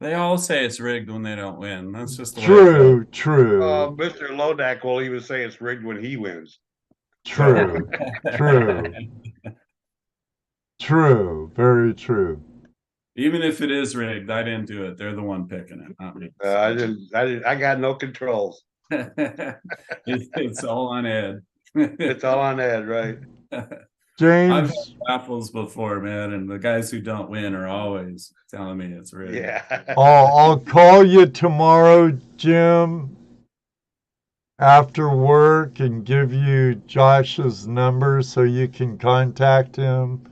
They all say it's rigged when they don't win. That's just the way True. Mr. Lodak will even say it's rigged when he wins. True. Very true. Even if it is rigged, I didn't do it. They're the one picking it, not me. I got no controls. It's all on Ed. It's all on Ed, right? James, I've had raffles before, man, and the guys who don't win are always telling me it's rigged. Yeah. I'll call you tomorrow, Jim, after work, and give you Josh's number so you can contact him.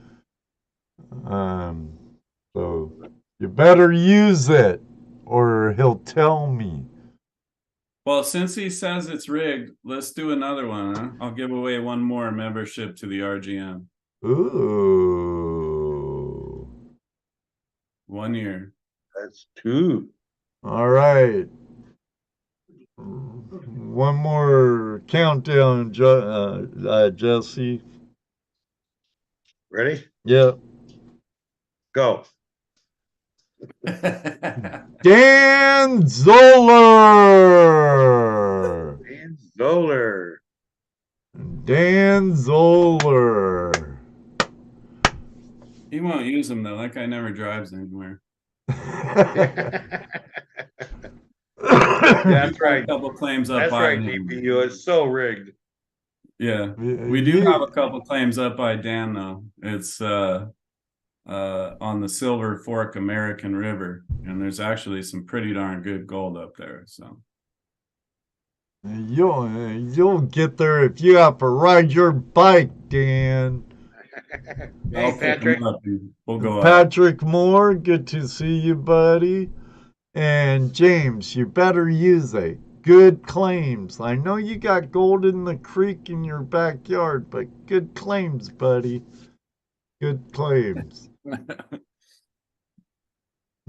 So you better use it or he'll tell me. Well, since he says it's rigged, let's do another one, huh? I'll give away one more membership to the RGM. Ooh. 1 year. That's 2. All right. One more countdown, Jesse. Ready? Yep. Go. Dan Zoller. Dan Zoller. Dan Zoller. He won't use them though. That guy never drives anywhere. That's right. A couple claims up That's by right, him. DPU. It's so rigged. Yeah, we do have a couple claims up by Dan though. It's on the Silver Fork American River, and there's actually some pretty darn good gold up there. So you'll get there if you have to ride your bike, Dan. Hey, Patrick. We'll go Patrick Moore, good to see you, buddy. And James, you better use it. Good claims. I know you got gold in the creek in your backyard, but good claims, buddy. Good claims.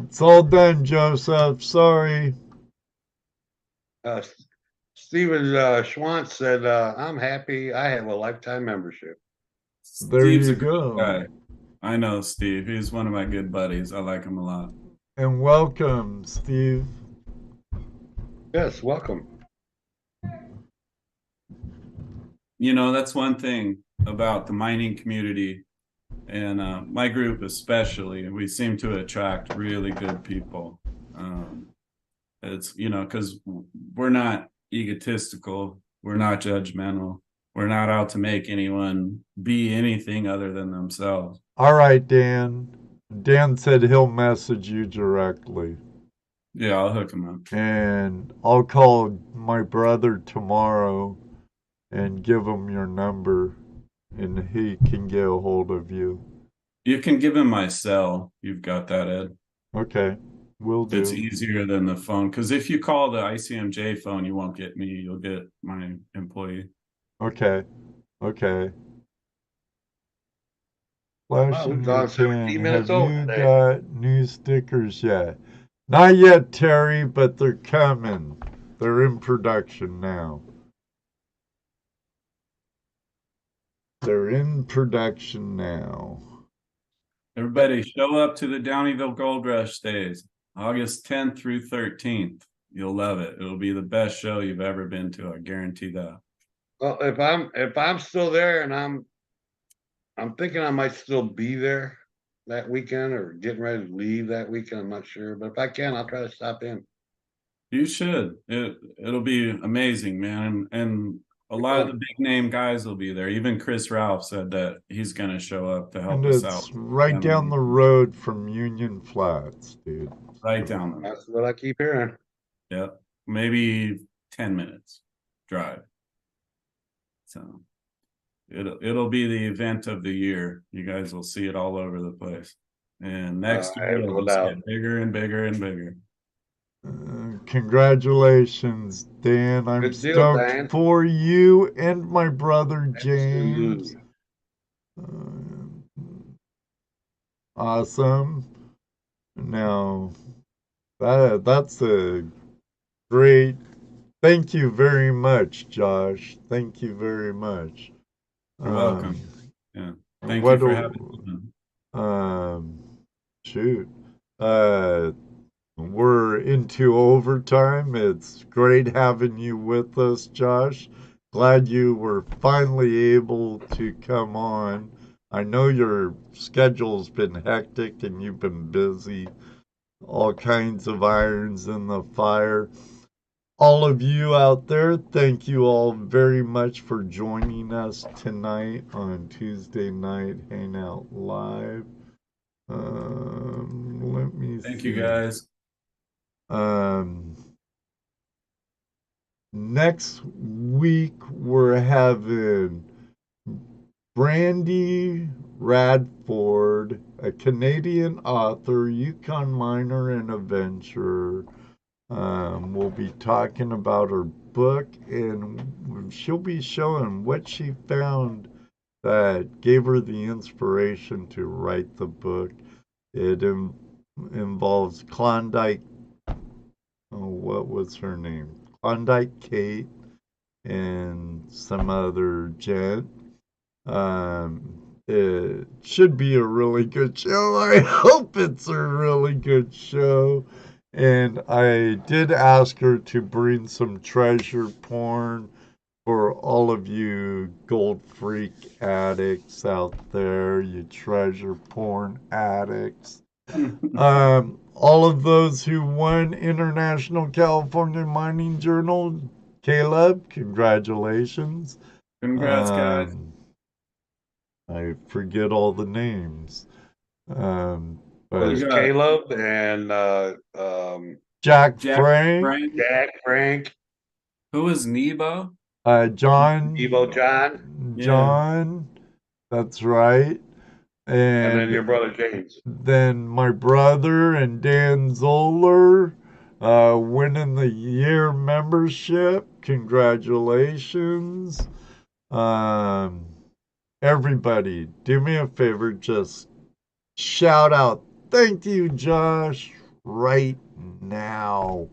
It's all done, Joseph. Sorry. Steven Schwantz said, I'm happy I have a lifetime membership. There Steve's you a good go. guy. I know Steve. He's one of my good buddies. I like him a lot. And welcome, Steve. Yes, welcome. You know, that's one thing about the mining community, and my group especially. We seem to attract really good people. It's, you know, because we're not egotistical. We're not judgmental. We're not out to make anyone be anything other than themselves. All right, Dan. Dan said he'll message you directly. Yeah, I'll hook him up. And I'll call my brother tomorrow and give him your number, and he can get a hold of you. You can give him my cell. You've got that, Ed. Okay, will do. It's easier than the phone, because if you call the ICMJ phone, you won't get me. You'll get my employee. Okay. Wow, we've gone 17 minutes Have over you today. got new stickers yet? Not yet, Terry, but they're coming. They're in production now. Everybody show up to the Downeyville Gold Rush Days, August 10th through 13th. You'll love it. It'll be the best show you've ever been to. I guarantee that. Well, if I'm still there, and I'm thinking I might still be there that weekend or getting ready to leave that weekend. I'm not sure, but if I can, I'll try to stop in. You should. It'll be amazing, man. And a lot of the big name guys will be there. Even Chris Ralph said that he's going to show up to help us out. It's right down the road from Union Flats, dude. Right down there. That's what I keep hearing. Yep. Maybe 10 minutes drive. So it'll be the event of the year. You guys will see it all over the place. And next year it'll just get bigger and bigger and bigger. Congratulations, Dan. I'm stoked Dan. for you and my brother James. Awesome. Now, that's a great. Thank you very much, Josh. Thank you very much. You're welcome. Yeah. Thank you for having me. Shoot. We're into overtime. It's great having you with us, Josh. Glad you were finally able to come on. I know your schedule's been hectic and you've been busy. All kinds of irons in the fire. All of you out there, thank you all very much for joining us tonight on Tuesday Night Hangout Live. Let me see. Thank you, guys. Next week we're having Brandy Radford a Canadian author, Yukon miner, and adventurer. We'll be talking about her book, and she'll be showing what she found that gave her the inspiration to write the book. It involves Klondike, what was her name? Klondike Kate and some other gent. It should be a really good show. I hope it's a really good show. And I did ask her to bring some treasure porn for all of you gold freak addicts out there, you treasure porn addicts. All of those who won International California Mining Journal, Caleb, congratulations. Congrats, guys. I forget all the names. But There's Caleb and Jack Frank. Jack Frank. Who was Nebo? John. Nebo John. John. Yeah. That's right. And then your brother James. Then my brother and Dan Zoller winning the year membership. Congratulations. Everybody, do me a favor, just shout out, thank you, Josh, right now.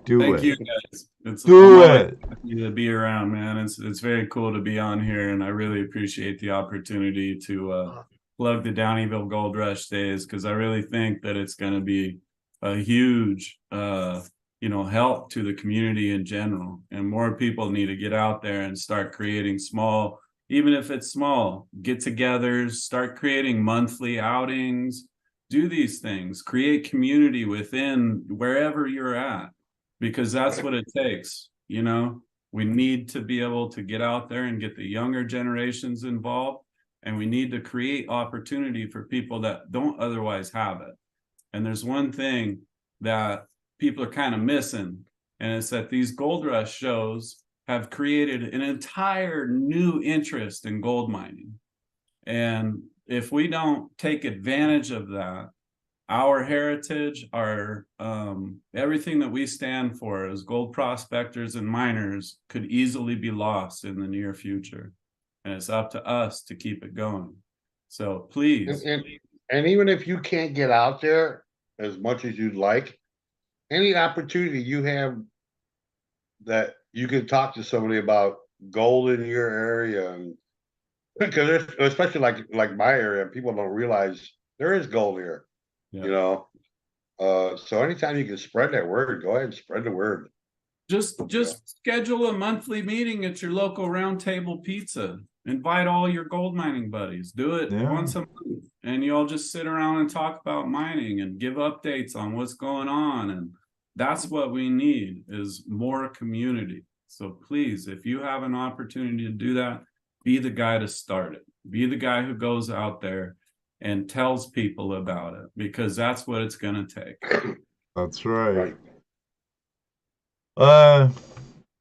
Thank you, guys. It's do it. To be around, man. It's very cool to be on here, and I really appreciate the opportunity to plug the Downeyville Gold Rush days, because I really think that it's going to be a huge, help to the community in general. And more people need to get out there and start creating small, even if it's small, get-togethers, start creating monthly outings, do these things, create community within wherever you're at, because that's what it takes. We need to be able to get out there and get the younger generations involved, and we need to create opportunity for people that don't otherwise have it. And there's one thing that people are kind of missing, and it's that these Gold Rush shows have created an entire new interest in gold mining. And if we don't take advantage of that, our heritage, our everything that we stand for as gold prospectors and miners could easily be lost in the near future. And it's up to us to keep it going. So please. And even if you can't get out there as much as you'd like, any opportunity you have that you can talk to somebody about gold in your area, and because there's, especially like my area, people don't realize there is gold here. Yeah. So anytime you can spread that word, go ahead and spread the word. Just schedule a monthly meeting at your local Round Table Pizza. Invite all your gold mining buddies. Do it once a month, and you all just sit around and talk about mining and give updates on what's going on. And that's what we need, is more community. So please, if you have an opportunity to do that, be the guy to start it. Be the guy who goes out there and tells people about it, because that's what it's going to take. That's right.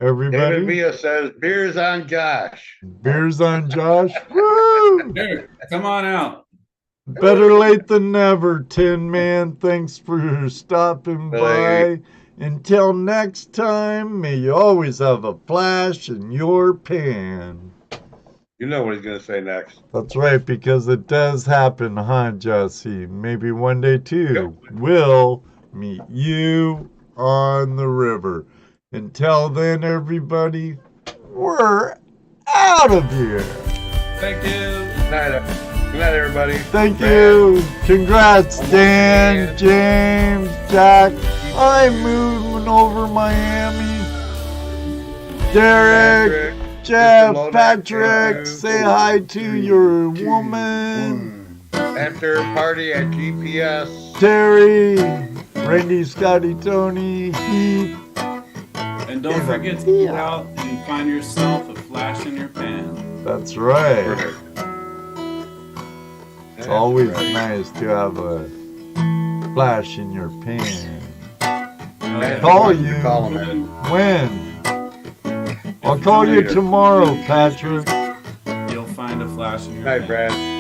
Everybody. David Villa says, beers on Josh. Beers on Josh. Woo! Here, come on out. Better late than never, Tin Man. Thanks for stopping by. Until next time, may you always have a flash in your pan. You know what he's going to say next. That's right, because it does happen, huh, Jesse? Maybe one day, too, we'll meet you on the river. Until then, everybody, we're out of here. Thank you. Good night, everybody. Thank you. Congrats, Dan, James, Jack. I'm moving over Miami. Derek, Jeff, Patrick, say hi to your woman. After party at GPS. Terry, Randy, Scotty, Tony, Heath. And don't forget to go out and find yourself a flash in your pan. That's right. It's always nice to have a flash in your pan. Call you when? I'll call you tomorrow, Patrick. You'll find a flash in your pan. Hi, Brad.